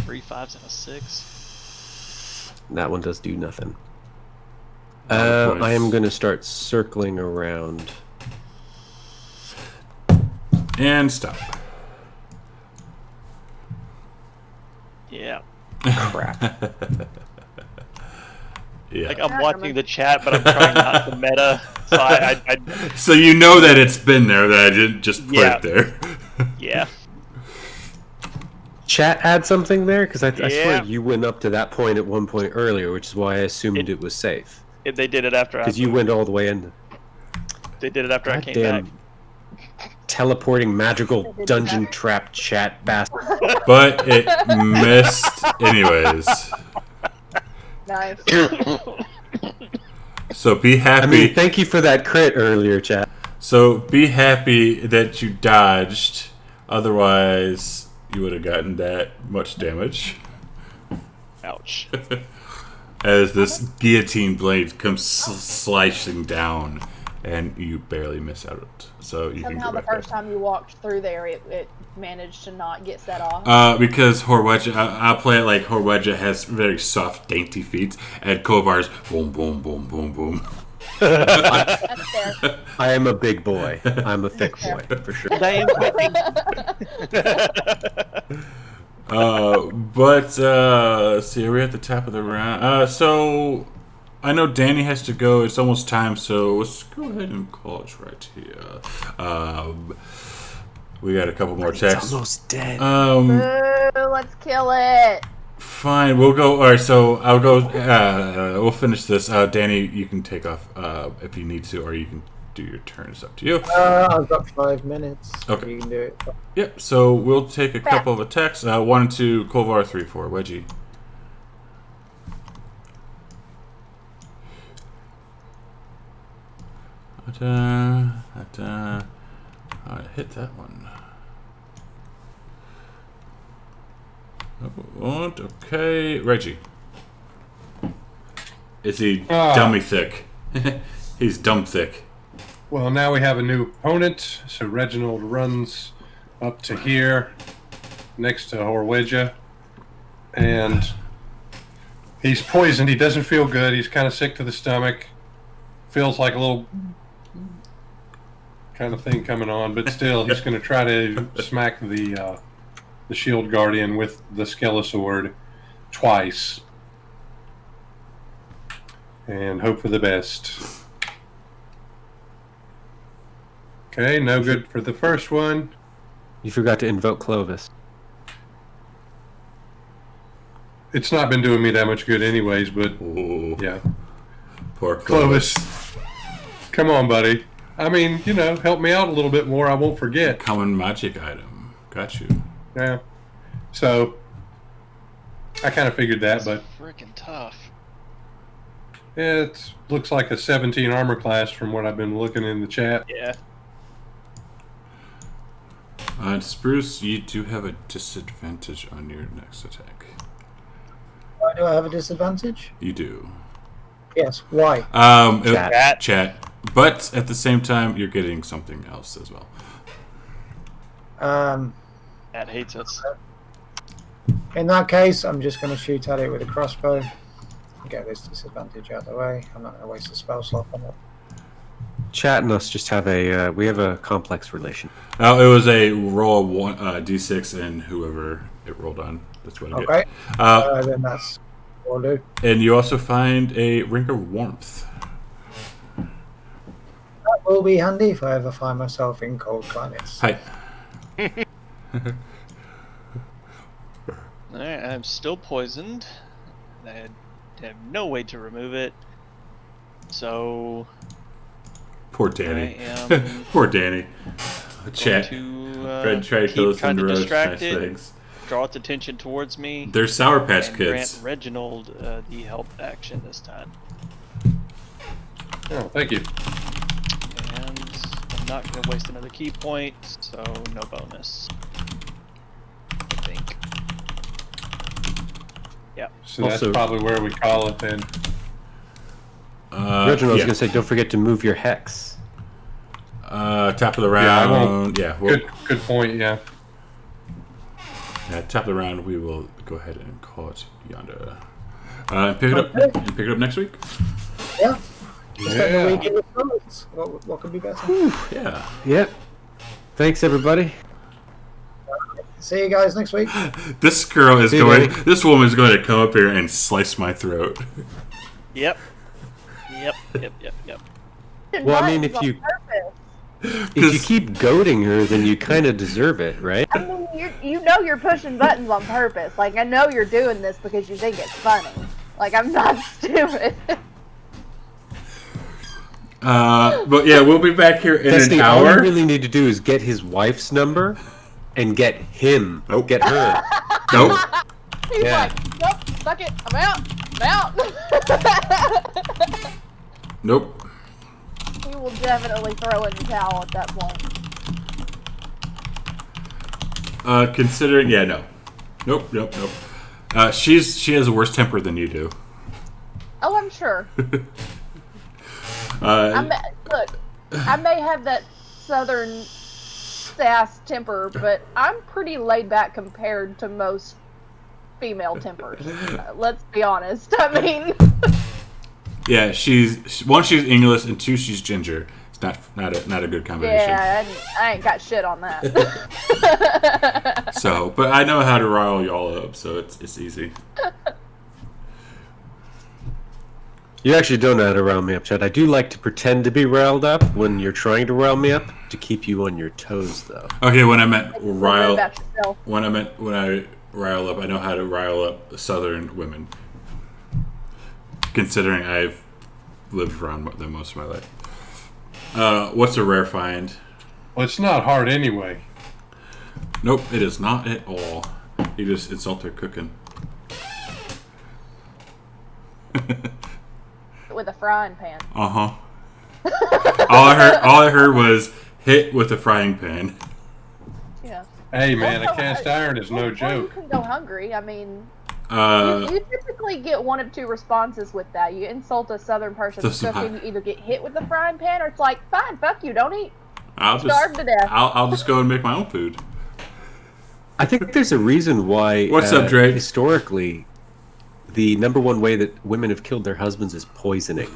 3 5s and a 6. That one does do nothing. Nice. I am going to start circling around. And stop. Yeah. Crap. Yeah. Like I'm watching the chat, but I'm trying not to meta. So I So you know that it's been there, that I didn't just put Yeah. it there. yeah. Chat add something there? Because I Yeah. swear you went up to that point at one point earlier, which is why I assumed it was safe. They did it after Because you went all the way in. They did it after I came Goddamn back. teleporting magical dungeon trap chat bastard. But it missed anyways. Nice. So be happy. I mean, thank you for that crit earlier, chat. So be happy that you dodged. Otherwise, you would have gotten that much damage. Ouch. As this guillotine blade comes slicing down and you barely miss out. So you Somehow can the go back first time you walked through there, it managed to not get set off. because Horwedja, I'll play it like Horwedja has very soft, dainty feet, and Kovar's boom, boom, boom, boom, boom. That's fair. I am a big boy. I'm a thick boy for sure. Damn quickly. Let's see, we're at the top of the round. So I know Danny has to go. It's almost time, so let's go ahead and call it right here. We got a couple more texts. It's almost dead. Boo, let's kill it. Fine, we'll go. All right, so I'll go. We'll finish this. Danny, you can take off if you need to, or you can do your turn. It's up to you. I've got 5 minutes. Okay. You can do it. Yep. So we'll take a couple of attacks. 1 and 2, Kolvar, 3, 4, Wedgie. I hit that one. Okay, Reggie. Is he dummy thick? He's dumb thick. Well, now we have a new opponent. So Reginald runs up to here, next to Horwedja, and he's poisoned. He doesn't feel good. He's kind of sick to the stomach. Feels like a little kind of thing coming on, but still, he's going to try to smack the Shield Guardian with the Skelesword twice, and hope for the best. Okay, no good for the first one. You forgot to invoke Clovis. It's not been doing me that much good anyways, but Ooh, yeah. poor Clovis. Come on, buddy. I mean, help me out a little bit more. I won't forget. Common magic item. Got you. Yeah. So, I kind of figured that, but Freaking tough. it looks like a 17 armor class from what I've been looking in the chat. Yeah. Spruce, you do have a disadvantage on your next attack. Why do I have a disadvantage? You do. Yes. Why? Chat. But at the same time, you're getting something else as well. Matt hates us. In that case, I'm just going to shoot at it with a crossbow. Get this disadvantage out of the way. I'm not going to waste a spell slot on it. Chat and us just have we have a complex relation. Oh, it was a roll one d6 and whoever it rolled on. That's what I get. Okay. Then that's what I'll do. And you also find a ring of warmth. That will be handy if I ever find myself in cold climates. Hi. Alright, I'm still poisoned. I have no way to remove it. So Poor Danny. I am Poor Danny. Chat. to Try to kill us trying in to the road. distract Nice it, things. draw its attention towards me, They're Sour Patch and Kids. grant Reginald the help action this time. Oh, thank you. And I'm not going to waste another key point, so no bonus. I think. Yeah. So that's Also- probably where we call it then. Reginald was yeah. going to say, don't forget to move your hex. Top of the Yeah, I round. won't. Yeah, we'll, Good point, yeah. top of the round, we will go ahead and call it yonder. And pick it up next week. Yeah. Spend the Yeah. weekend with friends. What could be better? Yeah. Yep. Thanks, everybody. See you guys next week. This girl is See you, going. buddy. This woman is going to come up here and slice my throat. Yep. Yep. Well, I mean, if you keep goading her, then you kind of deserve it, right? I mean, you know you're pushing buttons on purpose. Like, I know you're doing this because you think it's funny. Like, I'm not stupid. But yeah, we'll be back here in Destiny, an all hour. you really need to do is get his wife's number and get him. Nope. Get her. Nope. He's Yeah. like, nope, fuck it, I'm out. Nope. He will definitely throw in the towel at that point. Considering, yeah, no. Nope. She has a worse temper than you do. Oh, I'm sure. Uh, Look, I may have that southern sass temper, but I'm pretty laid back compared to most female tempers. Let's be honest. I mean, Yeah, one, she's English, and two, she's ginger. It's not a good combination. yeah, I ain't got shit on that. So, but I know how to rile y'all up, so it's easy. You actually don't know how to rile me up, Chad. I do like to pretend to be riled up when you're trying to rile me up to keep you on your toes, though. Okay, when I meant rile, About yourself. when I rile up, I know how to rile up Southern women. Considering I've lived around them most of my life. What's a rare find? Well, it's not hard anyway. Nope, it is not at all. You just insult their cooking. With a frying pan. Uh-huh. all I heard was hit with a frying pan. Yeah. Hey, man, a Also, cast iron is no Well, you joke. can go hungry. I mean, Uh, you typically get one of two responses with that. You insult a southern person's Doesn't cooking, matter. you either get hit with the frying pan, or it's like, fine, fuck you, don't eat. I'll Starve to death. I'll just go and make my own food. I think there's a reain why. What's up, Drake? Historically, the number one way that women have killed their husbands is poisoning.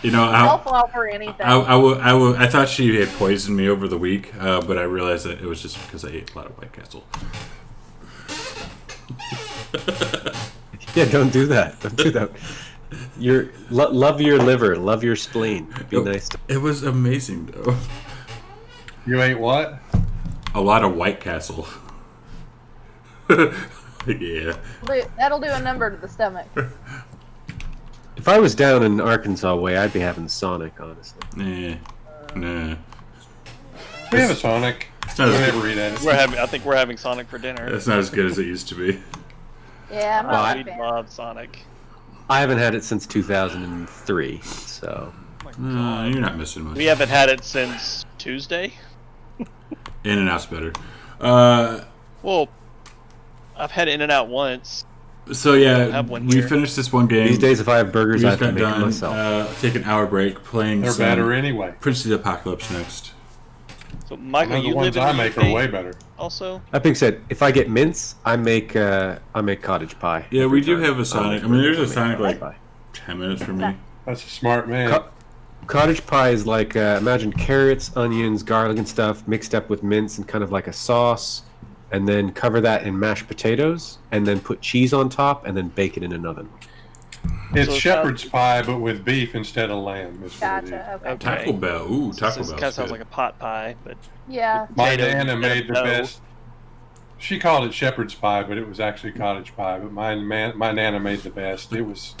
You know, I'll fall for anything. I thought she had poisoned me over the week, but I realized that it was just because I ate a lot of White Castle. Yeah, don't do that. Don't do that. Love your liver, love your spleen. Be nice. It was amazing, though. You ate what? A lot of White Castle. Yeah. That'll do a number to the stomach. If I was down in Arkansas way, I'd be having Sonic, honestly. Nah. We have a Sonic. not We as never eat at it. I think we're having Sonic for dinner. It's not as good as it used to be. Yeah, I'm not a We big fan. love Sonic. I haven't had it since 2003, so. You're not missing much. We haven't had it since Tuesday. In and Out's better. Well, I've had In-N-Out once. So yeah, have one we here. finished this one game. These days, if I have burgers, we I just have to got make it done. myself. Take an hour break playing They're some better anyway. Prince of the Apocalypse next. So, I Michael, know the you ones live in I the make UK are way better. also? That being said, if I get mince, I make cottage pie. Yeah, every we do time. have a Sonic. I mean, there's a make Sonic cottage like pie. 10 minutes from me. That's a smart man. Cottage pie is like imagine carrots, onions, garlic, and stuff mixed up with mince and kind of like a sauce, and then cover that in mashed potatoes, and then put cheese on top, and then bake it in an oven. It's So it shepherd's pie, but with beef instead of lamb. Is what it is. Gotcha. Okay. Okay. Taco Bell. Ooh, Taco This Bell. kind of sounds like a pot pie, but Yeah. My Potato Nana made the dough. best. She called it shepherd's pie, but it was actually cottage pie. But my Nana made the best. It was,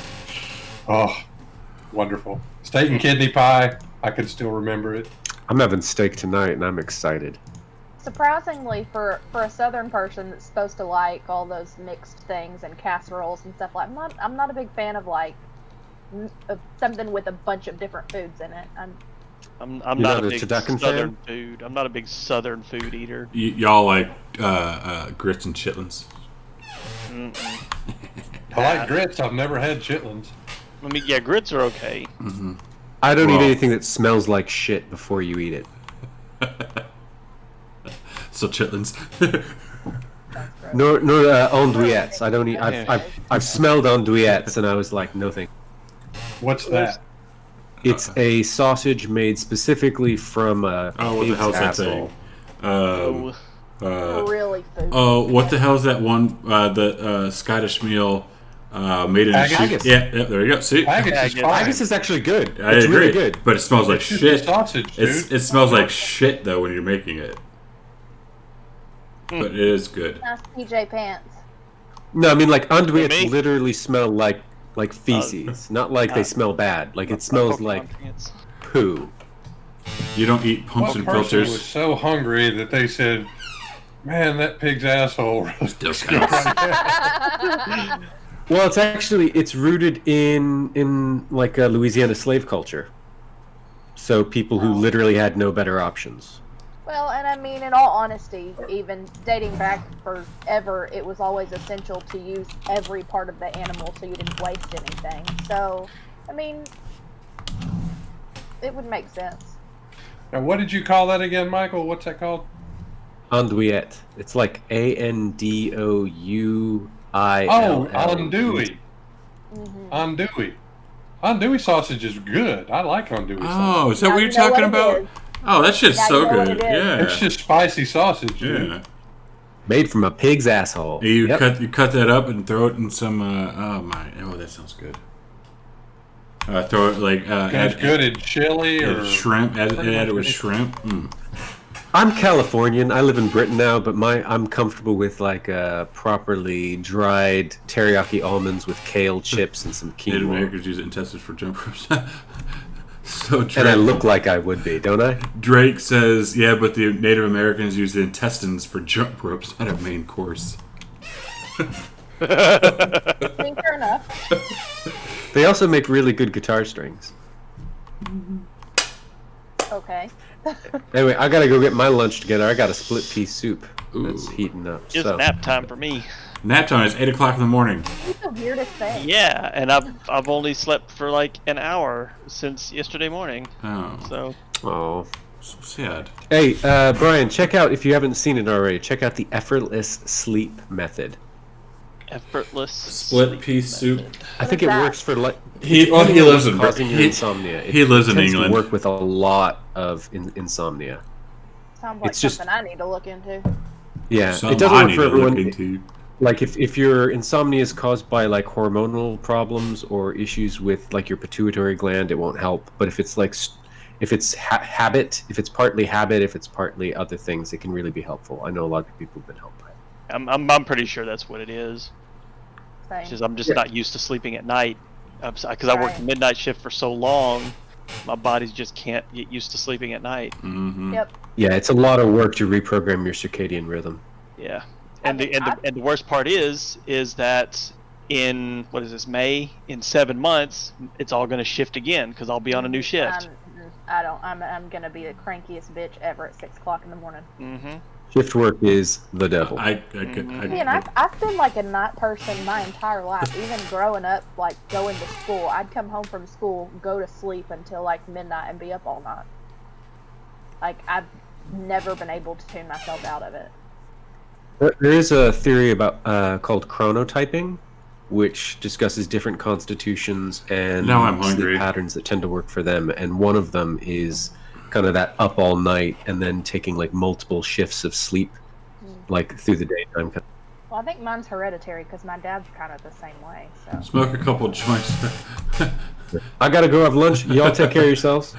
wonderful. Steak and kidney pie. I can still remember it. I'm having steak tonight, and I'm excited. Surprisingly, for a southern person that's supposed to like all those mixed things and casseroles and stuff like, I'm not a big fan of like something with a bunch of different foods in it. I'm You're not not a a big Turducken southern fan? food. I'm not a big southern food eater. Y'all like grits and chitlins? Mm-mm. I like grits. I've never had chitlins. I mean, yeah, grits are okay. I don't Well- eat anything that smells like shit before you eat it. So chitlins. Nor andouillettes. I don't eat. I've smelled andouillettes, and I was like, no thank. What's that? It's a sausage made specifically from a Oh, what the pig's hell's that asshole. thing? Really food. Oh, what the hell is that one? The Scottish meal made in Haggis? Yeah, there you go. See, Haggis is Haggis. fine. Haggis is actually good. I It's agree, really good. but it smells like It's just shit. sausage, dude. It smells like shit though when you're making it. But it is good. Nice PJ pants. No, I mean like andouillettes me? literally smell like feces, not like they smell bad. Like it smells like poo. You don't eat pumps One and person filters. was so hungry that they said, "Man, that pig's asshole." Still smells. Well, it's rooted in like a Louisiana slave culture. So people who literally had no better options. Well, and I mean, in all honesty, even dating back forever, it was always essential to use every part of the animal so you didn't waste anything. So, I mean, it would make sense. Now, what did you call that again, Michael? What's that called? Andouillette. It's like Andouille. Oh, andouille. Mm-hmm. Andouille. Andouille sausage is good. I like andouille sausage. Oh, is that Now what you you're know talking what it about? is. Oh, that shit's Now so you know what good. it is. Yeah. It's just spicy sausage. Dude. Yeah. Made from a pig's asshole. You Yep. you cut that up and throw it in some. Oh, that sounds good. Throw it like It's good in chili or shrimp. Add pretty it much with any- shrimp. Mm. I'm Californian. I live in Britain now, but I'm comfortable with like properly dried teriyaki almonds with kale chips and some Native quinoa. Americans use intestines for jump ropes. So And I look like I would be, don't I? Drake says, yeah, but the Native Americans use the intestines for jump ropes, not a main course. I mean, fair enough. They also make really good guitar strings. Okay. Anyway, I gotta go get my lunch together. I got a split pea soup that's Ooh. heating up. It's So nap time for me. Nap time is 8 o'clock in the morning. It's the weirdest thing. Yeah, and I've only slept for like an hour since yesterday morning. Oh, So oh. so sad. Hey, Brian, check out, if you haven't seen it already, check out the effortless sleep method. effortless Split sleep pea soup. method. I think is it that? works for like He lives in causing your he, insomnia. he lives in tends England. To work with a lot of insomnia. Sounds like It's just- something I need to look into. Yeah, Something it doesn't I work need for to look everyone. into. Like if your insomnia is caused by like hormonal problems or issues with like your pituitary gland, it won't help. But if it's like if it's habit, if it's partly habit, if it's partly other things, it can really be helpful. I know a lot of people have been helped by it. I'm pretty sure that's what it is. Same. It's just I'm just not used to sleeping at night because I worked the Right. midnight shift for so long. My body just can't get used to sleeping at night. Mm-hmm. Yep. Yeah, it's a lot of work to reprogram your circadian rhythm. Yeah, I and mean, and the worst part is that in what is this May, in 7 months it's all going to shift again because I'll be on a new shift. I'm gonna be the crankiest bitch ever at 6 o'clock in the morning. Mm-hmm. Shift work is the devil. And I've been like a night person my entire life. Even growing up, like going to school, I'd come home from school, go to sleep until like midnight, and be up all night. Like I've never been able to tune myself out of it. There is a theory about called chronotyping, which discusses different constitutions and Now I'm hungry. sleep patterns that tend to work for them. And one of them is kind of that up all night and then taking like multiple shifts of sleep, like through the daytime. Well, I think mine's hereditary because my dad's kind of the same way. So Smoke a couple joints. I gotta go have lunch. Y'all take care of yourselves.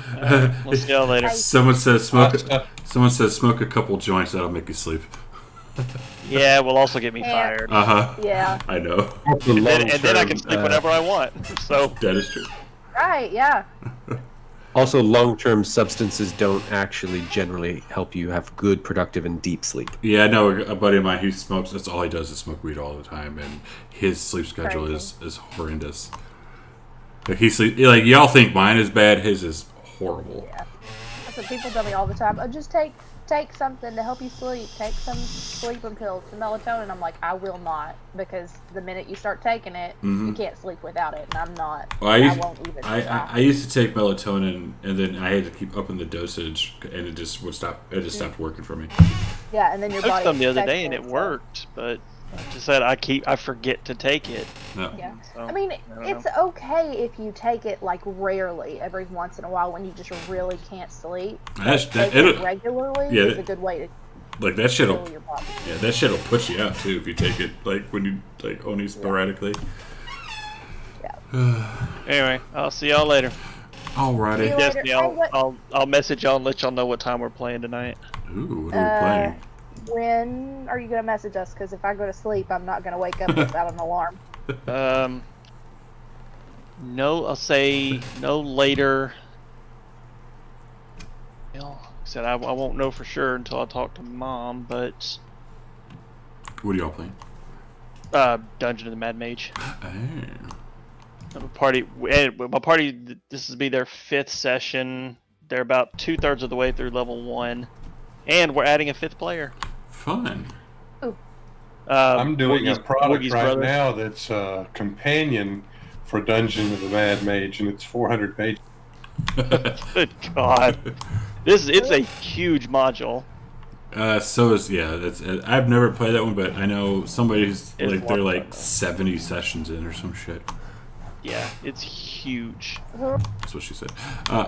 We'll see y'all later. Someone says smoke. stuff. Someone says smoke a couple joints. That'll make you sleep. Yeah, it will also get me Yeah. fired. Uh huh. yeah, I know. And then I can sleep whenever I want. So That is true. right, yeah. Also, long-term substances don't actually generally help you have good, productive, and deep sleep. Yeah, I know a buddy of mine who smokes. That's all he does is smoke weed all the time, and his sleep schedule is horrendous. Like he sleep like y'all think mine is bad. His is horrible. Yeah. That's what people tell me all the time. Oh, just take something to help you sleep. Take some sleeping pills, some melatonin. I'm like, I will not, because the minute you start taking it, you can't sleep without it, and I'm not. Well, I won't even. I used to take melatonin, and then I had to keep upping the dosage, and it just would stop. It just stopped working for me. Yeah, and then your I took body. some the other expects day and it so- worked, but like I said, I forget to take it. No. Yeah. So, I mean, don't it's know. okay if you take it like rarely, every once in a while when you just really can't sleep. That's that. Take it It'll, regularly yeah, is a good way to like that shit'll. heal your body. Yeah, that shit'll put you out too if you take it like when you like only sporadically. Anyway, I'll see y'all later. Alrighty. See you later. Destiny, Hey, what- I'll message y'all and let y'all know what time we're playing tonight. Ooh, what are we playing? When are you gonna message us? Because if I go to sleep, I'm not gonna wake up without an alarm. No, I'll say no later. Well, like I said, I won't know for sure until I talk to Mom, but What are y'all playing? Dungeon of the Mad Mage. Oh. My party, this will be their 5th session. They're about 2/3 of the way through level 1, and we're adding a 5th player. Fun. I'm doing a Woogie's product right brother. now that's a companion for Dungeon of the Mad Mage, and it's 400 pages. Good God. It's a huge module. So is I've never played that one, but I know somebody's It's like they're a lot of like fun, though. 70 sessions in or some shit. Yeah, it's huge. That's what she said.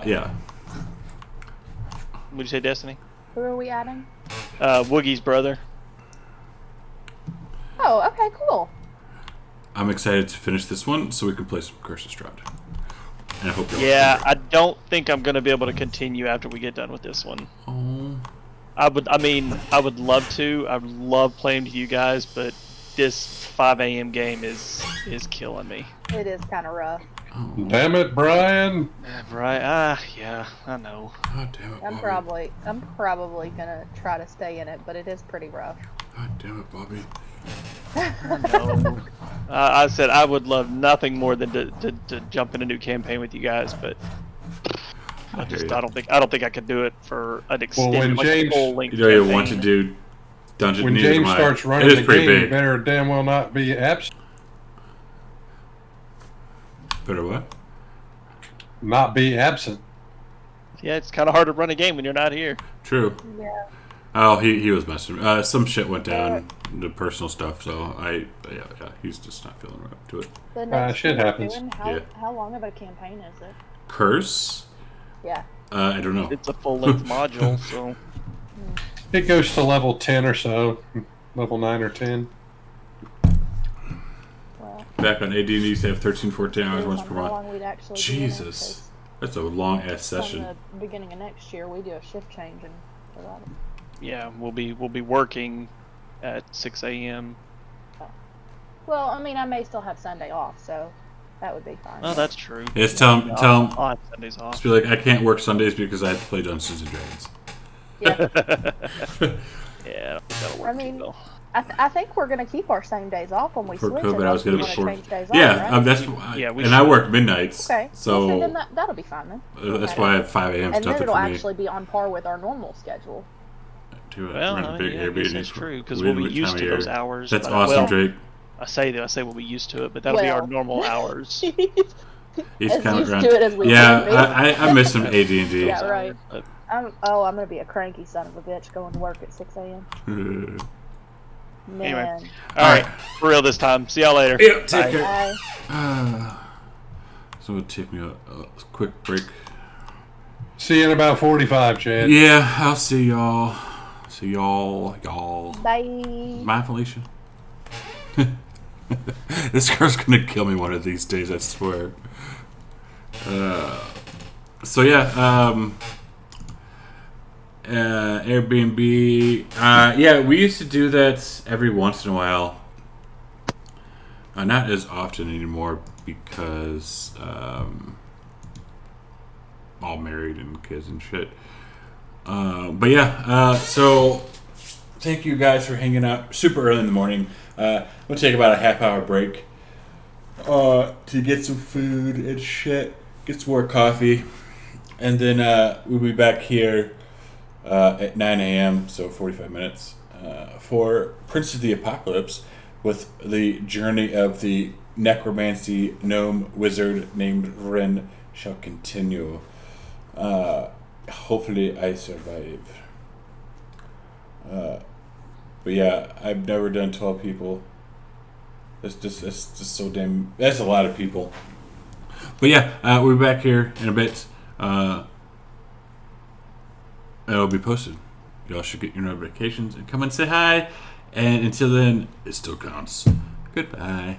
Yeah. What'd you say, Destiny? Who are we adding? Woogie's brother. Oh, okay, cool. I'm excited to finish this one so we can play some Curse of Strahd. And I hope you're Yeah, I don't think I'm gonna be able to continue after we get done with this one. Oh. I would love to. I love playing with you guys, but this 5 a.m. game is killing me. It is kind of rough. Damn it, Brian! Right? Yeah, I know. God damn it, I'm Bobby. probably gonna try to stay in it, but it is pretty rough. God damn it, Bobby. No. I said I would love nothing more than to jump in a new campaign with you guys, but I don't think I could do it for an extended when James- full length You know you want to campaign. do Dungeon When neither James am I. starts It running is the pretty game, you big. better damn well not be absent. Better what? Not be absent. Yeah, it's kind of hard to run a game when you're not here. True. Yeah. Oh, he was messing. Some shit went down, the personal stuff. So yeah, he's just not feeling right up to it. The next shit one we're happens. doing, how long of a campaign is it? Curse? Yeah. I don't know. It's a full length module, so It goes to level 10 or so. Level 9 or 10. Well, Back on AD&D, you have 13, 14 hours once per how month. long we'd actually Jesus, that's a long ass Be in it, 'cause session. from the beginning of next year, we do a shift change and a lot of. yeah, we'll be working at 6 a.m. Well, I mean, I may still have Sunday off, so that would be fine. Oh, that's true. Yes, tell him. I'll have Sundays off. Just be like, I can't work Sundays because I have to play Dungeons and Dragons. Yeah. Yeah, that'll work I mean, too, though. I think we're gonna keep our same days off when we For switch. COVID, I unless was gonna we be wanna short. change days off, Yeah, right? that's Yeah, we and I should. work midnights, Okay. so Well, then that'll be fine then. that's why I have 5 a.m. And then nothing it'll for me. actually be on par with our normal schedule. Well, Rent a I mean, big yeah, I guess Airbnb that's for true because whatever we'll be used time to of those year. hours. That's but- awesome, well, Drake. I say we'll be used to it, but that'll be our Well. normal hours. He's As kind of used around. to it as we Yeah, can be. I miss some AD&D. Yeah, right. But I'm gonna be a cranky son of a bitch going to work at 6 a.m. Man. Anyway. all right, for real this time. See y'all later. Yeah, take Bye. care. Bye. So it'll take me a quick break. See you in about 45, Chad. Yeah, I'll see y'all. See y'all. Bye. Bye, Felicia. This girl's gonna kill me one of these days, I swear. So yeah, Airbnb. Yeah, we used to do that every once in a while. Not as often anymore because all married and kids and shit. But yeah, so thank you guys for hanging out super early in the morning. We'll take about a half-hour break to get some food and shit, get some more coffee, and then we'll be back here at 9 a.m., so 45 minutes, for Prince of the Apocalypse with the journey of the necromancy gnome wizard named Ren shall continue. Hopefully I survive. But yeah, I've never done 12 people. That's just so damn. That's a lot of people. But yeah, we'll be back here in a bit. It'll be posted. Y'all should get your notifications and come and say hi. And until then, it still counts. Goodbye.